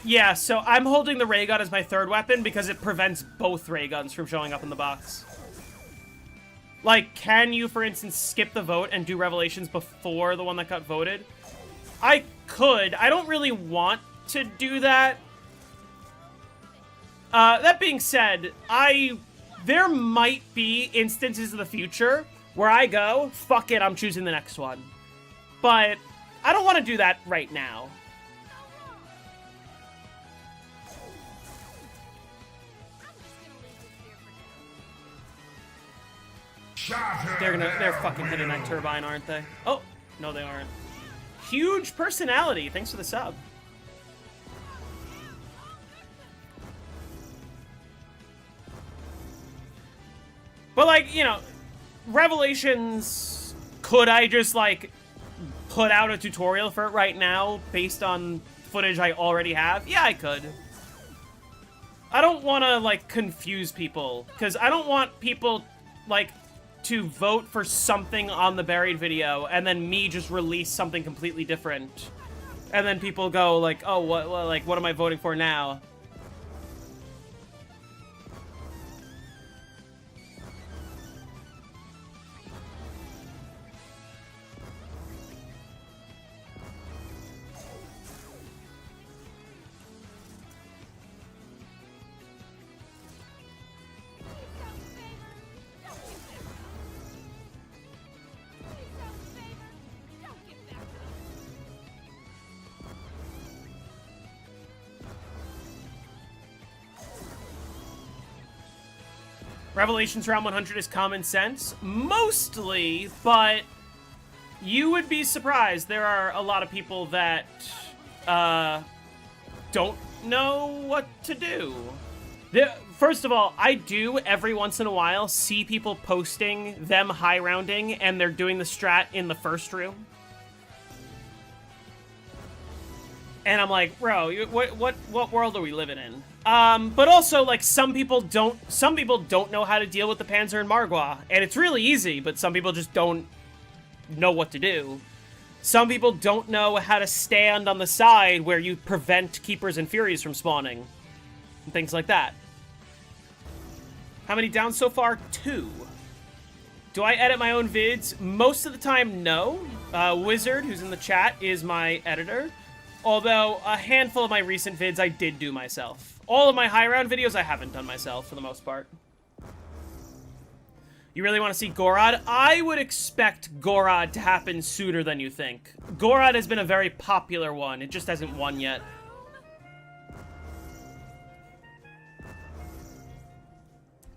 Yeah, so I'm holding the ray gun as my third weapon because it prevents both ray guns from showing up in the box. Like, can you, for instance, skip the vote and do Revelations before the one that got voted? I could. I don't really want to do that. That being said, there might be instances in the future where I go, fuck it, I'm choosing the next one. But I don't want to do that right now. They're fucking hitting that turbine, aren't they? Oh, no they aren't. Huge personality, thanks for the sub. But like, you know, Revelations, could I just like put out a tutorial for it right now based on footage I already have? Yeah, I could. I don't want to like confuse people, because I don't want people like to vote for something on the Buried video and then me just release something completely different, and then people go like, oh, what am I voting for now? Revelations round 100 is common sense, mostly, but you would be surprised. There are a lot of people that don't know what to do. First of all, I do every once in a while see people posting them high rounding and they're doing the strat in the first room. And I'm like, bro, what world are we living in? But also, like, some people don't know how to deal with the Panzer and Margwa, and it's really easy, but some people just don't know what to do. Some people don't know how to stand on the side where you prevent Keepers and Furies from spawning, and things like that. How many down so far? 2. Do I edit my own vids? Most of the time, no. Wizard, who's in the chat, is my editor. Although, a handful of my recent vids I did do myself. All of my high round videos I haven't done myself, for the most part. You really want to see Gorod? I would expect Gorod to happen sooner than you think. Gorod has been a very popular one, it just hasn't won yet.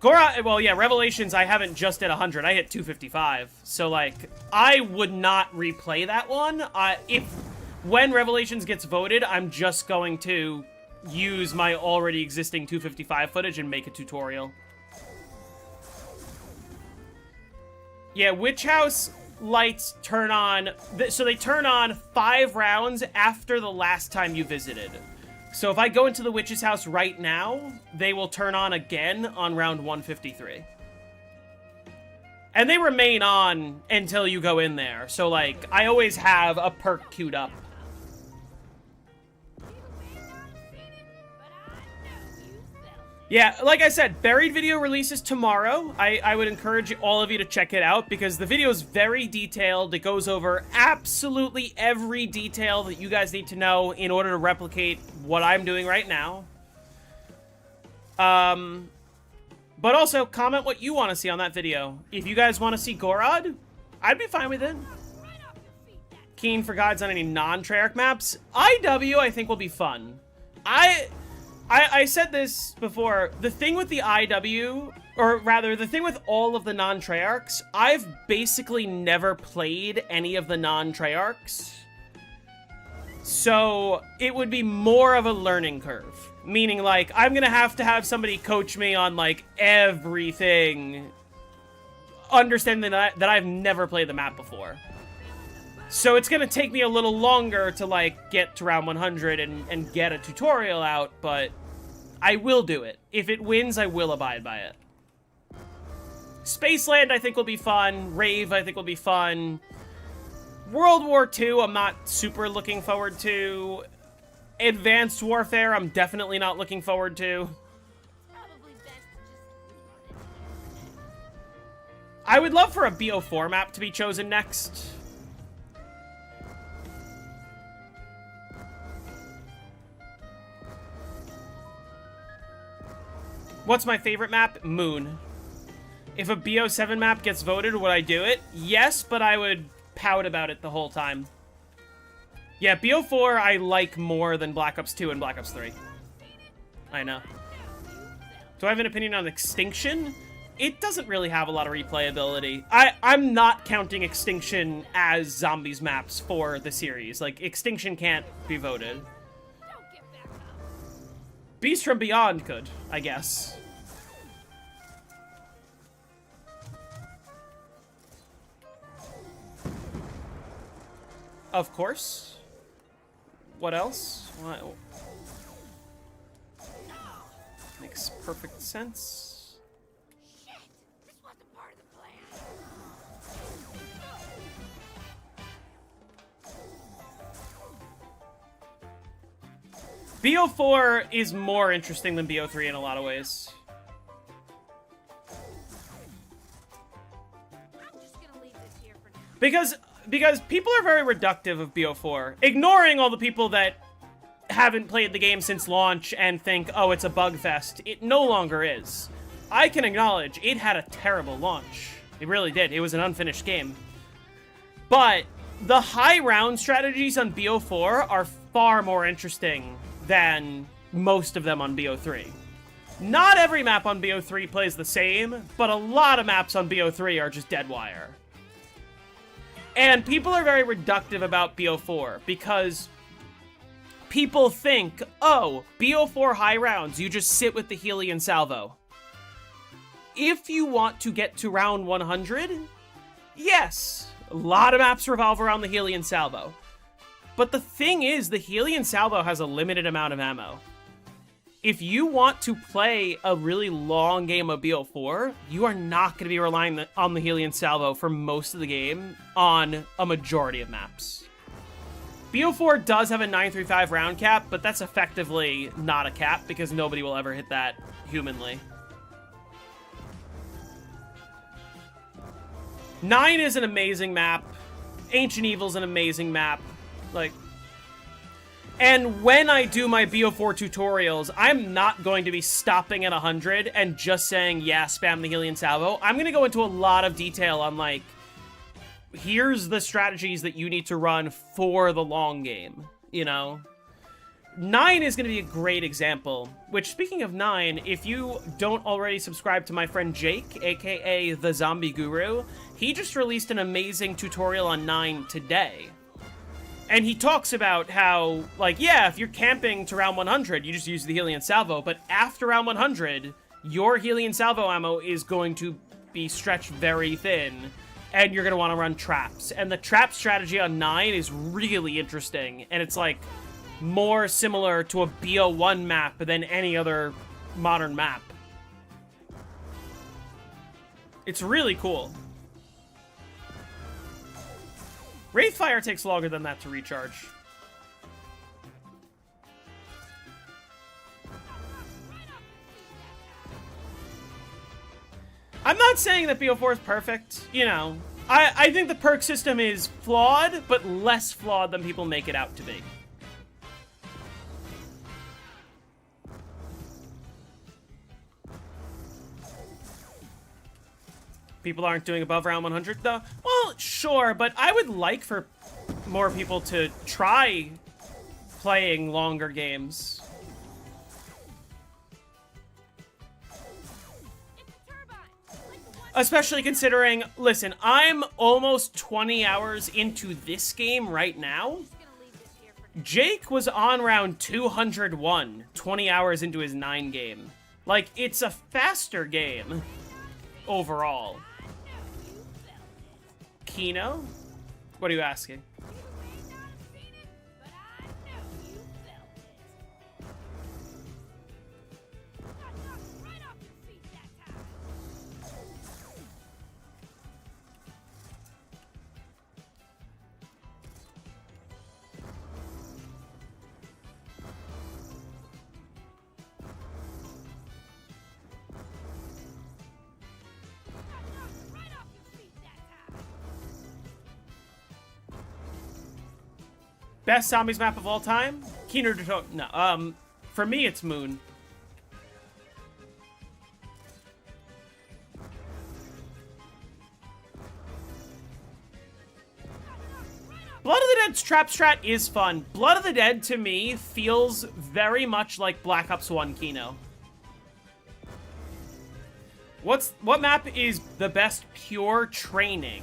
Gorod, well, yeah, Revelations, I haven't just hit 100. I hit 255. So, like, I would not replay that one. When Revelations gets voted, I'm just going to use my already existing 255 footage and make a tutorial. Yeah, Witch House lights turn on, so they turn on 5 rounds after the last time you visited. So if I go into the witch's house right now, they will turn on again on round 153. And they remain on until you go in there. So, like, I always have a perk queued up. Yeah, like I said, Buried video releases tomorrow. I would encourage all of you to check it out because the video is very detailed. It goes over absolutely every detail that you guys need to know in order to replicate what I'm doing right now. But also, comment what you want to see on that video. If you guys want to see Gorod, I'd be fine with it. Keen for guides on any non-Treyarch maps. IW, I think, will be fun. I said this before, the thing with the IW, or rather, the thing with all of the non-Treyarchs, I've basically never played any of the non-Treyarchs. So, it would be more of a learning curve. Meaning, like, I'm gonna have to have somebody coach me on, like, everything, understanding that I've never played the map before. So it's gonna take me a little longer to, like, get to round 100 and get a tutorial out, but I will do it. If it wins, I will abide by it. Spaceland, I think, will be fun. Rave, I think, will be fun. World War II, I'm not super looking forward to. Advanced Warfare, I'm definitely not looking forward to. I would love for a BO4 map to be chosen next. What's my favorite map? Moon. If a BO7 map gets voted, would I do it? Yes, but I would pout about it the whole time. Yeah, BO4 I like more than Black Ops 2 and Black Ops 3. I know. Do I have an opinion on Extinction? It doesn't really have a lot of replayability. I'm not counting Extinction as zombies maps for the series. Like, Extinction can't be voted. Beast from Beyond could, I guess. Of course. What else? What? Makes perfect sense. Shit! This wasn't part of the plan. BO4 is more interesting than BO3 in a lot of ways. I'm just gonna leave this here for now. Because people are very reductive of BO4, ignoring all the people that haven't played the game since launch and think, oh, it's a bug fest. It no longer is. I can acknowledge it had a terrible launch. It really did. It was an unfinished game. But the high round strategies on BO4 are far more interesting than most of them on BO3. Not every map on BO3 plays the same, but a lot of maps on BO3 are just dead wire. And people are very reductive about BO4 because people think, oh, BO4 high rounds, you just sit with the Healy and Salvo. If you want to get to round 100, yes, a lot of maps revolve around the Healy and Salvo. But the thing is, the Healy and Salvo has a limited amount of ammo. If you want to play a really long game of BO4, you are not going to be relying on the Healy and Salvo for most of the game on a majority of maps. BO4 does have a 935 round cap, but that's effectively not a cap because nobody will ever hit that humanly. 9 is an amazing map. Ancient Evil's an amazing map. Like, and when I do my BO4 tutorials, I'm not going to be stopping at 100 and just saying, yeah, spam the Healy and Salvo. I'm going to go into a lot of detail on, like, here's the strategies that you need to run for the long game, you know? 9 is going to be a great example. Which, speaking of 9, if you don't already subscribe to my friend Jake, aka the Zombie Guru, he just released an amazing tutorial on 9 today. And he talks about how, like, yeah, if you're camping to round 100, you just use the Helion Salvo, but after round 100, your Helion Salvo ammo is going to be stretched very thin, and you're going to want to run traps. And the trap strategy on 9 is really interesting, and it's, like, more similar to a BO1 map than any other modern map. It's really cool. Wraithfire takes longer than that to recharge. I'm not saying that BO4 is perfect, you know. I think the perk system is flawed, but less flawed than people make it out to be. People aren't doing above round 100, though? Well, sure, but I would like for more people to try playing longer games. Especially considering, listen, I'm almost 20 hours into this game right now. Jake was on round 201, 20 hours into his 9 game. Like, it's a faster game overall. Kino? What are you asking? Best zombies map of all time? Keener to no, for me it's Moon. Blood of the Dead's trap strat is fun. Blood of the Dead, to me, feels very much like Black Ops 1 Kino. What map is the best pure training?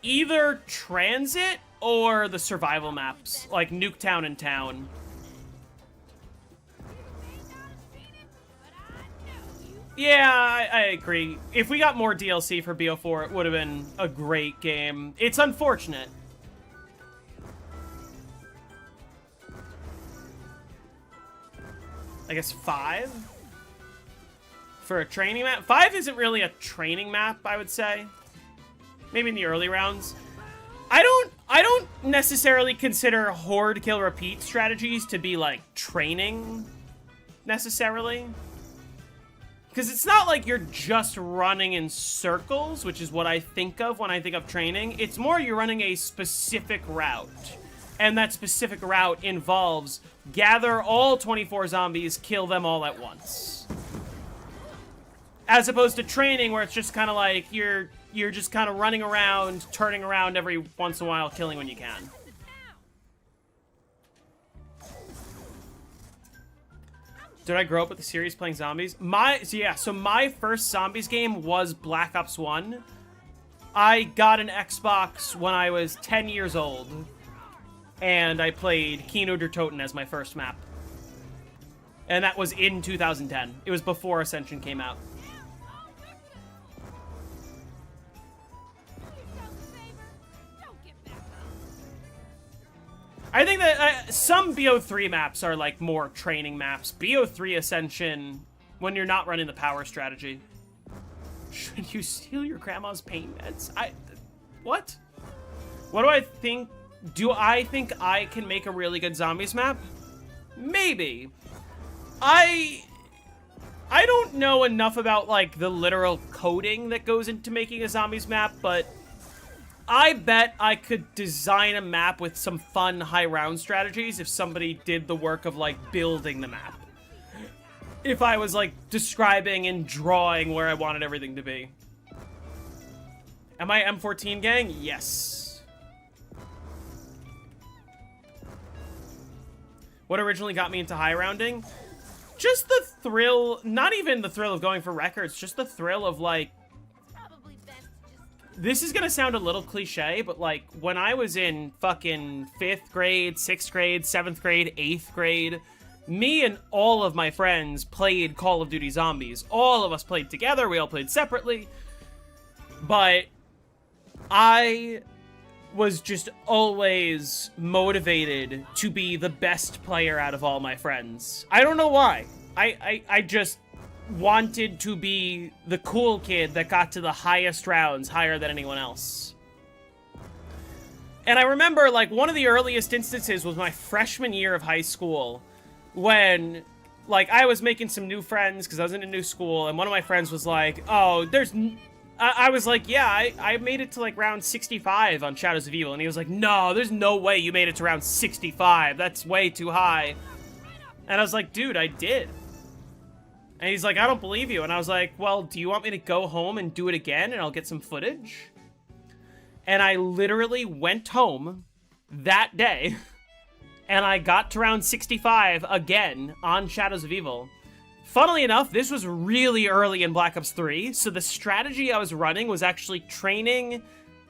Either Transit or the survival maps, like Nuketown and Town. Yeah, I agree. If we got more DLC for BO4, it would have been a great game. It's unfortunate. I guess 5? For a training map? 5 isn't really a training map, I would say. Maybe in the early rounds. I don't necessarily consider horde kill repeat strategies to be like training necessarily. Because it's not like you're just running in circles, which is what I think of when I think of training. It's more you're running a specific route. And that specific route involves gather all 24 zombies, kill them all at once. As opposed to training where it's just kind of like you're just kind of running around, turning around every once in a while, killing when you can. Did I grow up with the series playing zombies? So my first zombies game was Black Ops 1. I got an Xbox when I was 10 years old. And I played Kino der Toten as my first map. And that was in 2010. It was before Ascension came out. I think that some BO3 maps are like more training maps. BO3 Ascension, when you're not running the power strategy. Should you steal your grandma's pain meds? What? What do I think? Do I think I can make a really good zombies map? Maybe. I don't know enough about like the literal coding that goes into making a zombies map, but I bet I could design a map with some fun high round strategies if somebody did the work of, like, building the map. If I was, like, describing and drawing where I wanted everything to be. Am I M14 gang? Yes. What originally got me into high rounding? Just the thrill, not even the thrill of going for records, just the thrill of, like, Probably best just this is gonna sound a little cliche, but, like, when I was in fucking 5th grade, 6th grade, 7th grade, 8th grade, me and all of my friends played Call of Duty Zombies. All of us played together, we all played separately, but I was just always motivated to be the best player out of all my friends. I don't know why. I just wanted to be the cool kid that got to the highest rounds, higher than anyone else. And I remember, like, one of the earliest instances was my freshman year of high school, when, like, I was making some new friends because I was in a new school, and one of my friends was like, oh, I was like, yeah, I made it to, like, round 65 on Shadows of Evil, and he was like, no, there's no way you made it to round 65. That's way too high. And I was like, dude, I did. And he's like, I don't believe you. And I was like, well, do you want me to go home and do it again, and I'll get some footage? And I literally went home that day, and I got to round 65 again on Shadows of Evil. Funnily enough, this was really early in Black Ops 3, so the strategy I was running was actually training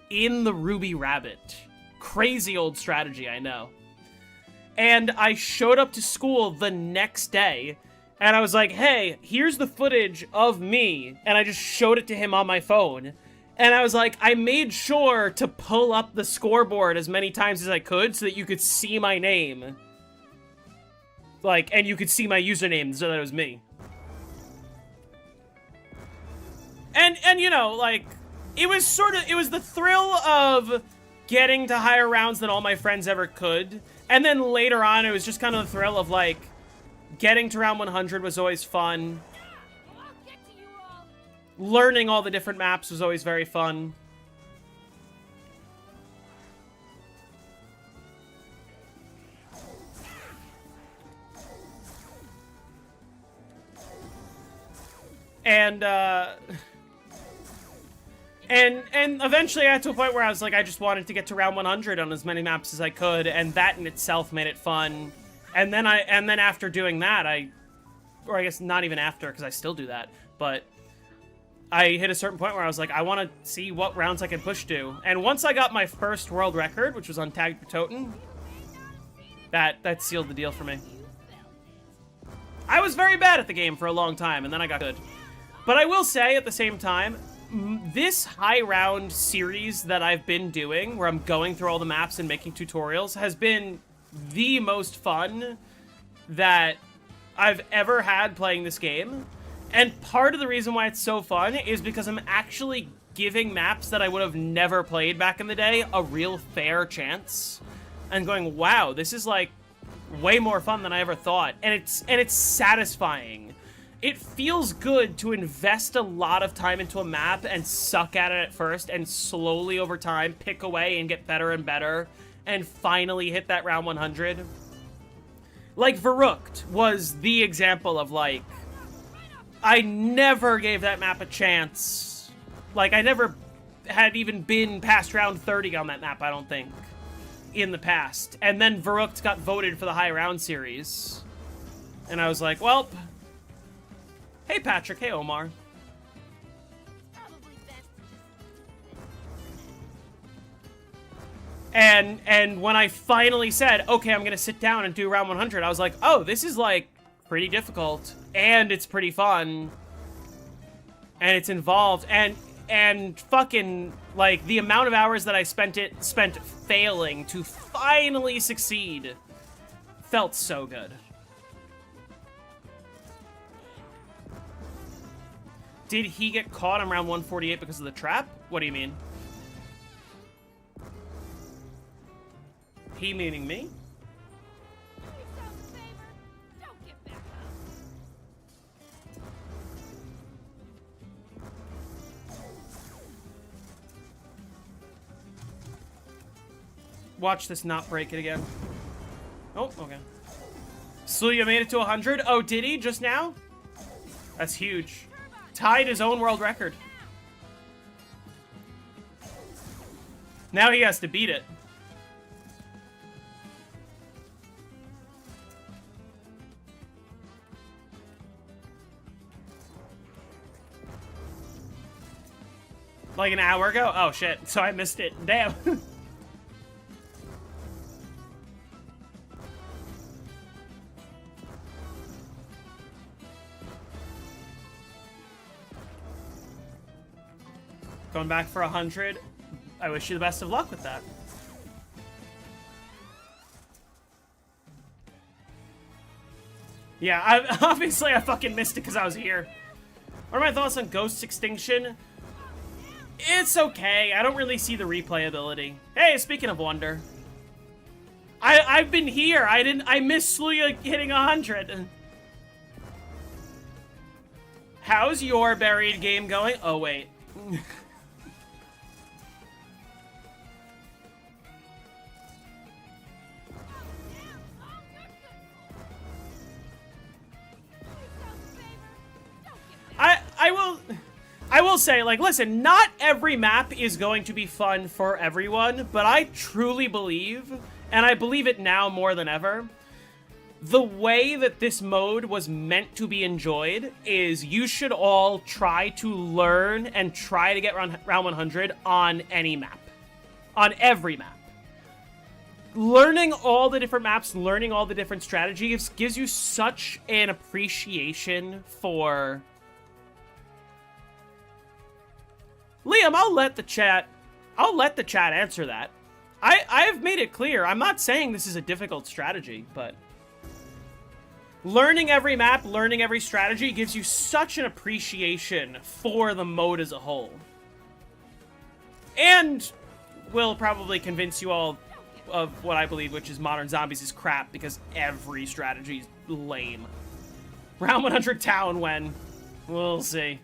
in the Ruby Rabbit. Crazy old strategy, I know. And I showed up to school the next day, and I was like, hey, here's the footage of me, and I just showed it to him on my phone. And I was like, I made sure to pull up the scoreboard as many times as I could so that you could see my name. Like, and you could see my username so that it was me. And you know, like, it was the thrill of getting to higher rounds than all my friends ever could. And then later on, it was just kind of the thrill of, like, getting to round 100 was always fun. I'll get to you all. Learning all the different maps was always very fun. And eventually I got to a point where I was like, I just wanted to get to round 100 on as many maps as I could, and that in itself made it fun. And then after doing that, or I guess not even after, because I still do that, but I hit a certain point where I was like, I want to see what rounds I can push to. And once I got my first world record, which was on Tagged Toten, that sealed the deal for me. I was very bad at the game for a long time, and then I got good. But I will say, at the same time, this high round series that I've been doing, where I'm going through all the maps and making tutorials, has been the most fun that I've ever had playing this game. And part of the reason why it's so fun is because I'm actually giving maps that I would have never played back in the day a real fair chance. And going, wow, this is like way more fun than I ever thought. And it's satisfying. It feels good to invest a lot of time into a map and suck at it at first and slowly over time pick away and get better and better and finally hit that round 100. Like, Verrückt was the example of, like, I never gave that map a chance. Like, I never had even been past round 30 on that map, I don't think, in the past. And then Verrückt got voted for the high round series. And I was like, well... Hey, Patrick. Hey, Omar. Probably best And when I finally said, okay, I'm gonna sit down and do round 100, I was like, oh, this is, like, pretty difficult. And it's pretty fun. And it's involved. And fucking, like, the amount of hours that I spent failing to finally succeed felt so good. Did he get caught on round 148 because of the trap? What do you mean? He meaning me? do yourself a favor. Don't get back up. Watch this not break it again. Oh, okay. Sluya made it to 100. Oh, did he just now? That's huge. Tied his own world record. Now he has to beat it. Like an hour ago? Oh, shit. So I missed it. Damn. Going back for 100. I wish you the best of luck with that. Yeah, obviously I fucking missed it because I was here. What are my thoughts on Ghost's extinction? It's okay. I don't really see the replayability. Hey, speaking of wonder. I've been here. I missed Sluya hitting 100. How's your buried game going? Oh, wait. I will say, like, listen, not every map is going to be fun for everyone, but I truly believe, and I believe it now more than ever, the way that this mode was meant to be enjoyed is you should all try to learn and try to get round 100 on any map. On every map. Learning all the different maps, learning all the different strategies gives you such an appreciation for... Liam, I'll let the chat answer that. I've made it clear. I'm not saying this is a difficult strategy, but learning every map, learning every strategy gives you such an appreciation for the mode as a whole. And will probably convince you all of what I believe, which is Modern Zombies is crap because every strategy is lame. Round 100 town when? We'll see.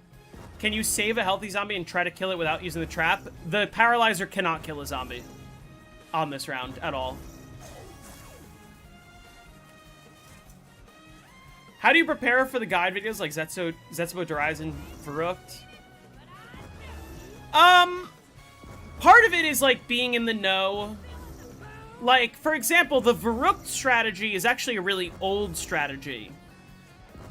Can you save a healthy zombie and try to kill it without using the trap? The paralyzer cannot kill a zombie on this round at all. How do you prepare for the guide videos like Zetsubo, Darius, and Verrucht? Part of it is like being in the know. Like, for example, the Verrucht strategy is actually a really old strategy.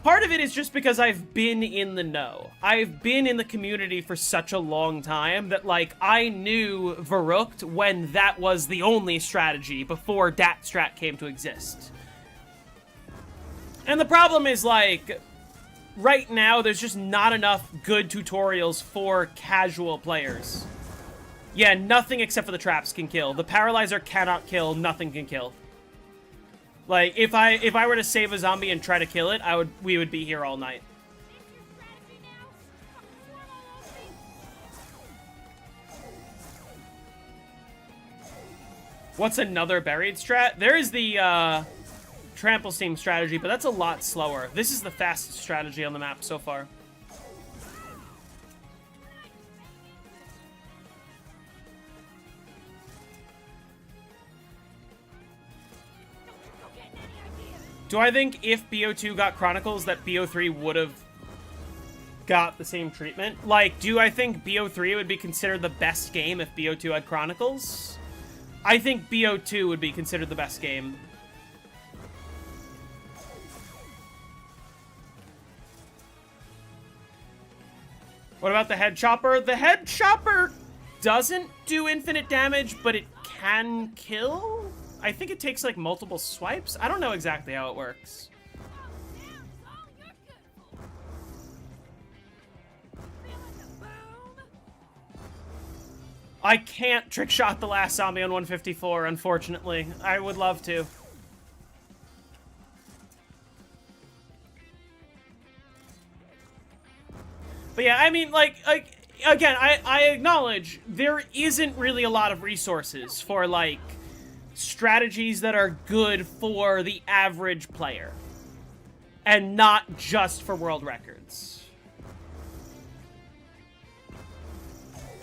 Part of it is just because I've been in the know. I've been in the community for such a long time that, like, I knew Verrucht when that was the only strategy before dat strat came to exist. And the problem is, like, right now there's just not enough good tutorials for casual players. Yeah, nothing except for the traps can kill. The paralyzer cannot kill, nothing can kill. Like, if I were to save a zombie and try to kill it, we would be here all night. What's another buried strat? There is the trample steam strategy, but that's a lot slower. This is the fastest strategy on the map so far. Do I think if BO2 got Chronicles that BO3 would have got the same treatment? Like, do I think BO3 would be considered the best game if BO2 had Chronicles? I think BO2 would be considered the best game. What about the head chopper? The head chopper doesn't do infinite damage, but it can kill? I think it takes, like, multiple swipes? I don't know exactly how it works. I can't trick shot the last zombie on 154, unfortunately. I would love to. But yeah, I mean, like again, I acknowledge there isn't really a lot of resources for, like, strategies that are good for the average player. And not just for world records.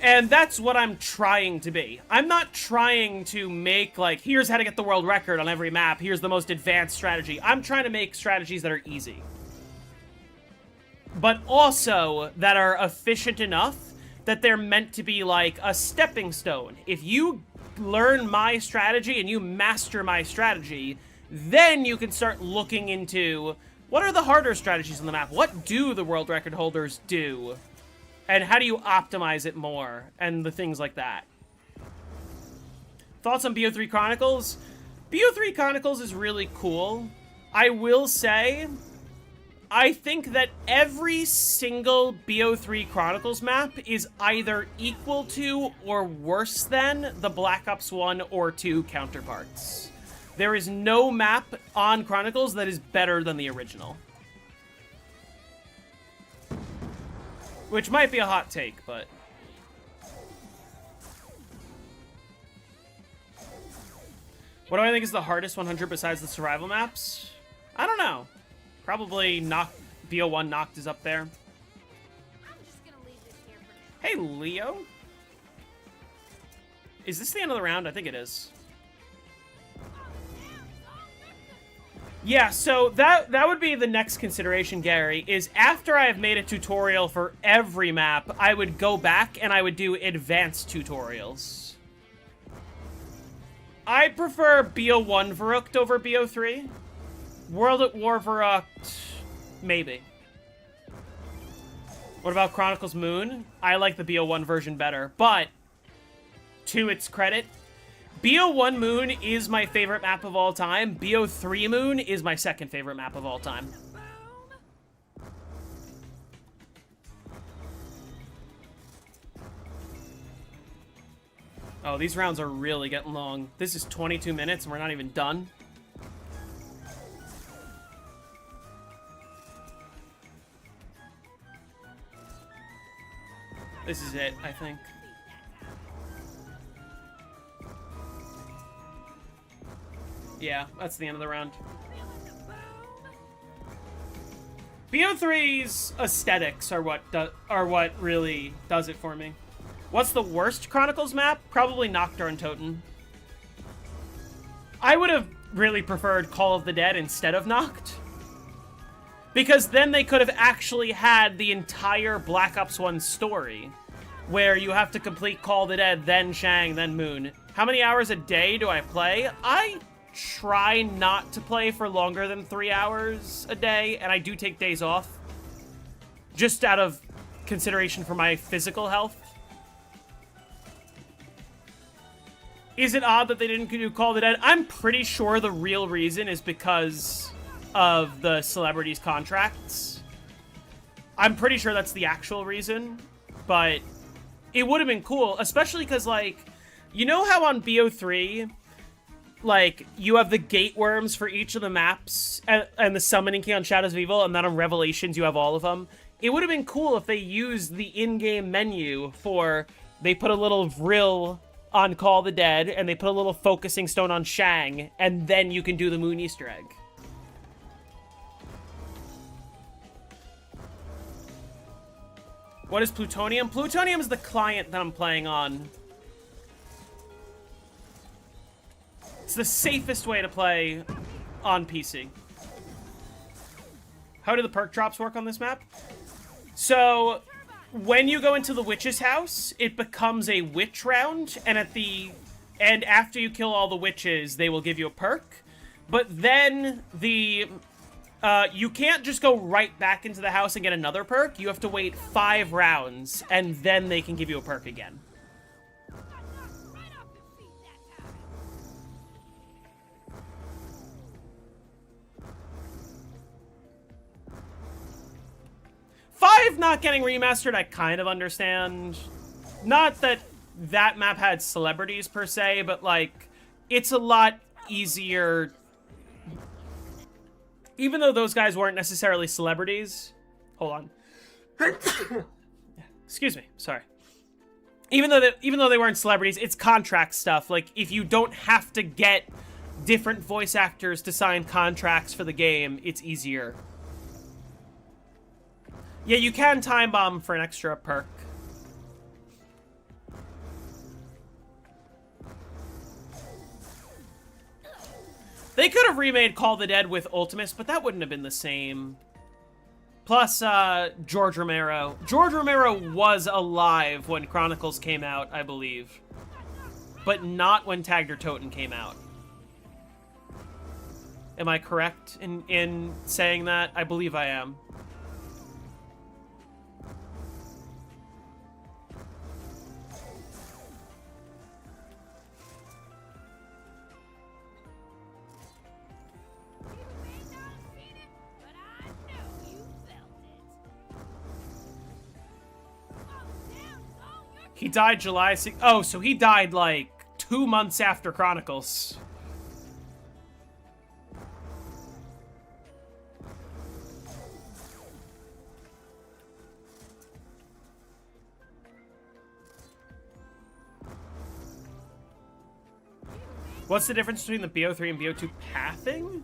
And that's what I'm trying to be. I'm not trying to make, like, here's how to get the world record on every map, here's the most advanced strategy. I'm trying to make strategies that are easy. But also that are efficient enough that they're meant to be like a stepping stone. If you learn my strategy and you master my strategy, then you can start looking into what are the harder strategies on the map? What do the world record holders do? And how do you optimize it more? And the things like that. Thoughts on BO3 Chronicles? BO3 Chronicles is really cool. I will say, I think that every single BO3 Chronicles map is either equal to or worse than the Black Ops 1 or 2 counterparts. There is no map on Chronicles that is better than the original. Which might be a hot take, but... What do I think is the hardest 100 besides the survival maps? I don't know. Probably BO1 Noct is up there. I'm just gonna leave this here for now. Hey, Leo? Is this the end of the round? I think it is. Yeah, so that would be the next consideration, Gary, is after I have made a tutorial for every map, I would go back and I would do advanced tutorials. I prefer BO1 Verrückt over BO3. World at War Verrückt, maybe. What about Chronicles Moon? I like the BO1 version better, but to its credit, BO1 Moon is my favorite map of all time. BO3 Moon is my second favorite map of all time. Oh, these rounds are really getting long. This is 22 minutes and we're not even done. This is it, I think. Yeah, that's the end of the round. BO3's aesthetics are what really does it for me. What's the worst Chronicles map? Probably Nocturne Toten. I would have really preferred Call of the Dead instead of Noct. Because then they could have actually had the entire Black Ops 1 story, where you have to complete Call of the Dead, then Shang, then Moon. How many hours a day do I play? I try not to play for longer than 3 hours a day, and I do take days off. Just out of consideration for my physical health. Is it odd that they didn't do Call of the Dead? I'm pretty sure the real reason is because of the celebrities' contracts. I'm pretty sure that's the actual reason, but it would have been cool, especially because, like, you know how on BO3, like, you have the gate worms for each of the maps, and the Summoning Key on Shadows of Evil, and then on Revelations you have all of them? It would have been cool if they used the in-game menu for, they put a little Vril on Call of the Dead, and they put a little focusing stone on Shang, and then you can do the Moon Easter egg. What is Plutonium? Plutonium is the client that I'm playing on. It's the safest way to play on PC. How do the perk drops work on this map? So, when you go into the witch's house, it becomes a witch round, and after you kill all the witches, they will give you a perk. But then you can't just go right back into the house and get another perk. You have to wait 5 rounds, and then they can give you a perk again. Right off the feet that time. 5 not getting remastered, I kind of understand. Not that that map had celebrities per se, but, like, it's a lot easier. Even though those guys weren't necessarily celebrities. Hold on. Excuse me, sorry. Even though they weren't celebrities, it's contract stuff. Like, if you don't have to get different voice actors to sign contracts for the game, it's easier. Yeah, you can time bomb for an extra perk. They could have remade Call of the Dead with Ultimus, but that wouldn't have been the same. Plus, George Romero. George Romero was alive when Chronicles came out, I believe. But not when Tagged or Toten came out. Am I correct in saying that? I believe I am. He died July 6th. Oh, so he died like 2 months after Chronicles. What's the difference between the BO3 and BO2 pathing?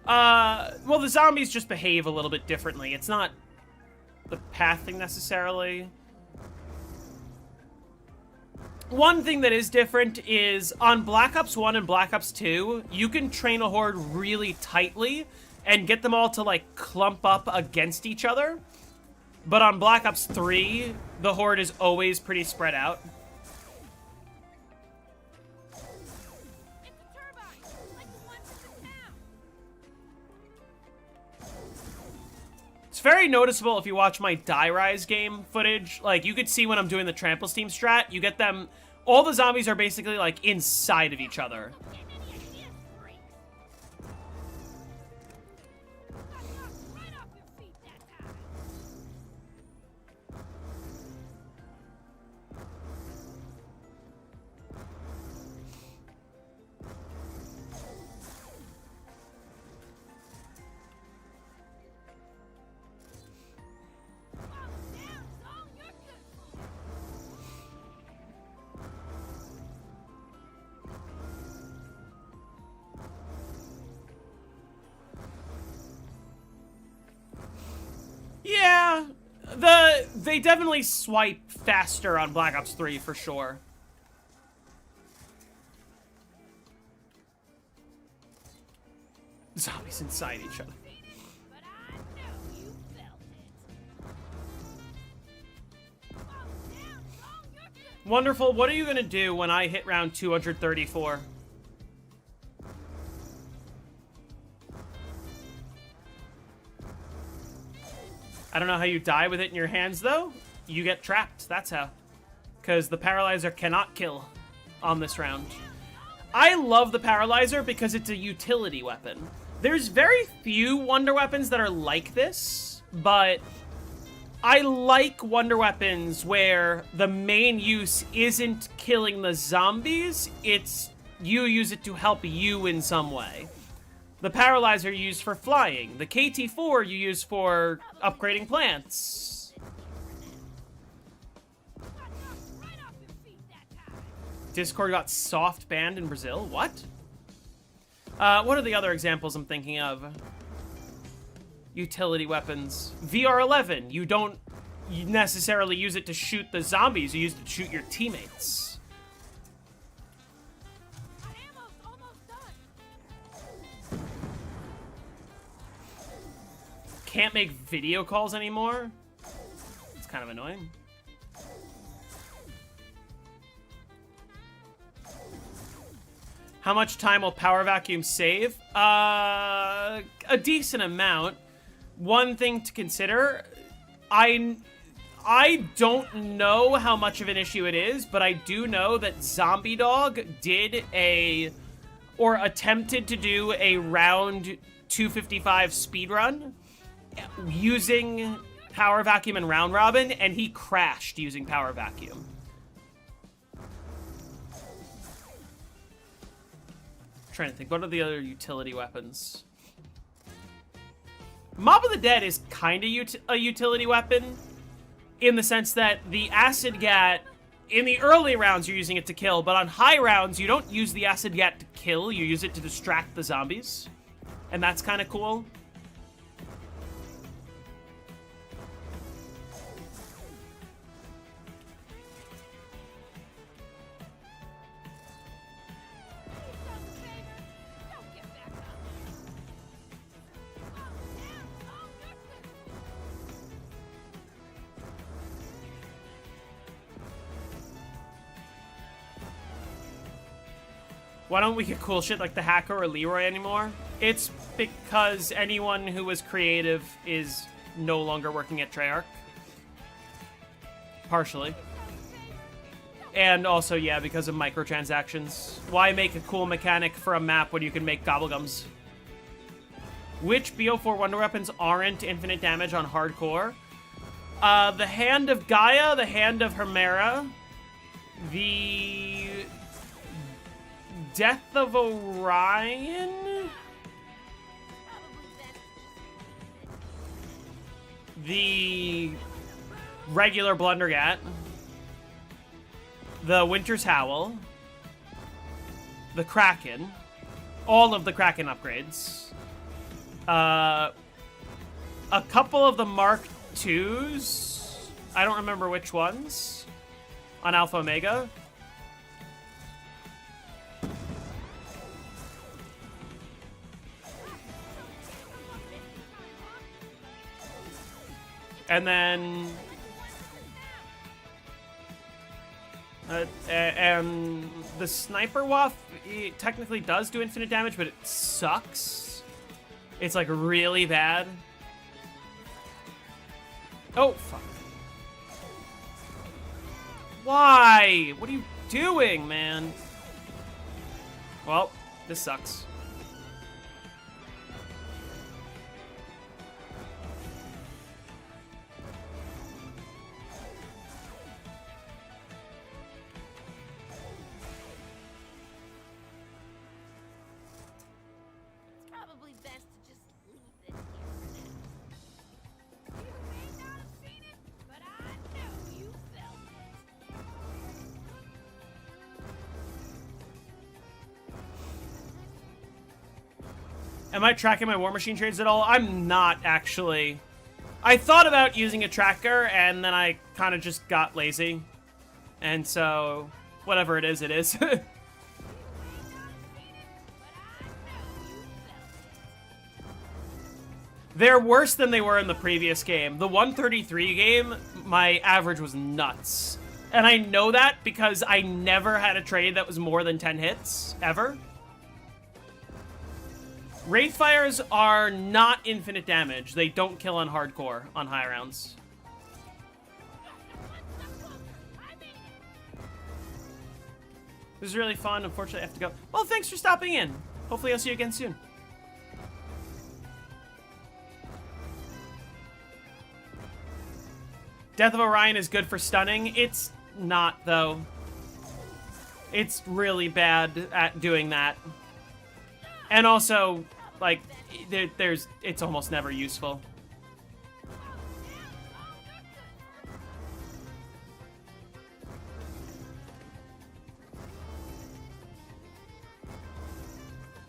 Well, the zombies just behave a little bit differently. It's not the pathing necessarily. One thing that is different is on Black Ops 1 and Black Ops 2, you can train a horde really tightly and get them all to like clump up against each other. But on Black Ops 3, the horde is always pretty spread out. It's very noticeable if you watch my Die Rise game footage. Like, you could see when I'm doing the trample steam strat, you get them... All the zombies are basically, like, inside of each other. Yeah, they definitely swipe faster on Black Ops 3 for sure. Zombies inside each other. Wonderful, what are you gonna do when I hit round 234? I don't know how you die with it in your hands, though. You get trapped, that's how. Because the Paralyzer cannot kill on this round. I love the Paralyzer because it's a utility weapon. There's very few Wonder Weapons that are like this, but I like Wonder Weapons where the main use isn't killing the zombies, it's you use it to help you in some way. The Paralyzer you use for flying. The KT-4 you use for upgrading plants. Discord got soft banned in Brazil? What? What are the other examples I'm thinking of? Utility weapons. VR-11. You don't necessarily use it to shoot the zombies. You use it to shoot your teammates. Can't make video calls anymore. It's kind of annoying. How much time will Power Vacuum save? A decent amount. One thing to consider, I don't know how much of an issue it is, but I do know that Zombie Dog did or attempted to do a round 255 speedrun using Power Vacuum and Round Robin, and he crashed using Power Vacuum. I'm trying to think, what are the other utility weapons? Mob of the Dead is kind of a utility weapon, in the sense that the Acid Gat, in the early rounds you're using it to kill, but on high rounds you don't use the Acid Gat to kill, you use it to distract the zombies. And that's kind of cool. Why don't we get cool shit like the Hacker or Leroy anymore? It's because anyone who was creative is no longer working at Treyarch. Partially. And also, yeah, because of microtransactions. Why make a cool mechanic for a map when you can make gobblegums? Which BO4 Wonder Weapons aren't infinite damage on hardcore? The Hand of Gaia, the Hand of Hemera, The Death of Orion? The regular Blundergat. The Winter's Howl. The Kraken. All of the Kraken upgrades. A couple of the Mark IIs. I don't remember which ones. On Alpha Omega. And then... and the Sniper Waff it technically does do infinite damage, but it sucks. It's like really bad. Oh, fuck. Why? What are you doing, man? Well, this sucks. Probably best to just leave this here for now. You may not have seen it, but I know you felt it. Am I tracking my War Machine trades at all? I'm not, actually. I thought about using a tracker, and then I kind of just got lazy. And so, whatever it is, it is. They're worse than they were in the previous game. The 133 game, my average was nuts. And I know that because I never had a trade that was more than 10 hits, ever. Wraithfires are not infinite damage. They don't kill on hardcore on high rounds. This is really fun. Unfortunately, I have to go. Well, thanks for stopping in. Hopefully, I'll see you again soon. Death of Orion is good for stunning. It's not, though. It's really bad at doing that. And also, like, it's almost never useful.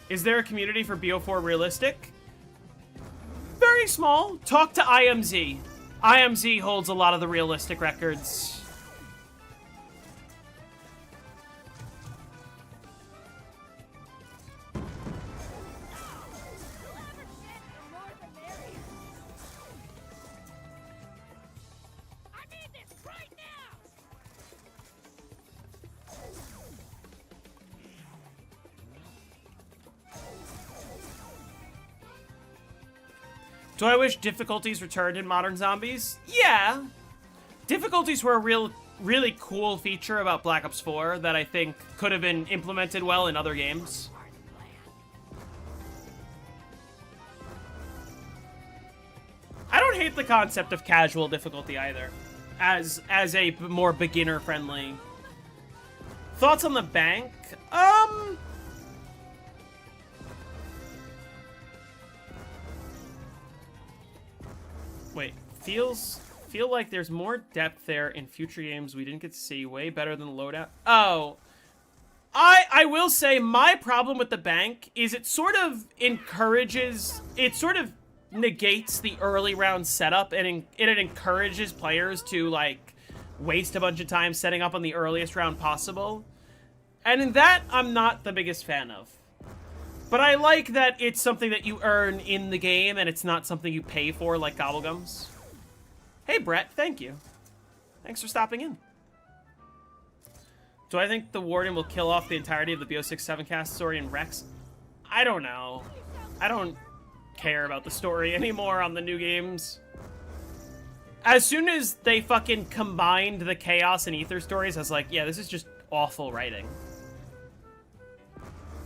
Is there a community for BO4 Realistic? Very small. Talk to IMZ. IMZ holds a lot of the realistic records. Do I wish difficulties returned in Modern Zombies? Yeah. Difficulties were a really cool feature about Black Ops 4 that I think could have been implemented well in other games. I don't hate the concept of casual difficulty either, as a more beginner-friendly. Thoughts on the bank? Wait, feel like there's more depth there in future games we didn't get to see. Way better than loadout. Oh, I will say my problem with the bank is it sort of encourages, it sort of negates the early round setup, and it encourages players to like waste a bunch of time setting up on the earliest round possible. And in that, I'm not the biggest fan of. But I like that it's something that you earn in the game, and it's not something you pay for like Gobblegums. Hey, Brett, thank you. Thanks for stopping in. Do I think the Warden will kill off the entirety of the BO6-7 cast story in Rex? I don't know. I don't care about the story anymore on the new games. As soon as they fucking combined the Chaos and Ether stories, I was like, yeah, this is just awful writing.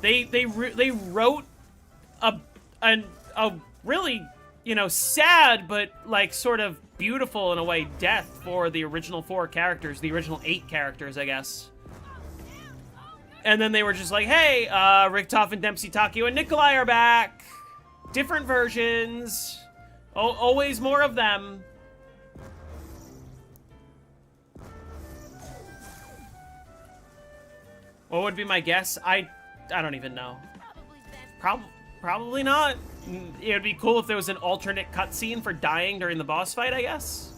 They wrote a really you know, sad, but, like, sort of beautiful in a way, death for the original 4 characters, the original 8 characters, I guess. And then they were just like, hey, Richtofen and Dempsey, Takio, and Nikolai are back. Different versions. Always more of them. What would be my guess? I don't even know. Probably not. It would be cool if there was an alternate cutscene for dying during the boss fight, I guess.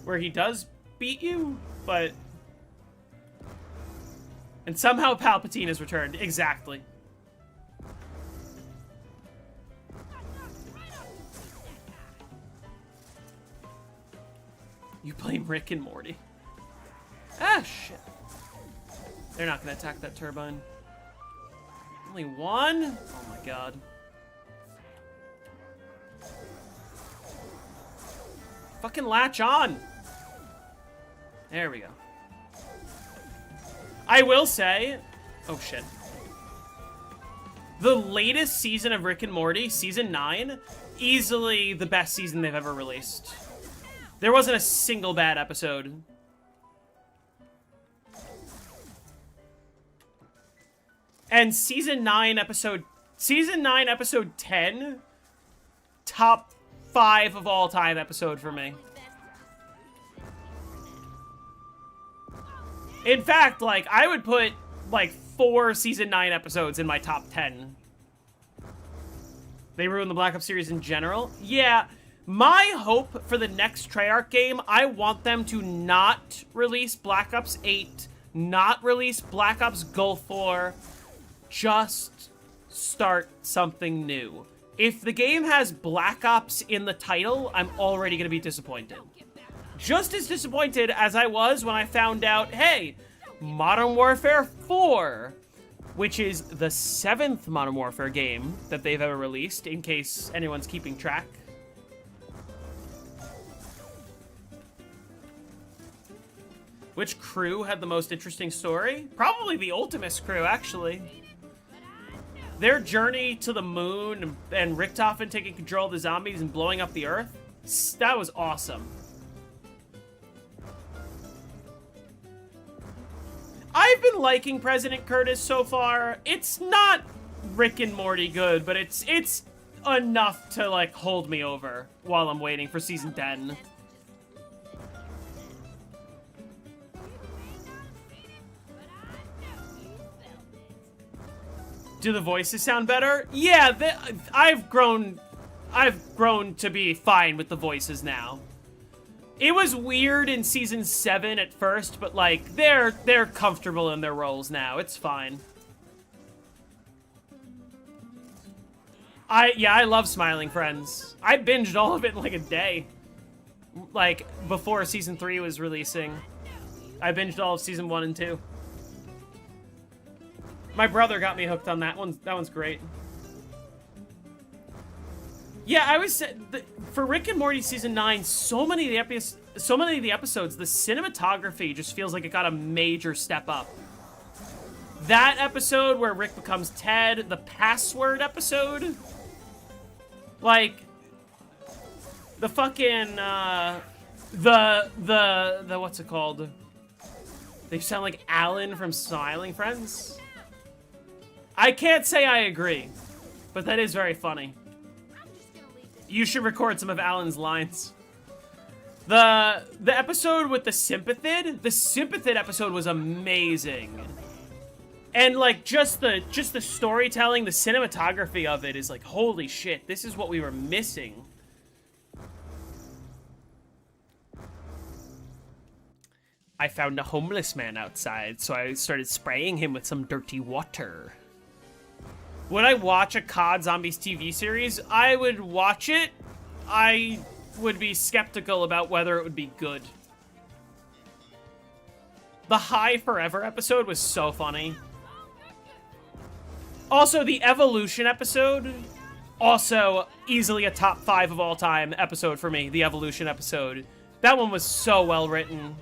Where he does beat you, but... And somehow Palpatine has returned. Exactly. You blame Rick and Morty. Ah, shit. They're not gonna attack that turbine. Only one? Oh my god. Fucking latch on! There we go. I will say... Oh shit. The latest season of Rick and Morty, season 9, easily the best season they've ever released. There wasn't a single bad episode. And season 9 episode 10, top 5 of all time episode for me. In fact, like, I would put, like, 4 season 9 episodes in my top 10. They ruined the Black Ops series in general. Yeah, my hope for the next Treyarch game, I want them to not release Black Ops 8, not release Black Ops Gulf War, just start something new. If the game has Black Ops in the title, I'm already going to be disappointed. Just as disappointed as I was when I found out, hey, Modern Warfare 4, which is the 7th Modern Warfare game that they've ever released, in case anyone's keeping track. Which crew had the most interesting story? Probably the Ultimus crew, actually. Their journey to the moon and Richtofen taking control of the zombies and blowing up the Earth, that was awesome. I've been liking President Curtis so far. It's not Rick and Morty good, but it's enough to, like, hold me over while I'm waiting for season 10. Do the voices sound better? Yeah, I've grown to be fine with the voices now. It was weird in season 7 at first, but like they're comfortable in their roles now. It's fine. I love Smiling Friends. I binged all of it in like a day. Like before season 3 was releasing. I binged all of season 1 and 2. My brother got me hooked on that one. That one's great. Yeah, I was for Rick and Morty season 9. So many of the episodes, the cinematography just feels like it got a major step up. That episode where Rick becomes Ted, the password episode, like the fucking the what's it called? They sound like Alan from Smiling Friends. I can't say I agree, but that is very funny. You should record some of Alan's lines. The episode with the Sympathid episode was amazing. And like just the storytelling, the cinematography of it is like, holy shit, this is what we were missing. I found a homeless man outside, so I started spraying him with some dirty water. Would I watch a COD Zombies TV series? I would watch it. I would be skeptical about whether it would be good. The High Forever episode was so funny. Also, the Evolution episode, also easily a top 5 of all time episode for me, the Evolution episode. That one was so well written.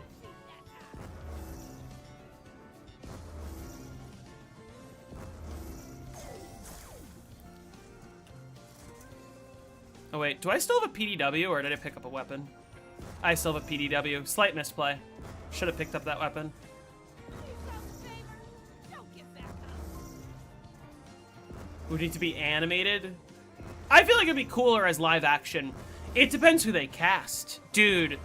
wait, do I still have a PDW or did I pick up a weapon? I still have a PDW. Slight misplay. Should have picked up that weapon. Would need to be animated? I feel like it'd be cooler as live action. It depends who they cast. Dude,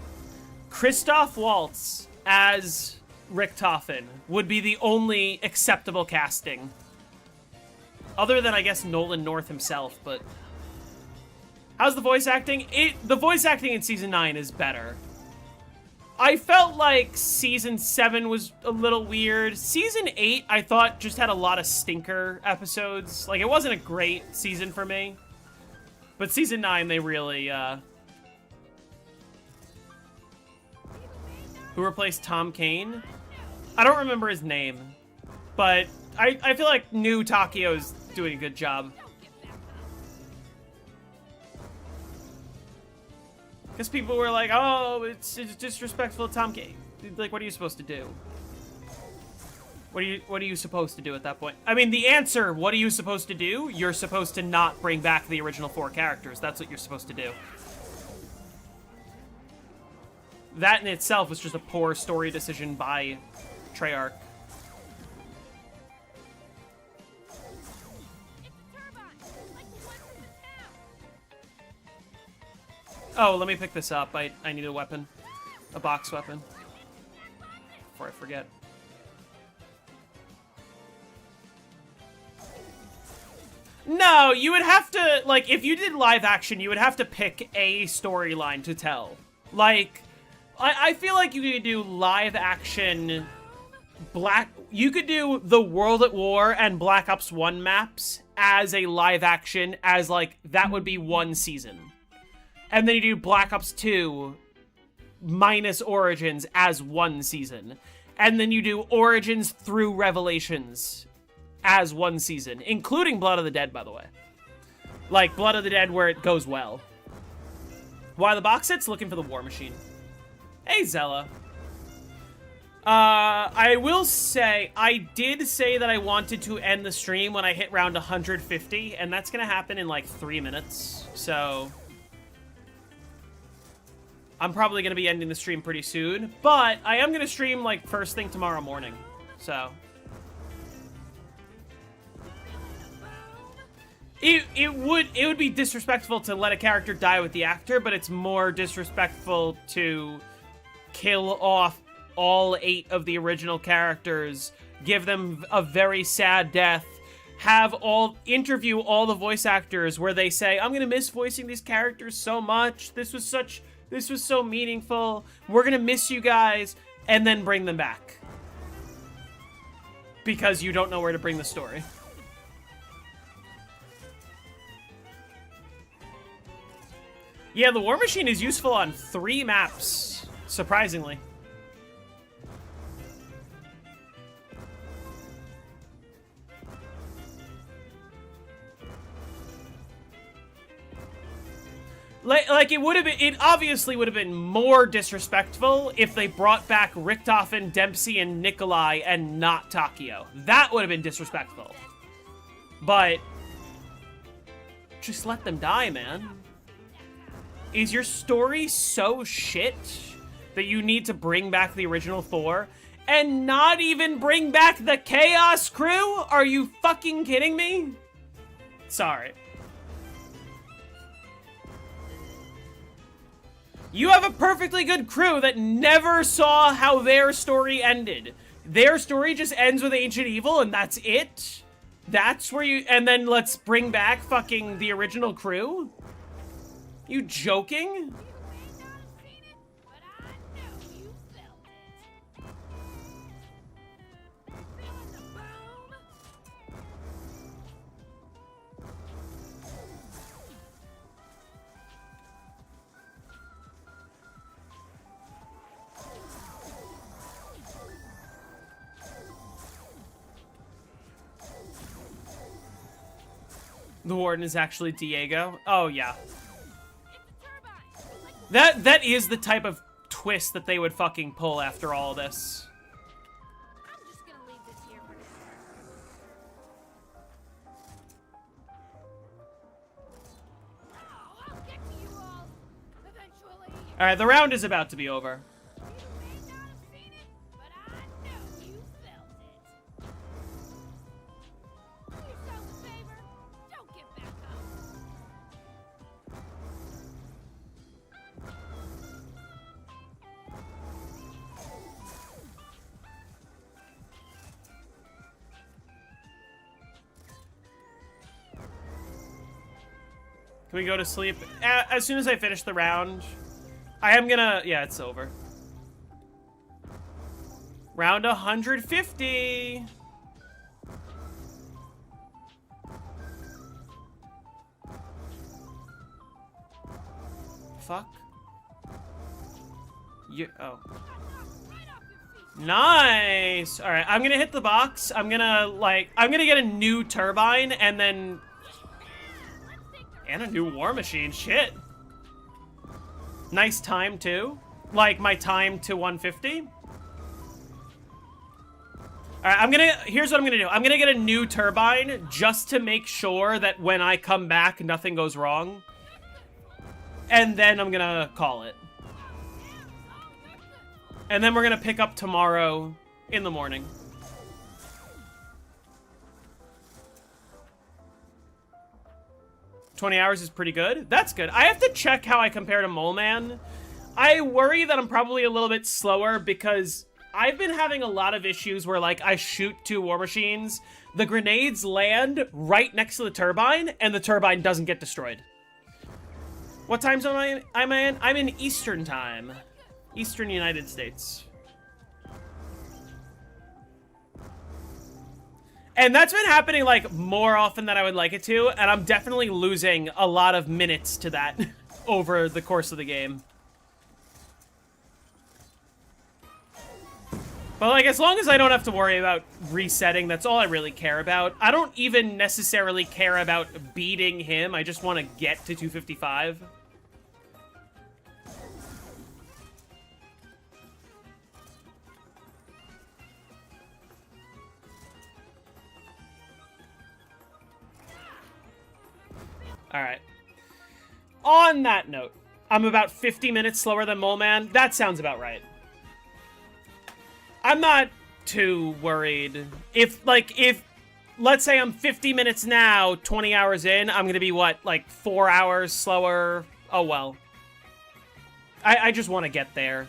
Christoph Waltz as Richtofen would be the only acceptable casting. Other than, I guess, Nolan North himself, but... How's the voice acting? The voice acting in Season 9 is better. I felt like Season 7 was a little weird. Season 8, I thought, just had a lot of stinker episodes. Like, it wasn't a great season for me. But Season 9, they really, Who replaced Tom Kane? I don't remember his name. But I feel like new Takio's doing a good job. Because people were like, oh, it's disrespectful to Tom Kane. Like, what are you supposed to do? What are you supposed to do at that point? I mean, the answer, what are you supposed to do? You're supposed to not bring back the original 4 characters. That's what you're supposed to do. That in itself was just a poor story decision by Treyarch. Oh, let me pick this up. I need a weapon. A box weapon. Before I forget. No, you would have to, like, if you did live action, you would have to pick a storyline to tell. Like, I feel like you could do live action you could do the World at War and Black Ops 1 maps as a live action, as, like, that would be one season. And then you do Black Ops 2 minus Origins as one season. And then you do Origins through Revelations as one season, including Blood of the Dead, by the way. Like, Blood of the Dead where it goes well. Why the box set's looking for the War Machine. Hey, Zella. I will say, I did say that I wanted to end the stream when I hit round 150, and that's gonna happen in, like, 3 minutes, so... I'm probably going to be ending the stream pretty soon, but I am going to stream, like, first thing tomorrow morning, so. It would be disrespectful to let a character die with the actor, but it's more disrespectful to kill off all 8 of the original characters, give them a very sad death, interview all the voice actors where they say, I'm going to miss voicing these characters so much, this was so meaningful. We're gonna miss you guys, and then bring them back. Because you don't know where to bring the story. Yeah, the War Machine is useful on 3 maps, surprisingly. Like, it obviously would have been more disrespectful if they brought back Richtofen, Dempsey, and Nikolai and not Takio. That would have been disrespectful. But, just let them die, man. Is your story so shit that you need to bring back the original 4 and not even bring back the Chaos Crew? Are you fucking kidding me? Sorry. You have a perfectly good crew that never saw how their story ended. Their story just ends with Ancient Evil, and that's it? That's where you... And then let's bring back fucking the original crew? You joking? The Warden is actually Diego. Oh, yeah. That is the type of twist that they would fucking pull after all this. I'm just gonna leave this here for now. Oh, I'll get All right, the round is about to be over. You may not have seen it, but I know you felt it. Do yourself a favor. Don't get back up. Can we go to sleep? As soon as I finish the round, I am gonna... Yeah, it's over. Round 150. Fuck. You... Oh. Nice! Alright, I'm gonna hit the box. I'm gonna, like... I'm gonna get a new turbine, and then... And a new war machine. Shit. Nice time, too. Like, my time to 150. Alright, I'm gonna... Here's what I'm gonna do. I'm gonna get a new turbine just to make sure that when I come back, nothing goes wrong. And then I'm gonna call it. And then we're gonna pick up tomorrow in the morning. $20 hours is pretty good. That's good. I have to check how I compare to Mole Man. I worry that I'm probably a little bit slower because I've been having a lot of issues where, like, I shoot 2 war machines, the grenades land right next to the turbine, and the turbine doesn't get destroyed. What time zone am I in? I'm in Eastern time. Eastern United States. And that's been happening, like, more often than I would like it to, and I'm definitely losing a lot of minutes to that over the course of the game. But, like, as long as I don't have to worry about resetting, that's all I really care about. I don't even necessarily care about beating him, I just want to get to 255. Alright. On that note, I'm about 50 minutes slower than Mole Man. That sounds about right. I'm not too worried. If, let's say I'm 50 minutes now, 20 hours in, I'm gonna be, what, like 4 hours slower? Oh, well. I just want to get there.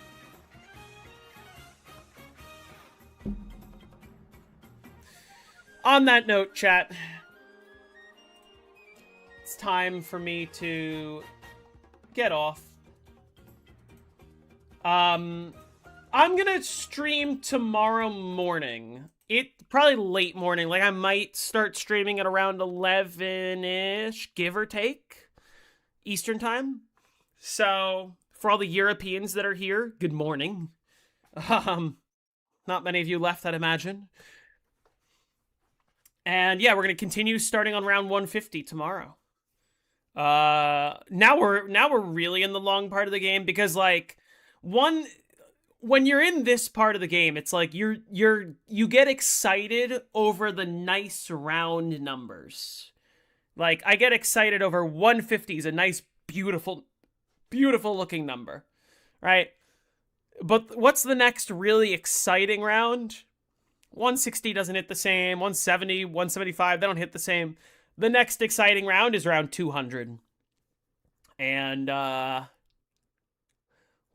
On that note, chat, it's time for me to get off. I'm gonna stream tomorrow morning. Probably late morning. Like, I might start streaming at around 11-ish, give or take, Eastern time. So, for all the Europeans that are here, good morning. Not many of you left, I'd imagine. And yeah, we're gonna continue starting on round 150 tomorrow. Now we're really in the long part of the game because, like, when you're in this part of the game, it's like you get excited over the nice round numbers. Like, I get excited over 150 is a nice, beautiful looking number, right? But what's the next really exciting round? 160 doesn't hit the same. 170, 175, they don't hit the same. The next exciting round is round 200. And,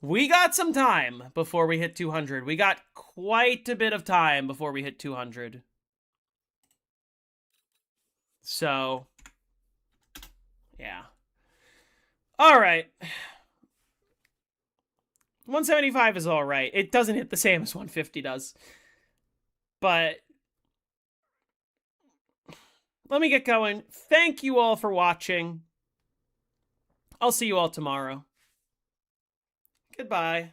we got some time before we hit 200. We got quite a bit of time before we hit 200. So, yeah. All right. 175 is all right. It doesn't hit the same as 150 does. But let me get going. Thank you all for watching. I'll see you all tomorrow. Goodbye.